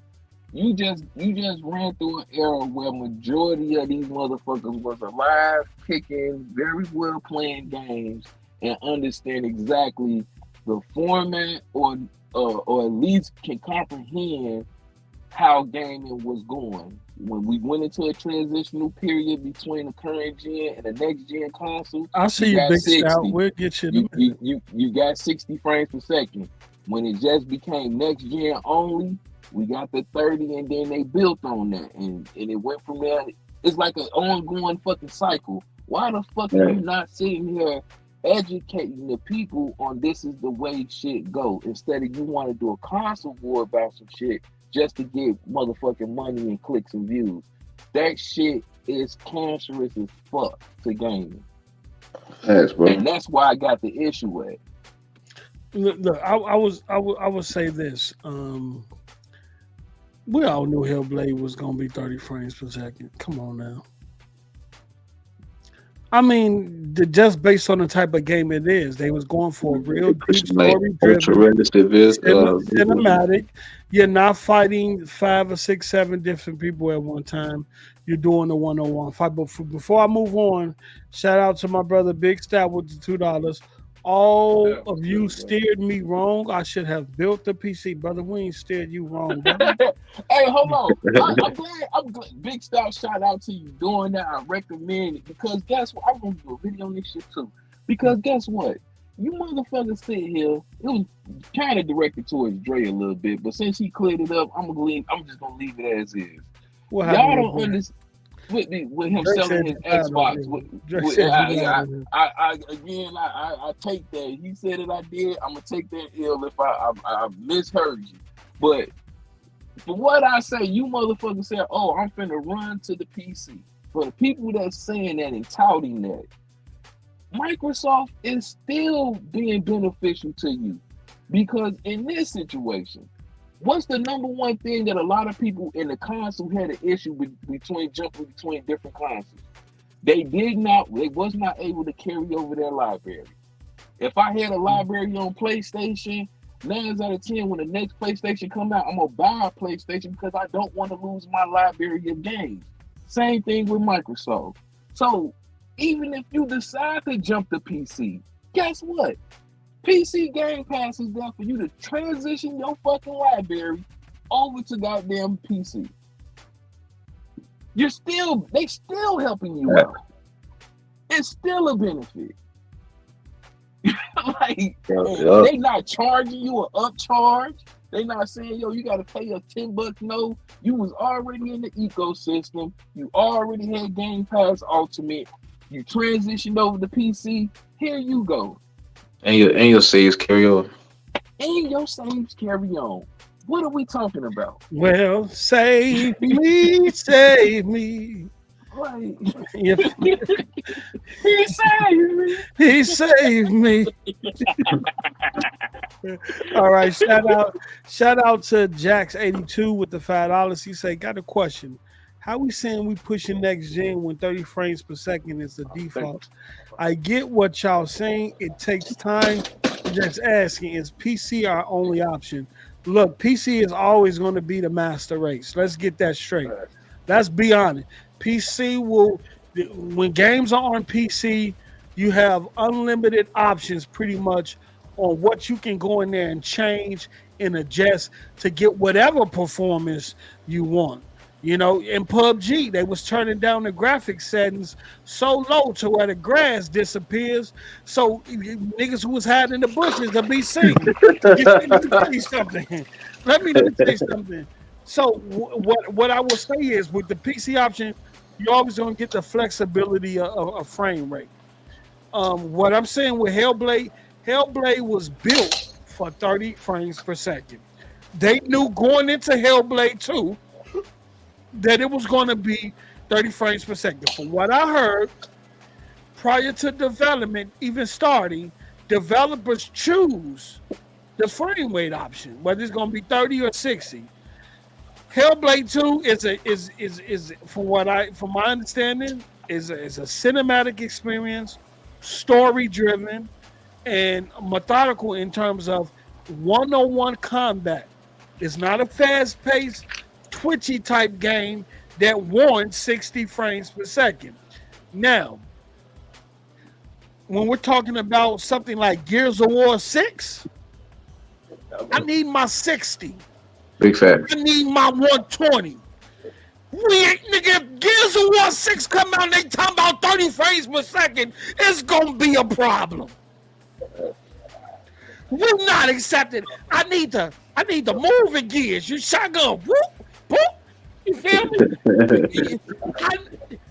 You just ran through an era where majority of these motherfuckers was alive, kicking, very well playing games, and understand exactly the format or at least can comprehend how gaming was going. When we went into a transitional period between the current gen and the next gen console,
I see you, Big Stout. We'll get you.
You got 60 frames per second. When it just became next gen only, we got the 30, and then they built on that, and it went from there. It's like an ongoing fucking cycle. Why the fuck are you not sitting here educating the people on this is the way shit go, instead of you want to do a console war about some shit just to get motherfucking money and clicks and views? That shit is cancerous as fuck to gaming.
Yes, bro.
And that's why I got the issue with.
Look, I would say this. We all knew Hellblade was gonna be 30 frames per second. Come on now. I mean, just based on the type of game it is, they was going for a real deep story-driven cinematic. You're not fighting 5 or 6, 7 different people at one time. You're doing a one-on-one fight. But before I move on, shout out to my brother Big Stat with the $2. All of you steered me wrong. I should have built the PC, brother. We ain't steered you wrong, brother.
Hey, hold on. I'm glad. Big Star, shout out to you doing that. I recommend it because guess what? I'm gonna do a video on this shit too. Because guess what? You motherfuckers sit here. It was kind of directed towards Dre a little bit, but since he cleared it up, I'm just gonna leave it as is.
What
Y'all don't understand. With him Drake selling his Xbox, I take that. He said it, I did. I'm gonna take that ill if I misheard you. But for what I say, you motherfuckers said, "Oh, I'm finna run to the PC." For the people that's saying that and touting that, Microsoft is still being beneficial to you, because in this situation, what's the number one thing that a lot of people in the console had an issue between jumping between different consoles? They was not able to carry over their library. If I had a library on PlayStation, 9 out of 10, when the next PlayStation come out, I'm gonna buy a PlayStation because I don't want to lose my library of games. Same thing with Microsoft. So even if you decide to jump to PC, guess what? PC Game Pass is there for you to transition your fucking library over to goddamn PC. They still helping you out. It's still a benefit. They not charging you an upcharge. They not saying, yo, you gotta pay a $10. No, you was already in the ecosystem. You already had Game Pass Ultimate. You transitioned over to PC. Here you go.
And your saves carry on.
And your saves carry on. What are we talking about?
Well, save me, save me.
Right.
He
saved me.
He saved me. All right, shout out to Jax82 with the $5. He say, got a question. How we saying we pushing next gen when 30 frames per second is the default? I get what y'all saying. It takes time. Just asking, is PC our only option? Look, PC is always going to be the master race. Let's get that straight. Let's be honest. PC will, when games are on PC, you have unlimited options pretty much on what you can go in there and change and adjust to get whatever performance you want. You know, in PUBG, they was turning down the graphics settings so low to where the grass disappears. So niggas who was hiding in the bushes will be seen. Let me tell you something. Let me tell you something. So what I will say is with the PC option, you're always going to get the flexibility of frame rate. What I'm saying with Hellblade was built for 30 frames per second. They knew going into Hellblade 2 that it was going to be 30 frames per second. From what I heard, prior to development even starting, developers choose the frame rate option, whether it's going to be 30 or 60. Hellblade 2 is from my understanding, is a cinematic experience, story driven, and methodical in terms of one-on-one combat. It's not a fast-paced, twitchy type game that warrants 60 frames per second. Now, when we're talking about something like Gears of War 6, I need my 60.
Big fat.
I need my 120. Nigga, Gears of War 6 come out and they talking about 30 frames per second, it's gonna be a problem. We're not accepting. I need to move in Gears. You shotgun, whoop, whoop. You feel me?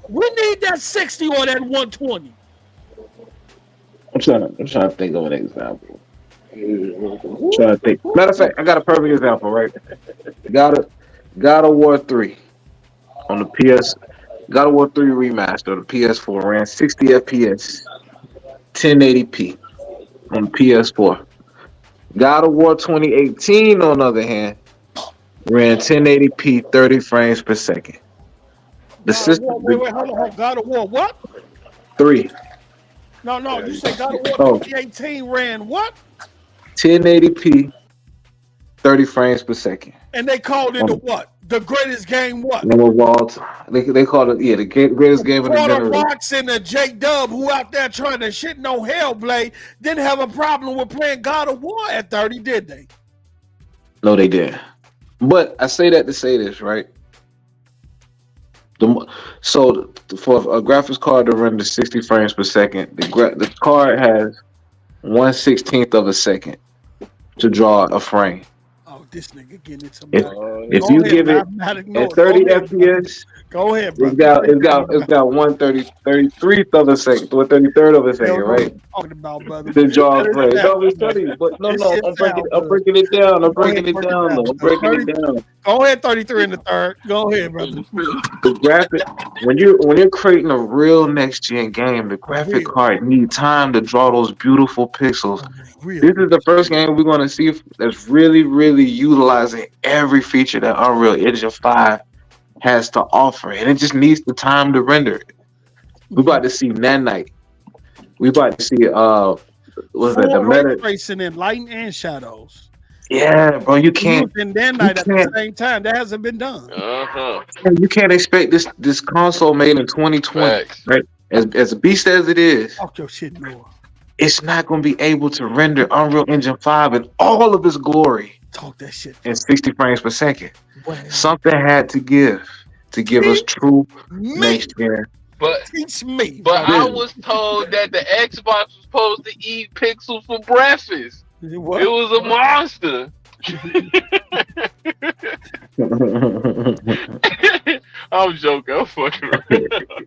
We need that 60 or that 120.
I'm trying to think of an example. I'm trying to think. Matter of fact, I got a perfect example, right? God of War 3 on the PS. God of War 3 remaster, the PS4 ran 60 FPS, 1080p on the PS4. God of War 2018, on the other hand, ran 1080p, 30 frames per second. The system.
Wait, hold on. God of War what?
3.
No. You say God of War 2018 ran what?
1080p, 30 frames per second.
And they called it the what? The greatest game what?
They called it, the greatest game of the generation.
Rocks and the J-Dub who out there trying to shit no Hellblade didn't have a problem with playing God of War at 30, did they?
No, they didn't. But I say that to say this, right? So for a graphics card to render 60 frames per second, the card has 1/16 of a second to draw a frame.
Oh, this nigga getting it.
If you give it at 30 FPS,
go ahead, bro.
It's got 1/33 of a second, or 1/33 of a second, right?
Talking about, brother.
The draw frame. No, it's 30, but no, I'm breaking it down. I'm breaking it down.
Go ahead, 33 in the third. Go ahead, brother.
The graphic, when you're creating a real next gen game, the graphic card needs time to draw those beautiful pixels. This is the first game we're going to see that's really, really utilizing every feature that Unreal Engine 5 has to offer, and it just needs the time to render it. We're about to see Nanite. We're about to see the meta
tracing in light and shadows.
Yeah, bro, you can't.
And Nanite at the same time, that hasn't been done.
You can't expect this console made in 2020, right? As a beast as it is.
Talk your shit, Noah.
It's not going to be able to render Unreal Engine 5 in all of its glory.
Talk that shit.
In 60 frames per second. Wow. Something had to give us true next gen.
But
teach me.
But I was told that the Xbox was supposed to eat pixels for breakfast. What? It was a monster. I'm joking. I'm fucking around.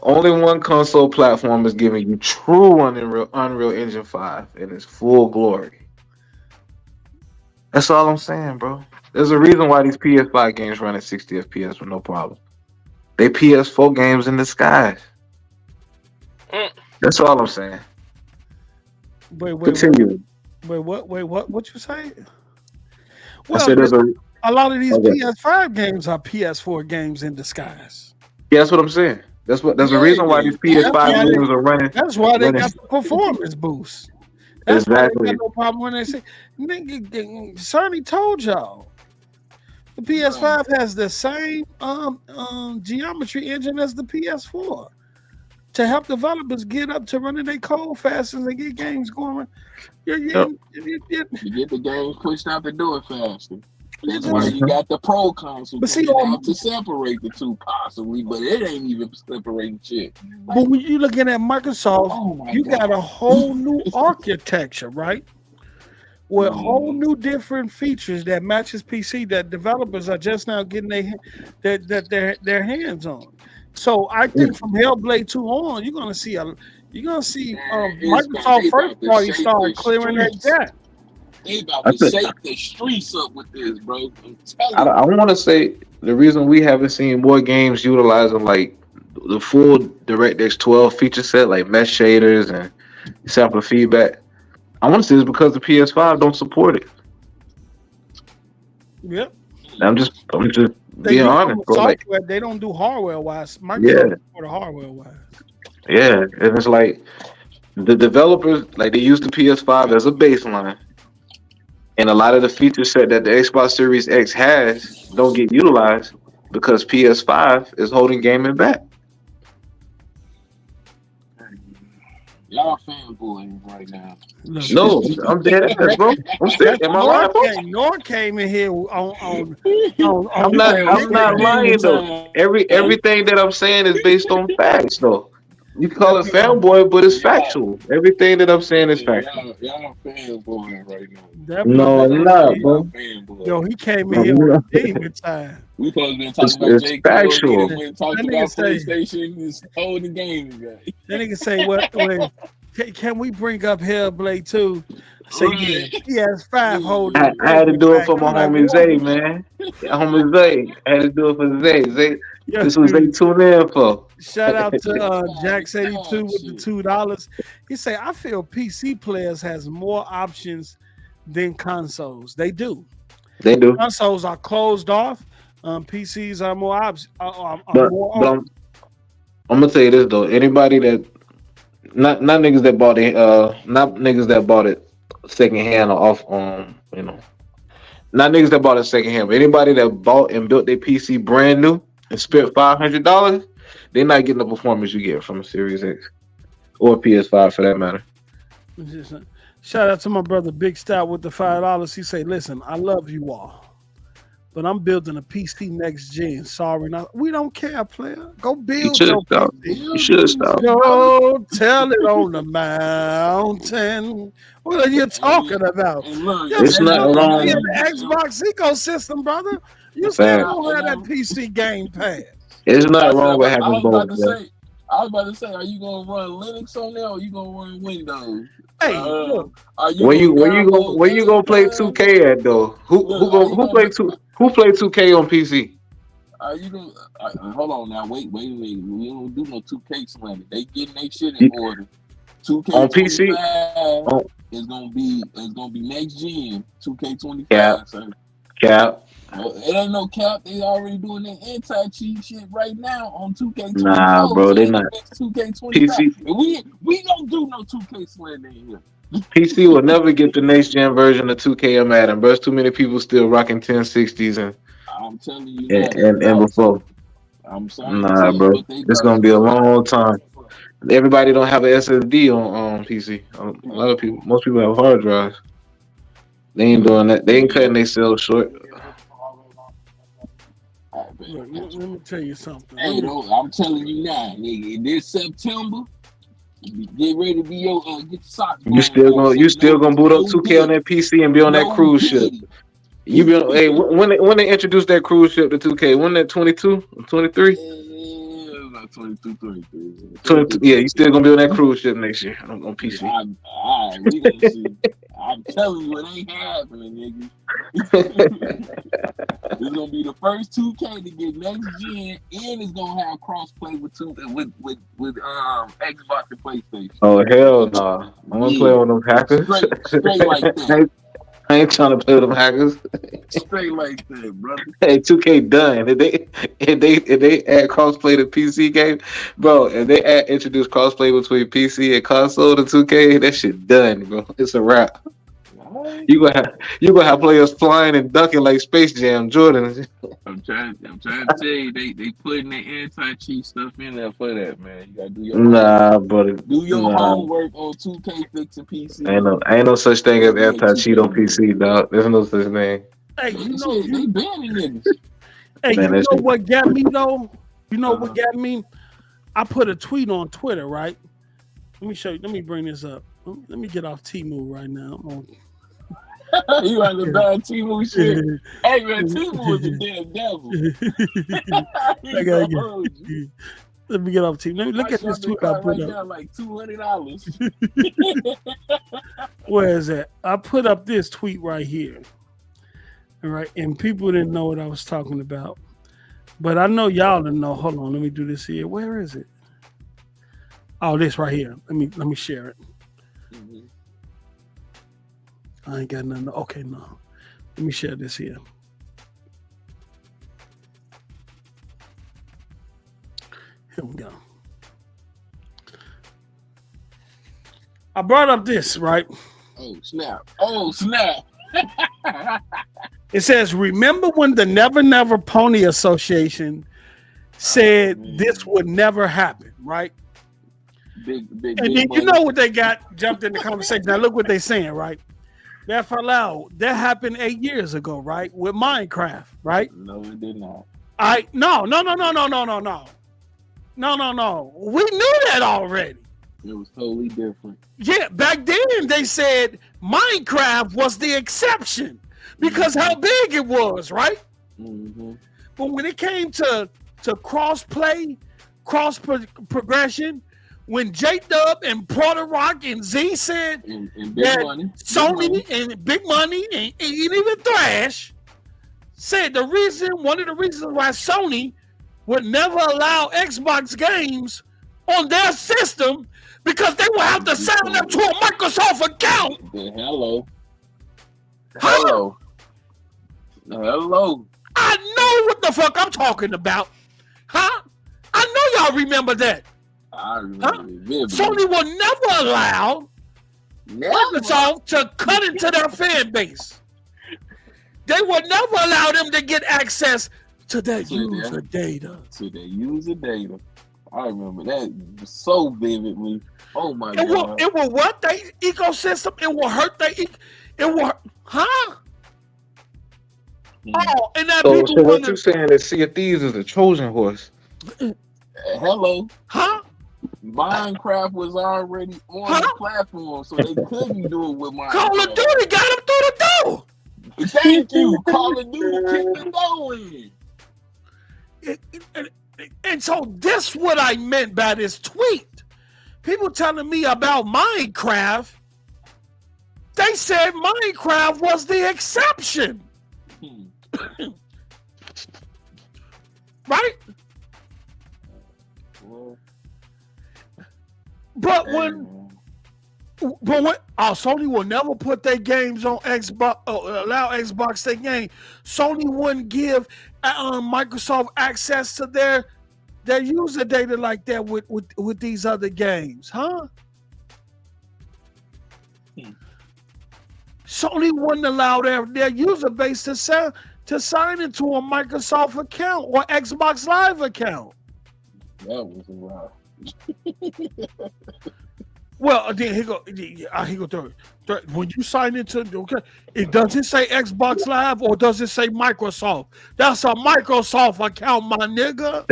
Only one console platform is giving you true Unreal Engine 5 in its full glory. That's all I'm saying, bro. There's a reason why these PS5 games run at 60 FPS with no problem. They PS4 games in disguise. That's all I'm saying.
Wait,
Continue.
what you say?
I
Well,
said there's
a lot of these
Okay.
PS5 games are PS4 games in disguise.
Yeah, that's what I'm saying. That's the
Yeah,
reason why these PS5
why they-
games are running.
That's why they
running-
got the performance boost. That's why
Exactly.
they got no problem when they say, nigga, Sony told y'all. The PS5 has the same geometry engine as the PS4 to help developers get up to running their code faster and get games going.
You get the games pushed out the door faster. That's why you got the Pro console.
But see,
to separate the two possibly, but it ain't even separating shit.
But when you're looking at Microsoft,
Oh my
you
God.
got a whole new architecture, right? With whole new different features that matches PC that developers are just now getting their hands on. So I think from Hellblade 2 on, you're gonna see Microsoft first party start clearing that gap.
They about to shake the streets up with this, bro. I'm telling you.
I want to say the reason we haven't seen more games utilizing like the full DirectX 12 feature set, like mesh shaders and sample feedback. I want to say it's because the PS5 don't support it.
Yep.
I'm just
They
being
do
honest, bro. Like,
software, they don't do hardware wise. Microsoft for the hardware wise.
yeah, and it's like the developers like they use the PS5 as a baseline, and a lot of the feature set that the Xbox Series X has don't get utilized because PS5 is holding gaming back.
Y'all fanboying right now.
No, I'm dead ass, bro. I'm serious. Am I lying, bro?
Nor came in here on
I'm not lying though. Everything that I'm saying is based on facts though. You can call it fanboy, but it's factual. Everything that I'm saying is factual.
Y'all fanboying right now.
No, I'm not, bro.
Fanboy.
Yo, he came in here on demon time.
We supposed to be talking about
It's
J.
factual.
Cole. We talking
That
about
nigga say-
PlayStation is holding the game today.
Then he can say, can we bring up Hellblade 2? Say, yeah, PS5 holding.
I had to do it for my homie Zay, man. Homie Zay. I had to do it for Zay. Zay. This was Zay tuned in for.
Shout out to Jax82 with the $2. He say, I feel PC players has more options than consoles. They do.
They do.
Consoles are closed off. PCs are more options.
But I'm gonna tell you this though. Anybody that not niggas that bought it, not niggas that bought it secondhand or off not niggas that bought it secondhand, but anybody that bought and built their PC brand new and spent $500, they're not getting the performance you get from a Series X or PS5 for that matter.
Shout out to my brother Big Stout with the $5. He say, listen, I love you all, but I'm building a PC next gen. Sorry, we don't care, player. Go build your PC.
You should stop.
Go tell it on the mountain. What are you talking about?
It's not wrong.
In the Xbox ecosystem, brother. You still don't have that PC Game Pass.
It's not wrong with having both.
I was about to say, are you gonna run Linux on there or you gonna run Windows?
Hey, look.
Where you gonna play 2K at though? Who play 2K on PC?
Are you gonna hold on now? Wait a minute. We don't do no 2K slander. They getting their shit in order. 2K
on PC
is gonna be next gen. 2K25.
Cap. Cap.
It ain't no cap. They already doing their anti-cheat shit right now on 2K24.
Nah, bro, they not.
2K25.
PC.
We don't do no 2K slander in here.
PC will never get the next gen version of 2K I'm at, and there's too many people still rocking 1060s and
I'm telling you
and before.
I'm sorry.
Nah, bro, it's gonna be a long time. Everybody don't have an SSD on PC. A lot of people, most people have hard drives. They ain't doing that. They ain't cutting themselves short.
Look, let me tell you something.
Hey, I'm telling you now, nigga, this September, get ready to be your get your socks.
You still gonna boot up 2K on that PC and be on that cruise ship. You be on, hey, when they introduced that cruise ship to 2K, when that 22, 23?
22, 23.
22, yeah, you still gonna be on that cruise ship next year on PC.
All right, we gonna see. I'm telling you, it ain't happening, nigga. It's gonna be the first 2K to get next gen, and it's gonna have crossplay with Xbox and PlayStation.
Oh hell no! Nah. I'm gonna play on them hackers.
Straight like that.
I ain't trying to play with them hackers.
Straight like that, brother.
Hey, 2K done. If they add crossplay to PC game, bro, if they introduce crossplay between PC and console to 2K, that shit done, bro. It's a wrap. You gonna have players flying and ducking like Space Jam, Jordan.
I'm trying to tell you, they putting the anti-cheat stuff in there for that, man. You gotta do your homework on 2K fixing PC.
Ain't no such thing as anti-cheat on PC, dog. There's no such thing.
Hey,
they banning niggas.
Hey, man, you know what got me though? You know what got me? I put a tweet on Twitter, right? Let me show you. Let me bring this up. Let me get off Temu right now.
You on the bad Temu shit? Hey man, Temu was a damn devil.
Let me get off Temu. Let me look at this tweet I put up.
Like $200.
Where is that? I put up this tweet right here. All right, and people didn't know what I was talking about, but I know y'all didn't know. Hold on, let me do this here. Where is it? Oh, this right here. Let me share it.
Mm-hmm.
I ain't got nothing. Okay, no. Let me share this here. Here we go. I brought up this, right?
Oh, snap.
It says, remember when the Never Never Pony Association said this would never happen, right?
Big
and then you know what they got jumped in the conversation. Now look what they're saying, right? That fell out. That happened 8 years ago, right? With Minecraft, right?
No, it did not.
No. We knew that already.
It was totally different.
Yeah, back then they said Minecraft was the exception because how big it was, right?
Mm-hmm.
But when it came to cross-play, progression, when J-Dub and Porter Rock and Z said
and
that
money,
Sony and Big Money and even Thrash said one of the reasons why Sony would never allow Xbox games on their system because they would have to sign up to a Microsoft account.
Hello.
I know what the fuck I'm talking about. Huh? I know y'all remember that.
I remember it.
Sony will never allow Microsoft to cut into their fan base. They will never allow them to get access to their user data.
I remember that so vividly. Oh my God.
It will what their ecosystem? It will hurt their huh? Oh, and that
so what you saying is Sea of Thieves is a Trojan horse?
Hello.
Huh?
Minecraft was already on the platform, so they couldn't do it with Minecraft.
Call of Duty got them through the door.
Thank you. Call of Duty kicked the door in.
And so this what I meant by this tweet. People telling me about Minecraft. They said Minecraft was the exception. Right? But when Sony will never put their games on Xbox, allow Xbox their game. Sony wouldn't give Microsoft access to their user data like that with these other games, huh? Sony wouldn't allow their user base to sign into a Microsoft account or Xbox Live account.
That was a lot.
Well, then he go third. When you sign into does it say Xbox Live or does it say Microsoft? That's a Microsoft account, my nigga.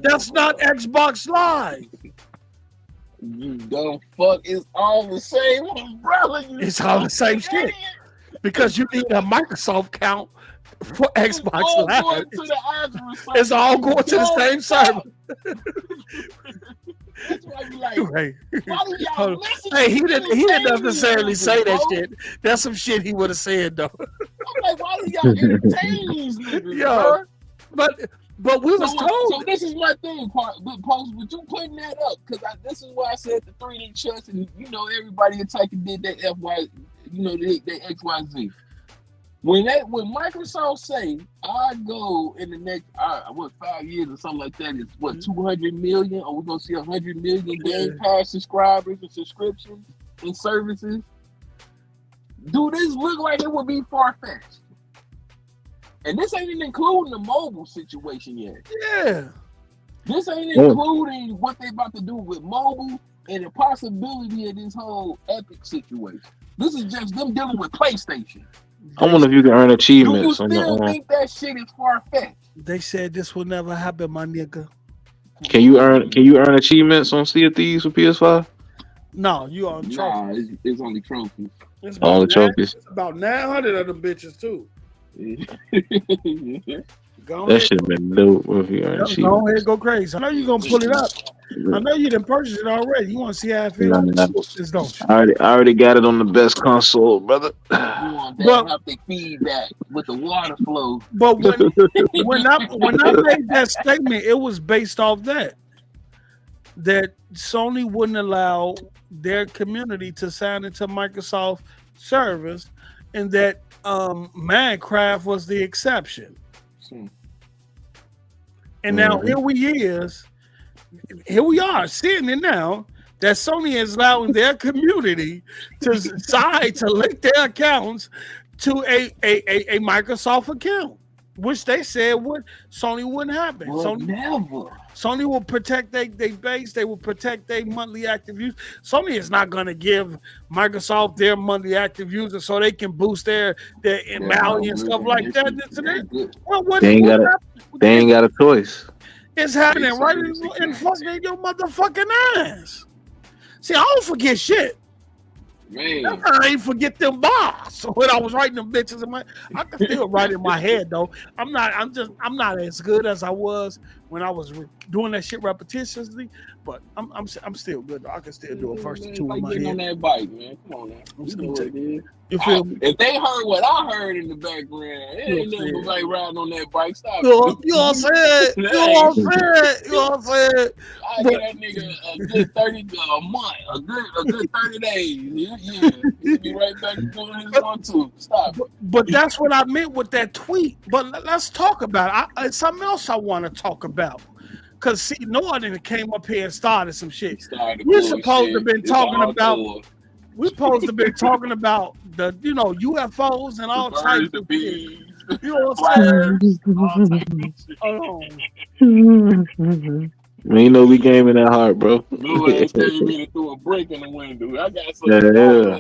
That's not Xbox Live.
You dumb fuck! It's all the same umbrella.
It's all the same shit because you need a Microsoft account for Xbox
all
Live.
going to the Azure server.
It's all going to the same server.
That's why I be like,
Right.
why do y'all listen
Hey,
to
he didn't necessarily
these
say that
niggas, bro?
shit. That's some shit he would have said though.
I'm like, why do y'all entertain these niggas,
Yo.
bro?
But we was
So
told.
this is my thing, Post, but you putting that up because this is why I said the 3D chess, and you know everybody attacking did that FY, you know they XYZ. When Microsoft say I go in the next 5 years or something like that, it's 200 million, or we're gonna see 100 million Game Pass subscribers and subscriptions and services. Do this look like it would be far-fetched? And this ain't even including the mobile situation yet.
Yeah.
This ain't including what they about to do with mobile and the possibility of this whole Epic situation. This is just them dealing with PlayStation.
I wonder if you can earn
Do you
achievements on
still
your
think that shit is far-fetched?
They said this will never happen, my nigga.
Can you earn achievements on Sea of Thieves for PS5?
No, you on trophy.
Nah, it's only trophies.
It's
All the
about
trophies.
It's about 900 of them bitches too. Go
That
ahead.
should have been dope if you earned
Go
achievements.
ahead, go crazy. I know you're gonna pull it up. I know you done purchased it already. You want to see how it feels?
Nah.
Just don't you?
I already got it on the best console, brother.
You want that
But-
haptic feedback with the water flow.
But when I made that statement, it was based off that Sony wouldn't allow their community to sign into Microsoft servers, and that Minecraft was the exception. And now here we are seeing it now that Sony is allowing their community to decide to link their accounts to a Microsoft account, which they said Sony wouldn't happen.
Well, never.
Sony will protect their base. They will protect their monthly active users. Sony is not going to give Microsoft their monthly active users so they can boost their MAUI and stuff like that. Well,
They ain't got a choice.
it's happening right in fucking your motherfucking eyes. See, I don't forget shit.
Man,
I ain't forget them bars. So when I was writing them bitches I can still write in my head though. I'm not as good as I was when I was doing that shit repetitiously, but I'm still good though. I can still do a first two
like
in my
getting on
head.
that bike, man. Come on now. You know what it is.
You feel me?
If they heard what I heard in the background, it ain't nothing but like riding on that bike. Stop.
You know what I'm saying? You know what I'm saying?
I get that nigga a good 30 a month, a good 30 days. Yeah, he'll be right back doing his one too. Stop.
But that's what I meant with that tweet. But let's talk about it. It's something else I want to talk about. Because see, Norton came up here and started some shit. We're supposed to have been talking about. We're supposed to have been talking about the UFOs and all types of shit. You know what I'm saying?
Man, you know we gaming that hard, bro.
Blue ass telling me to throw a break in the window. I got some.
Yeah.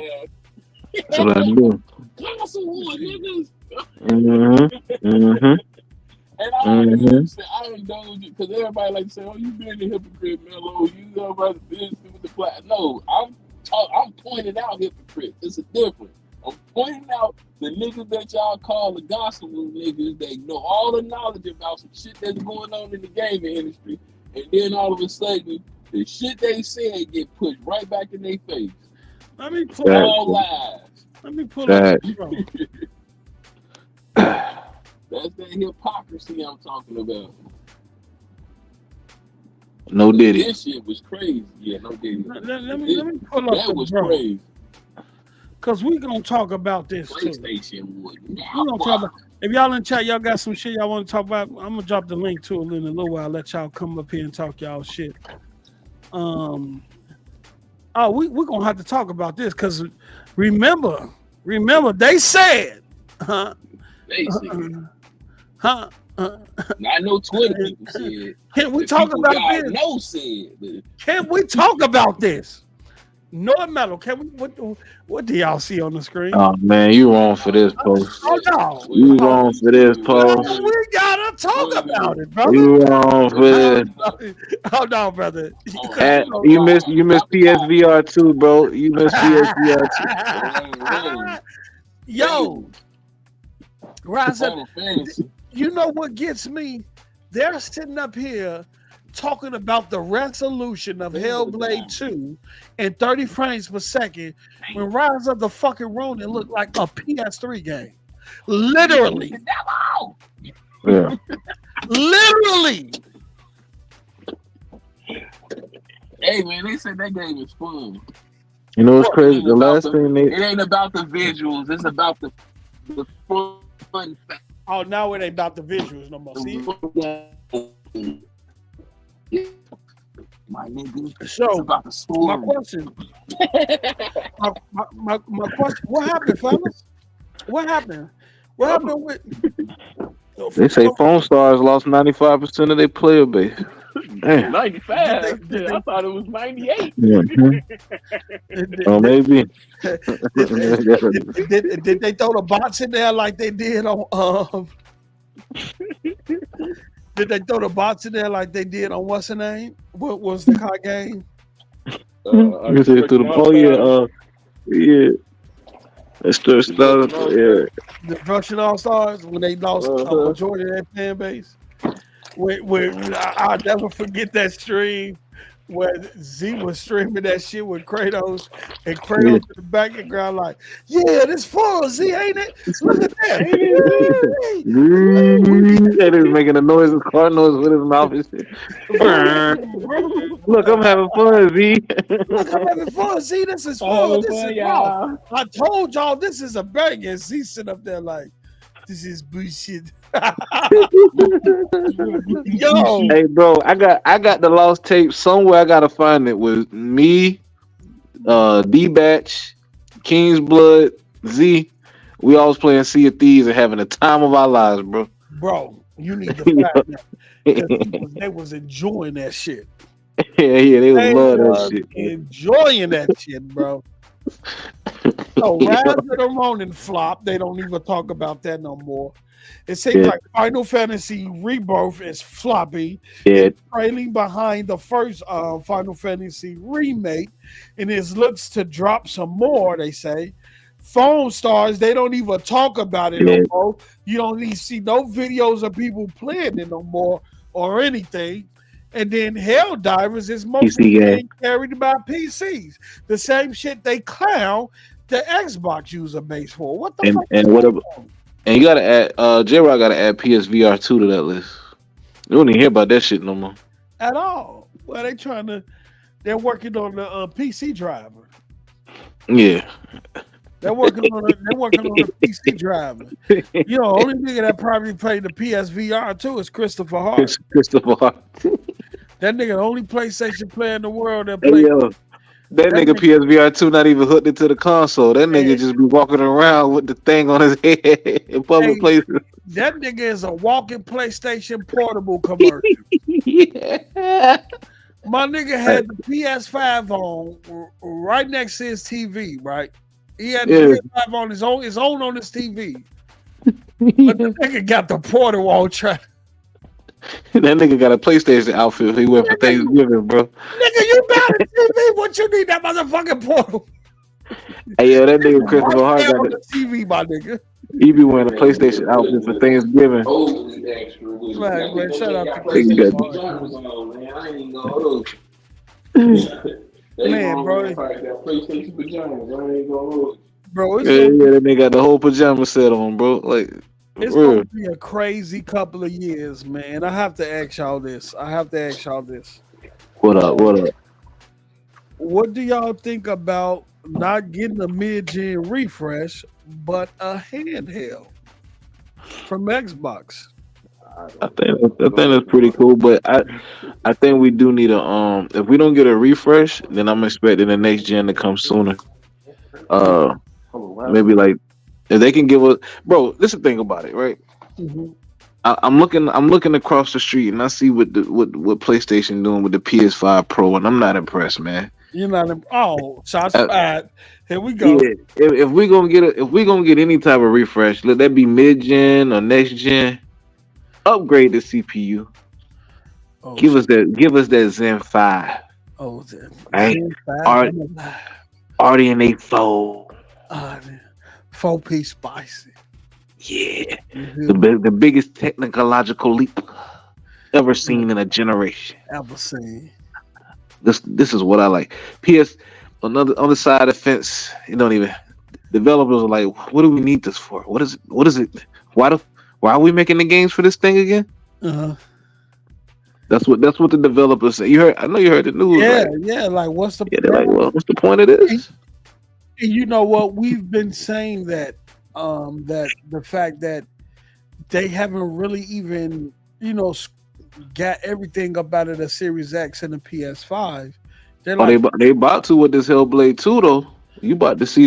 That's what I do.
Castle one, niggas. And I indulge it because everybody like to say, "Oh, you being a hypocrite, Mello. You know about this with the black." No, I'm pointing out hypocrites. It's a difference. I'm pointing out the niggas that y'all call the gospel niggas. They know all the knowledge about some shit that's going on in the gaming industry, and then all of a sudden, the shit they said get pushed right back in their face.
Let me pull
all lies.
Let me pull up.
That's that hypocrisy I'm talking about.
No Diddy.
This shit was crazy. Yeah, no Diddy.
Let me pull up.
That was crazy.
Cause we gonna talk about this
PlayStation
too. We gonna talk about. If y'all in chat, y'all got some shit y'all want to talk about. I'm gonna drop the link to it in a little while. Let y'all come up here and talk y'all shit. We gonna have to talk about this because remember they said,
They said. I know Twitter people said.
Can we talk about this?
No said.
Can we talk about this? No metal. Can we? What do y'all see on the screen?
Oh man, you wrong for this post.
Oh no,
you wrong for this post.
We gotta talk about it, brother.
You wrong for this.
Oh no, brother.
You missed PSVR 2, bro. You missed PSVR 2.
Yo, Rise up.
Final Fantasy.
You know what gets me? They're sitting up here talking about the resolution of Hellblade 2 in 30 frames per second when Rise of the fucking Ronin looked like a PS3 game. Literally.
Yeah.
Literally.
Hey man, they said that game is fun.
You know what's crazy? The last thing
It ain't about the visuals. It's about the fun fact.
Oh, now it ain't about the visuals no more. See?
My nigga.
So,
It's about the story.
my question. my question. What happened, fellas? What happened? What happened with?
they say Phone Stars lost 95% of their player base. Damn.
95. I thought it was 98.
Oh, maybe.
Did they throw the bots in there like they did on? Did they throw the bots in there like they did on what's the name? What was the card game?
You say through the pole, yeah. It's just yeah.
The Destruction All Stars when they lost a majority of their fan base. I'll never forget that stream where Z was streaming that shit with Kratos and Kratos in the background like, yeah, this fun, Z, ain't it? Look at that.
And he's making a noise, a car noise with his mouth and shit. Look, I'm having fun, Z.
Look, I'm having fun, Z. This is fun. This is fun. I told y'all this is a bang, and Z sitting up there like, this is bullshit. Yo,
hey, bro, I got the lost tape somewhere. I gotta find it. With me, D-Batch, King's Blood, Z. We always playing Sea of Thieves and having the time of our lives, bro.
Bro, you need to find that because they was enjoying that shit.
Yeah, they was love that shit.
Enjoying that shit, bro. So Rise of the Ronin flop. They don't even talk about that no more. It seems like Final Fantasy Rebirth is floppy. It's trailing behind the first Final Fantasy remake, and it looks to drop some more. They say. Phone Stars, they don't even talk about it no more. You don't even see no videos of people playing it no more or anything. And then Helldivers is mostly carried by PCs. The same shit they clown the Xbox user base for. What the fuck?
And you gotta add J-Rock gotta add PSVR 2 to that list. You don't even hear about that shit no more.
At all. Well, they're working on the PC driver.
Yeah.
They're working on the PC driver. You know, only nigga that probably played the PSVR 2 is Christopher Hart.
Christopher Hart.
That nigga the only PlayStation player in the world that played.
That nigga PSVR 2 not even hooked into the console. That nigga just be walking around with the thing on his head in public places.
That nigga is a walking PlayStation portable commercial. My nigga had the PS5 on right next to his TV, right? He had the PS5 on his own on his TV. But the nigga got the portal on track.
That nigga got a PlayStation outfit he went for Thanksgiving, bro.
Nigga, you got a TV. What you need that motherfucking portal?
Hey, yo, that nigga Christopher Hart got
the TV, my nigga.
He be wearing a PlayStation outfit for Thanksgiving.
Man, shut up. Man, bro. Bro,
that nigga got the whole pajama set on, bro. Like,
it's gonna be a crazy couple of years, man. I have to ask y'all this.
What up?
What do y'all think about not getting a mid-gen refresh, but a handheld from Xbox?
I think that's pretty cool, but I think we do need a if we don't get a refresh, then I'm expecting the next gen to come sooner. Maybe like if they can give us, bro. This is the thing about it, right?
Mm-hmm.
I'm looking across the street and I see what PlayStation doing with the PS5 Pro, and I'm not impressed, man.
You're not. Shots fired. Here we go.
Yeah, if we gonna get any type of refresh, let that be mid gen or next gen. Upgrade the CPU. Give us that Zen 5.
Zen
right? RDNA 4.
4-piece spicy.
Yeah,
Mhm.
the biggest technological leap ever seen in a generation.
Ever seen.
This is what I like. PS another on the side of the fence, you don't even developers are like, what do we need this for? What is it? What is it? Why are we making the games for this thing again?
Uh-huh.
That's what the developers say. You heard I know you heard the news,
Yeah,
right?
yeah. Like, what's the
Yeah, they're like, well, what's the point of this?
And you know what? We've been saying that that the fact that they haven't really even, got everything up out of the Series X and the PS5. They're
Oh,
like,
they about to with this Hellblade 2 though. You about to see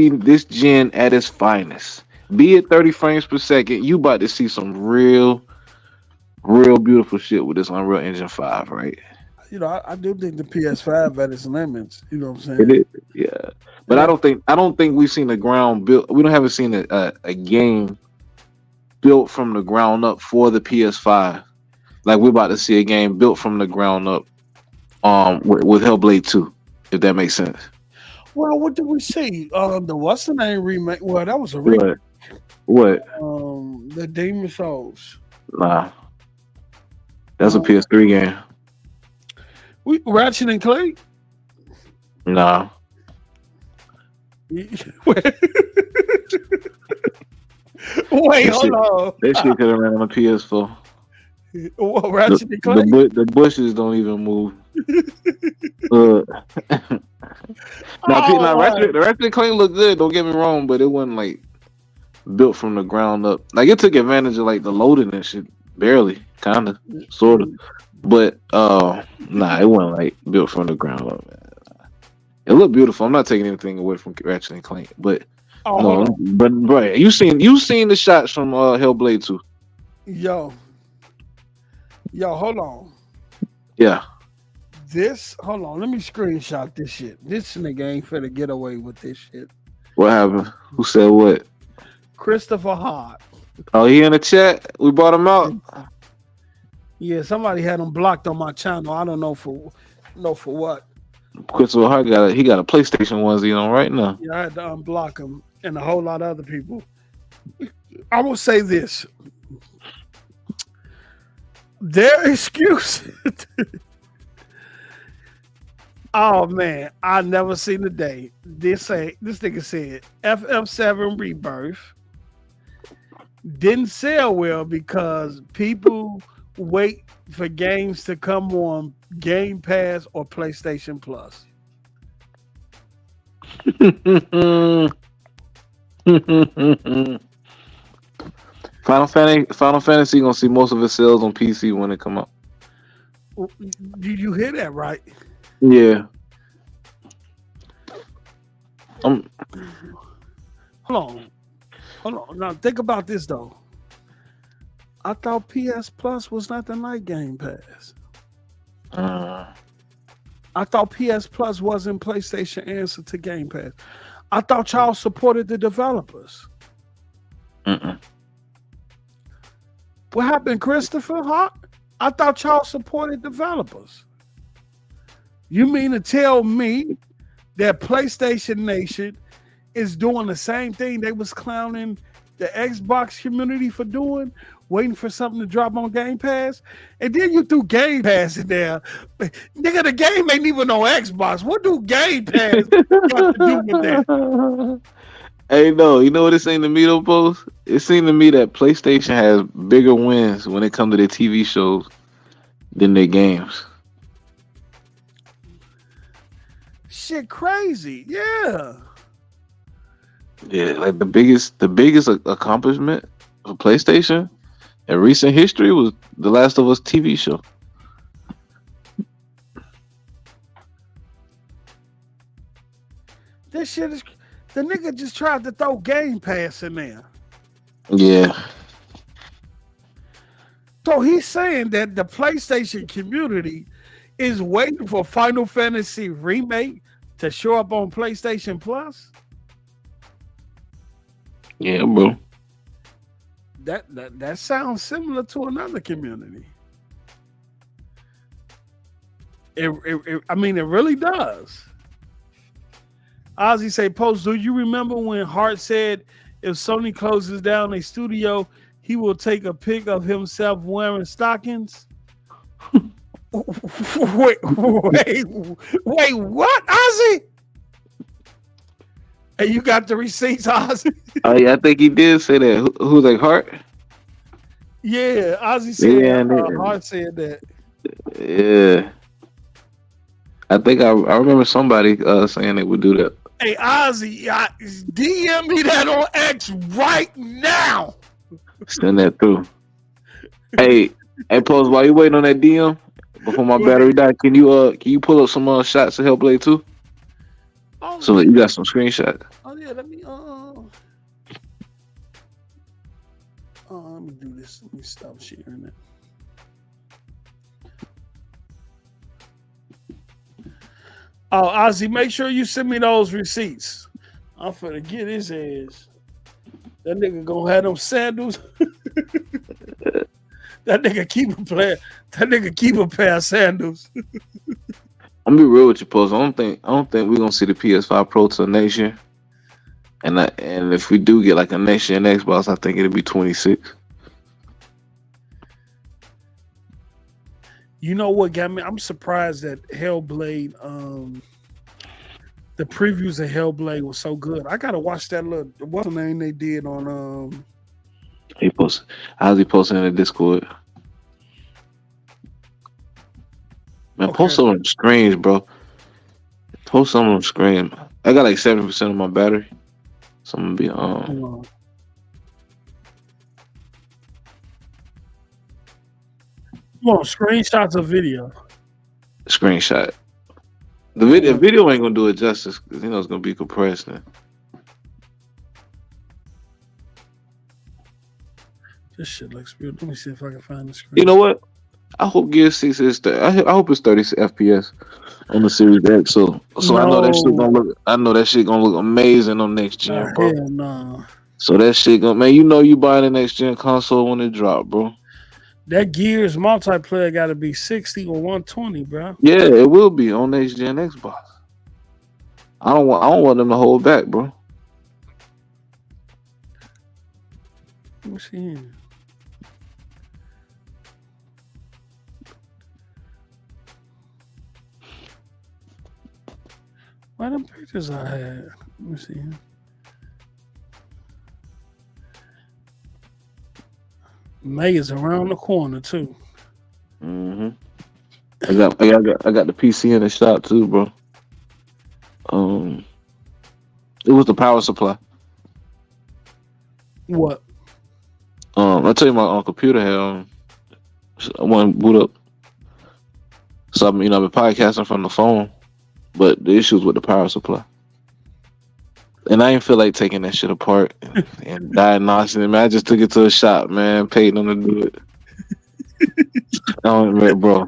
this gen at its finest. Be it 30 frames per second, you about to see some real beautiful shit with this Unreal Engine 5, right?
I do think the PS5 at its limits. You know what I'm
It
saying?
is, yeah. But I don't think we've seen the ground built. We don't haven't seen a game built from the ground up for the PS5. Like we're about to see a game built from the ground up, with Hellblade 2, if that makes sense.
Well, what did we see? The what's the name remake? Well, that was a remake.
What?
The Demon Souls.
Nah, that's a PS3 game.
Ratchet and Clank.
Nah.
Wait, hold on.
That shit could have ran on a PS4.
Well, Ratchet and Clank.
The bushes don't even move. Ratchet and Clank look good. Don't get me wrong, but it wasn't like built from the ground up. Like it took advantage of like the loading and shit, barely, kind of, sort of. But nah, it wasn't like built from the ground up. Man. It looked beautiful. I'm not taking anything away from Ratchet and Clank, but but you seen the shots from Hellblade 2.
Yo, hold on.
Yeah.
Hold on, let me screenshot this shit. This nigga ain't finna get away with this shit.
What happened? Who said what?
Christopher Hart.
Oh, he in the chat. We brought him out.
Yeah, somebody had him blocked on my channel. I don't know for what.
Christopher Hart got a PlayStation onesie on right now.
Yeah, I had to unblock him and a whole lot of other people. I will say this. Their excuse. Oh man, I never seen the day. This nigga said FF7 Rebirth didn't sell well because people wait for games to come on Game Pass or PlayStation Plus.
Final Fantasy gonna see most of its sales on PC when it come out.
Did you hear that right?
Yeah.
Hold on. Now think about this though. I thought PS Plus was nothing like Game Pass. I thought PS Plus wasn't PlayStation answer to Game Pass. I thought y'all supported the developers. What happened, Christopher Hart? I thought y'all supported developers. You mean to tell me that PlayStation Nation is doing the same thing they was clowning the Xbox community for doing, waiting for something to drop on Game Pass? And then you threw Game Pass in there. Nigga, the game ain't even on Xbox. What do Game Pass got to do with that?
Hey, no, you know what it seemed to me though, Post? It seemed to me that PlayStation has bigger wins when it comes to their TV shows than their games.
Shit crazy. Yeah.
Yeah, like the biggest accomplishment for PlayStation in recent history was The Last of Us TV show.
This shit is, the nigga just tried to throw Game Pass in there.
Yeah.
So he's saying that the PlayStation community is waiting for Final Fantasy Remake to show up on PlayStation Plus.
Yeah, bro.
That sounds similar to another community. I mean, it really does. Ozzy say, Post, do you remember when Hart said if Sony closes down a studio, he will take a pic of himself wearing stockings. wait, what, Ozzy? And you got the receipts, Ozzy?
Oh yeah, I think he did say that. Who's like Hart?
Yeah, Ozzy said.
Yeah,
Hart said that.
Yeah, I think I remember somebody saying they would do that.
Hey, Ozzy, DM me that on X right now.
Send that through. Hey, Post, while you waiting on that DM before my battery die, can you pull up some shots of Hellblade 2?
Oh,
So you got some screenshots.
Oh yeah, let me do this. Let me stop sharing it. Oh, Ozzy, make sure you send me those receipts. I'm finna get his ass. That nigga gonna have them sandals. That nigga keep a pair of sandals.
I'm gonna be real with you, Post. I don't think we're gonna see the PS5 Pro till next year. And if we do get like a next gen Xbox, I think it'll be 26.
You know what got me? I'm surprised that Hellblade, the previews of Hellblade was so good. I gotta watch that little what's the name they did on
How's he posting in the Discord? Man,
Okay.
post some of them screens, bro. Post some of them screens. I got like 70% of my battery. So I'm gonna be
You want screenshots of video?
screenshot. The video ain't gonna do it justice because it's gonna be compressed now.
This shit looks good. Let me see if I can find the screen.
You know what? I hope Gear 6 is I hope it's 30 FPS on the Series X. So I know that shit gonna look. I know that shit gonna look amazing on next gen, bro.
Hell no.
So that shit gonna, man. You buying the next gen console when it drop, bro.
That Gears multiplayer got to be 60 or 120, bro.
Yeah, it will be on next gen Xbox. I don't want them to hold back, bro.
Let me see here. Why them pictures I had? Let me see here. May is around the corner too.
Mm-hmm. I got the PC in the shop too, bro. It was the power supply.
What?
I tell you, my computer had one boot up. So I've been podcasting from the phone, but the issues with the power supply. And I didn't feel like taking that shit apart and diagnosing it, man. I just took it to a shop, man. Paid them to do it. Bro.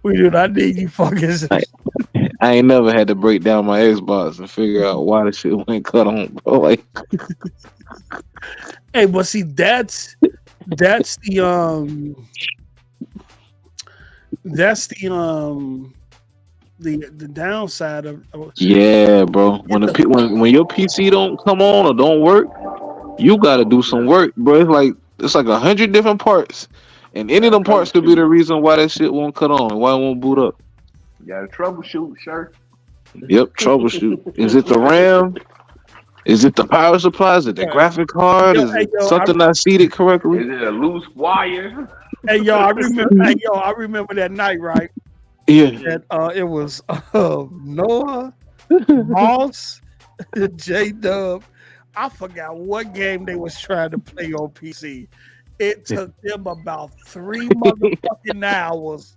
We do not need you fuckers.
I ain't never had to break down my Xbox and figure out why the shit went cut on, bro. Like,
hey, but see, that's the downside of
yeah, bro. When your PC don't come on or don't work, you gotta do some work, bro. It's like 100 different parts, and any of them parts could be the reason why that shit won't cut on, why it won't boot up.
You gotta troubleshoot, sure.
Yep, troubleshoot. Is it the RAM? Is it the power supply? Is it the graphic card? Is it something not seated correctly?
Is it a loose wire?
Hey yo, I remember that night, right?
Yeah.
That it was Noah, Moss, J-Dub. I forgot what game they was trying to play on PC. It took them about 3 motherfucking hours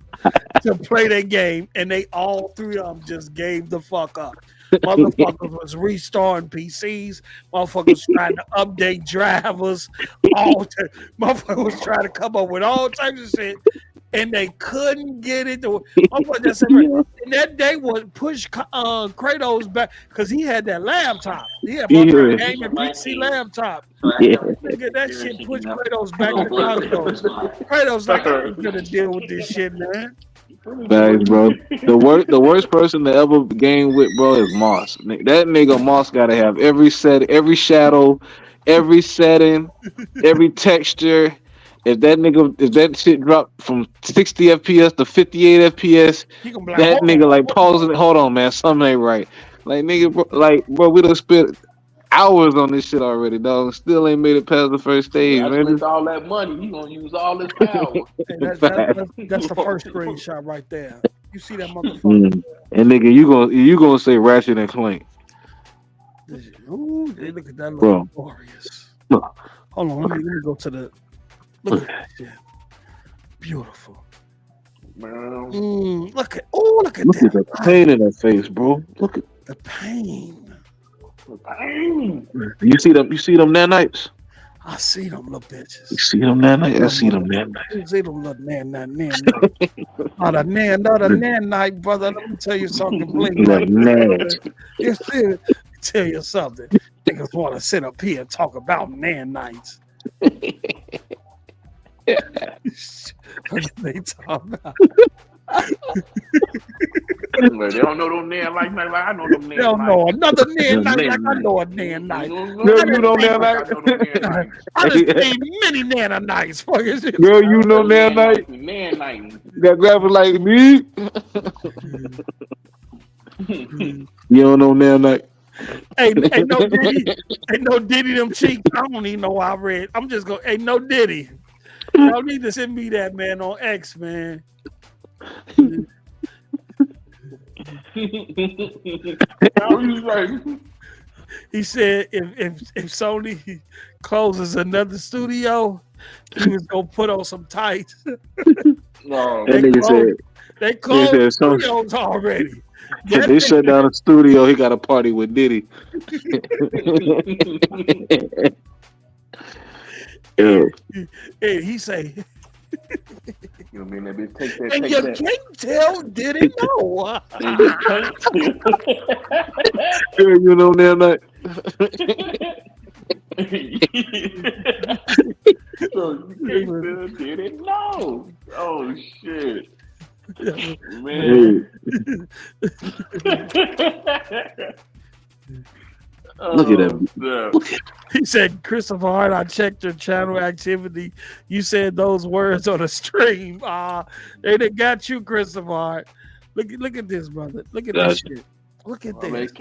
to play that game, and they all three of them just gave the fuck up. Motherfuckers was restarting PCs. Motherfuckers trying to update drivers. Motherfuckers was trying to come up with all types of shit, and they couldn't get it to. And that day was push Kratos back because he had that laptop. He had gaming PC laptop.
Yeah.
Nigga, that shit pushed Kratos back to console. Kratos like, I'm gonna deal with this shit, man.
Thanks, bro. The worst person to ever game with, bro, is Moss. That nigga Moss gotta have every shadow, every setting, every texture. If that shit dropped from 60 FPS to 58 FPS,
He gonna be like,
that
hold
nigga
on,
like pausing it. Hold on, man, something ain't right. Like nigga, bro, we done spent hours on this shit already, dog. Still ain't made it past the first stage,
I
man.
spent all that money. He gonna use all his power.
Hey, that's the first screenshot right there. You see that motherfucker?
And nigga, you gonna say Ratchet and Clank?
Ooh, look at that,
Bro.
look glorious. Hold on, let me go to the. Look at that shit. Beautiful.
Man.
Look at
Look
that.
at the pain in her face, bro. Look at
The pain.
you see them nanites.
I see them little bitches.
You see them nanites. I see them nanites.
You see them little nanite, brother. Let me tell you something, please. Tell you something. Niggas want to sit up here and talk about nanites. What they talk about?
They don't know them nan like I know them nan.
They don't know another nan like I know a nan night.
Girl, you know nanite.
I just seen many nanonites.
Girl, you know nanite. That graphic like me. You don't know nanite.
Ain't no Diddy them cheeks. I don't even know why I read. I'm just going, ain't no Diddy. Y'all need to send me that, man, on X, man. He said if Sony closes another studio, he was gonna put on some tights.
No,
they closed studios already.
If they shut down the studio, he got a party with Diddy.
And he say,
you mean that bitch take that?
And you can't tell Diddy no.
Girl, you know that
So you can't tell Diddy no. Oh shit. Man.
Look at that.
He said, Christopher Hart, I checked your channel activity. You said those words on the stream. They done got you, Christopher Hart. Look at this, brother. Look at this shit. Look at this.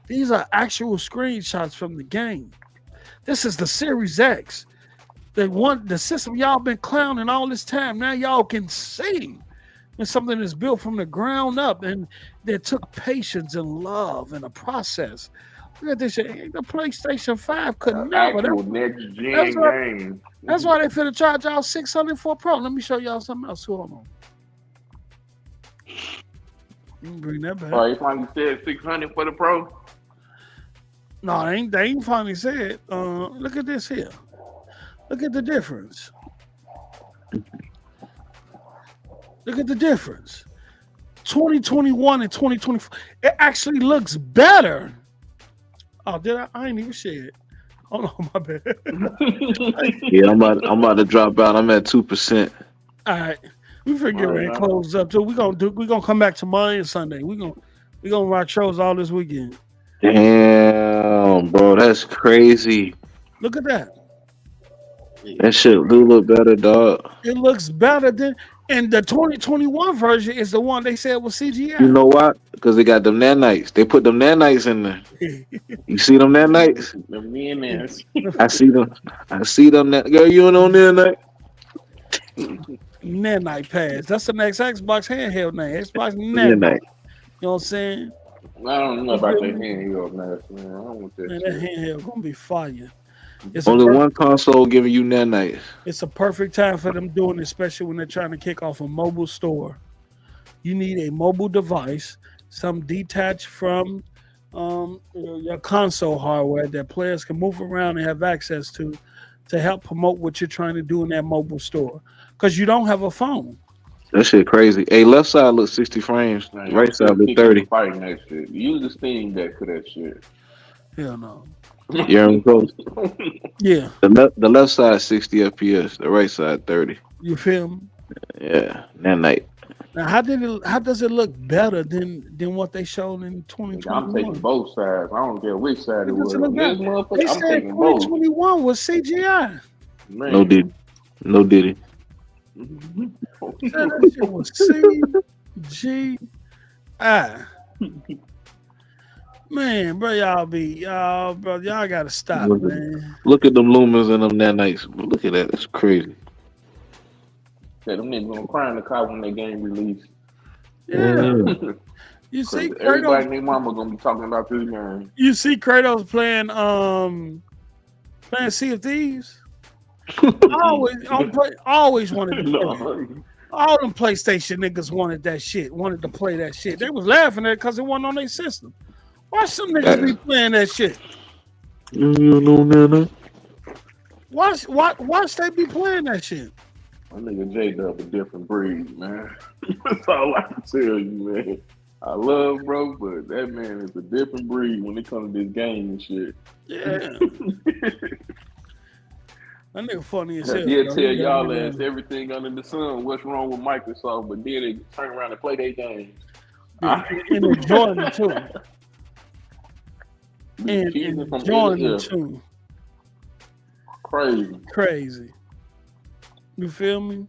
These are actual screenshots from the game. This is the Series X. The system y'all been clowning all this time. Now y'all can see when something is built from the ground up and that took patience and love and a process. Look at this shit. The PlayStation 5 could never. That's why they finna charge y'all $600 for a Pro. Let me show y'all something else. Hold on. You can bring that back.
Oh, you finally said $600 for the Pro?
No, they ain't finally said. Look at this here. Look at the difference. Look at the difference. 2021 and 2024. It actually looks better. Oh, did I? I ain't even share it. Hold on, my bad.
Yeah, I'm about to drop out. I'm at 2%.
All right. We figure it close up too. We're gonna come back tomorrow and Sunday. We're gonna rock shows all this weekend.
Damn, bro, that's crazy.
Look at that.
That shit do look better, dog.
It looks better than, and the 2021 version is the one they said was CGI.
You know why? Because they got them nanites. They put them nanites in there. You see them nanites? I see them. I see them. Girl, you know nanite?
Nanite pads. That's the next Xbox handheld name. Xbox Nanite. You know what I'm saying?
I don't know about that handheld, man. I don't want that.
Man, that handheld gonna be fire. It's
only one console giving you nanites.
It's a perfect time for them doing it, especially when they're trying to kick off a mobile store. You need a mobile device, some detached from your console hardware that players can move around and have access to help promote what you're trying to do in that mobile store. Because you don't have a phone.
That shit crazy. Hey, left side looks 60 frames. Man, right side look 30.
Fighting that shit. Use the Steam Deck for that shit.
Hell no.
You're close.
Yeah.
The left side 60 FPS. The right side 30.
You feel me?
Yeah. That night.
Now, how does it look better than what they showed in
I'm
2021?
taking both sides. I don't care which side it
How does
was.
it look
This
better?
motherfucker,
They
I'm
said
taking both.
2021 was CGI.
Man.
No Diddy. No Diddy.
That shit was CGI. Man, bro, y'all gotta stop,
Look at-
man.
Look at them lumens and them nanites. Look at that. That's crazy.
Yeah, them niggas gonna cry in the car when that game released.
Yeah, you see,
Everybody
Kratos.
and their mama gonna be talking about this game.
You see, Kratos playing Sea of Thieves. Always wanted to play. All them PlayStation niggas wanted that shit. Wanted to play that shit. They was laughing at it because it wasn't on their system. Watch some niggas be playing that shit.
You know, Nana.
Watch they be playing that shit.
My nigga J-Dub a different breed, man. That's all I can tell you, man. I love bro, but that man is a different breed when it comes to this game and shit.
Yeah. That nigga funny as hell.
He'll tell y'all ass everything under the sun, what's wrong with Microsoft, but then they turn around and play their games.
And enjoying it too. And enjoying it too.
Crazy.
You feel me?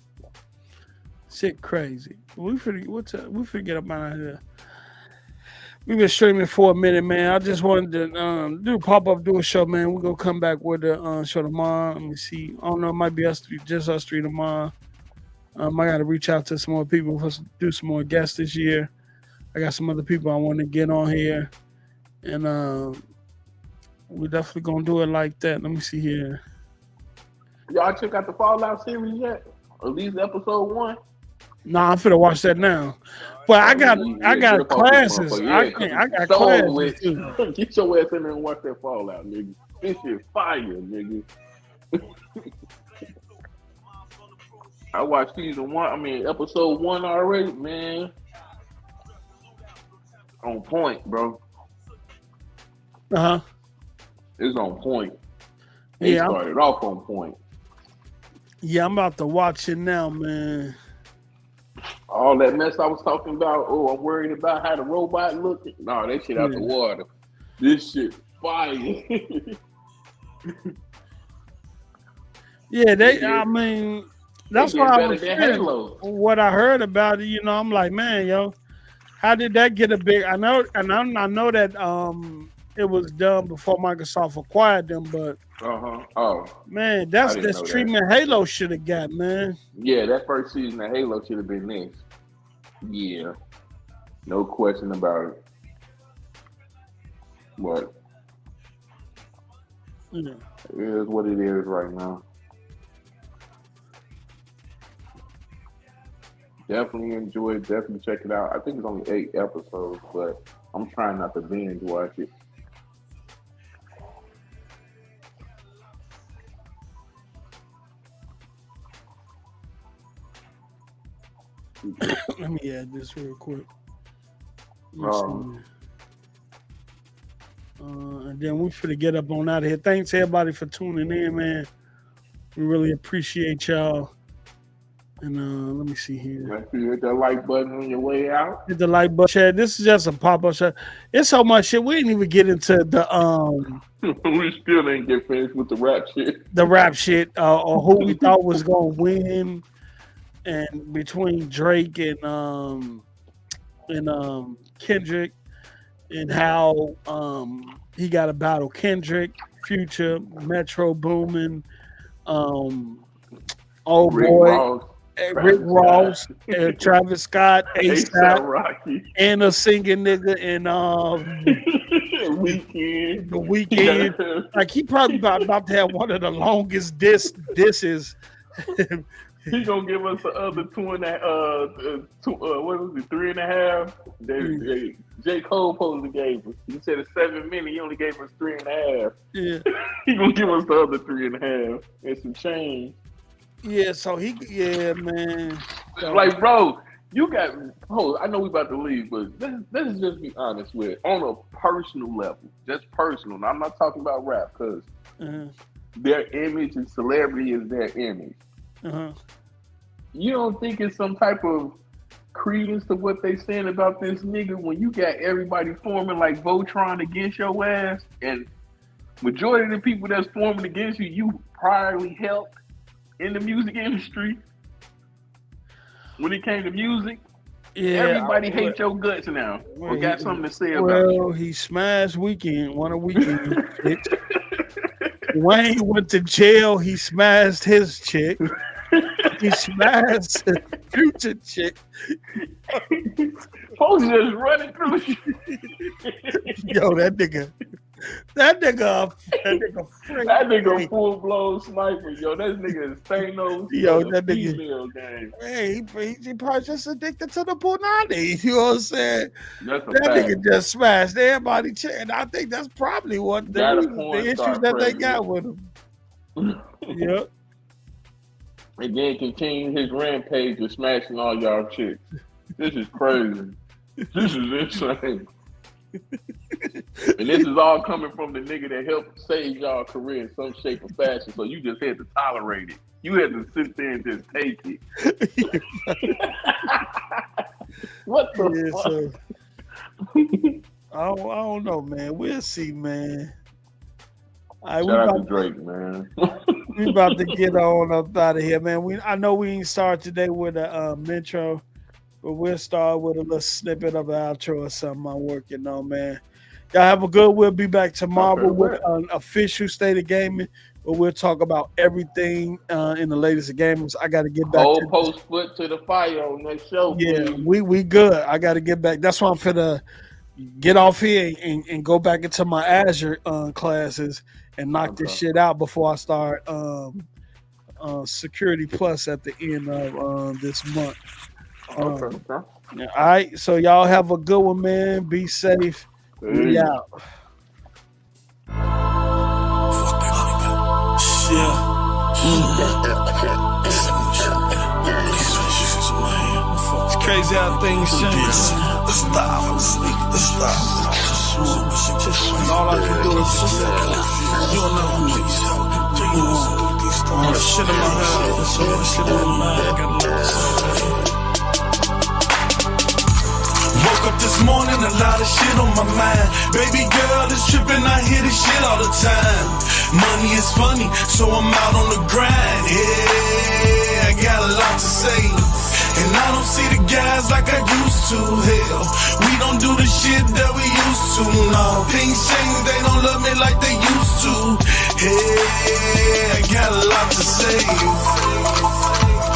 Shit crazy. We finna get up out of here. We've been streaming for a minute, man. I just wanted to do a show, man. We're gonna come back with the show tomorrow. Let me see. I don't know, it might be just us three tomorrow. I gotta reach out to some more people for us to do some more guests this year. I got some other people I want to get on here. And we're definitely gonna do it like that. Let me see here.
Y'all check out the Fallout series yet? At least episode 1?
Nah, I'm finna watch that now. But I got classes. I got classes too.
Get your ass in there and watch that Fallout, nigga. This shit fire, nigga. I watched episode 1 already, man. On point, bro.
Uh-huh.
It's on point. They started off on point.
Yeah, I'm about to watch it now, man.
All that mess I was talking about, I'm worried about how the robot looked. No, that shit out the water. This shit fire.
Yeah, that's why I was saying what I heard about it. I'm like, man, yo, how did that get a big? I know that it was done before Microsoft acquired them, but man, that's treatment Halo should have got, man.
Yeah, that first season of Halo should have been next. Yeah, no question about it. But it is what it is right now. Definitely enjoy it. Definitely check it out. I think it's only 8 episodes, but I'm trying not to binge watch it.
Let me add this real quick. And then we finna get up on out of here. Thanks everybody for tuning in, man. We really appreciate y'all. And let me see here.
Make sure you hit that like button on your way out.
Hit the like button. Chat. This is just a pop-up show. It's so much shit. We didn't even get into the
we still didn't get finished with the rap shit.
The rap shit, or who we thought was gonna win, and between Drake and Kendrick, and how he got to battle Kendrick, Future, Metro Boomin, old
Rick
boy.
Ross.
Rick Ross, and Travis Scott,
A$AP Rocky,
and a singing nigga, and the weekend. Like he probably about to have one of the longest disses.
He gonna give us the other 2.5. What was it? 3.5. J. Cole supposedly gave us. He said it's 7 minutes. He only gave us 3.5.
Yeah,
he gonna give us the other 3.5 and some change.
Yeah, so man. So,
like, bro, you got. I know we about to leave, but let's just be honest with it. On a personal level, just personal. Now, I'm not talking about rap because their image and celebrity is their image. You don't think it's some type of credence to what they saying about this nigga when you got everybody forming like Voltron against your ass, and majority of the people that's forming against you priorly helped in the music industry. When it came to music, everybody hates your guts now or got something to say about you.
Well, he smashed Weekend, one of Weekend chicks. Wayne went to jail. He smashed his chick. He smashed Future chick.
Folks just running through shit.
Yo, that nigga
full blown sniper. Yo, that nigga is Thanos.
Yo, that nigga.
Game.
Hey, he probably just addicted to the Punani. You know what I'm saying?
That's a
that
fact.
nigga just smashed everybody. And I think that's probably what the issues that they got with him. Yep.
And then continue his rampage of smashing all y'all chicks. This is crazy. This is insane. And this is all coming from the nigga that helped save y'all career in some shape or fashion. So you just had to tolerate it. You had to sit there and just take it. What the fuck?
I don't know, man. We'll see, man.
All right, shout out to Drake, man.
We about to get on up out of here, man. I know we ain't start today with a intro, but we'll start with a little snippet of an outro or something I'm working on, man. Y'all have a good. We'll be back tomorrow with an official State of Gaming, where we'll talk about everything in the latest of gamers. I got to get back.
Whole post foot to the fire on that show.
Yeah, we good. I got to get back. That's why I'm finna get off here and go back into my Azure classes and knock this shit out before I start Security Plus at the end of this month. All right, so y'all have a good one, man. Be safe. We out.
It's crazy how things change. Stop. All I can do is you don't know. All the shit in my head, all the shit in my mind. Woke up this morning, a lot of shit on my mind. Baby girl is tripping, I hear this shit all the time. Money is funny, so I'm out on the grind. Yeah, I got a lot to say. And I don't see the guys like I used to. Hell, we don't do the shit that we used to. No, things change, they don't love me like they used to. Hey, I got a lot to say.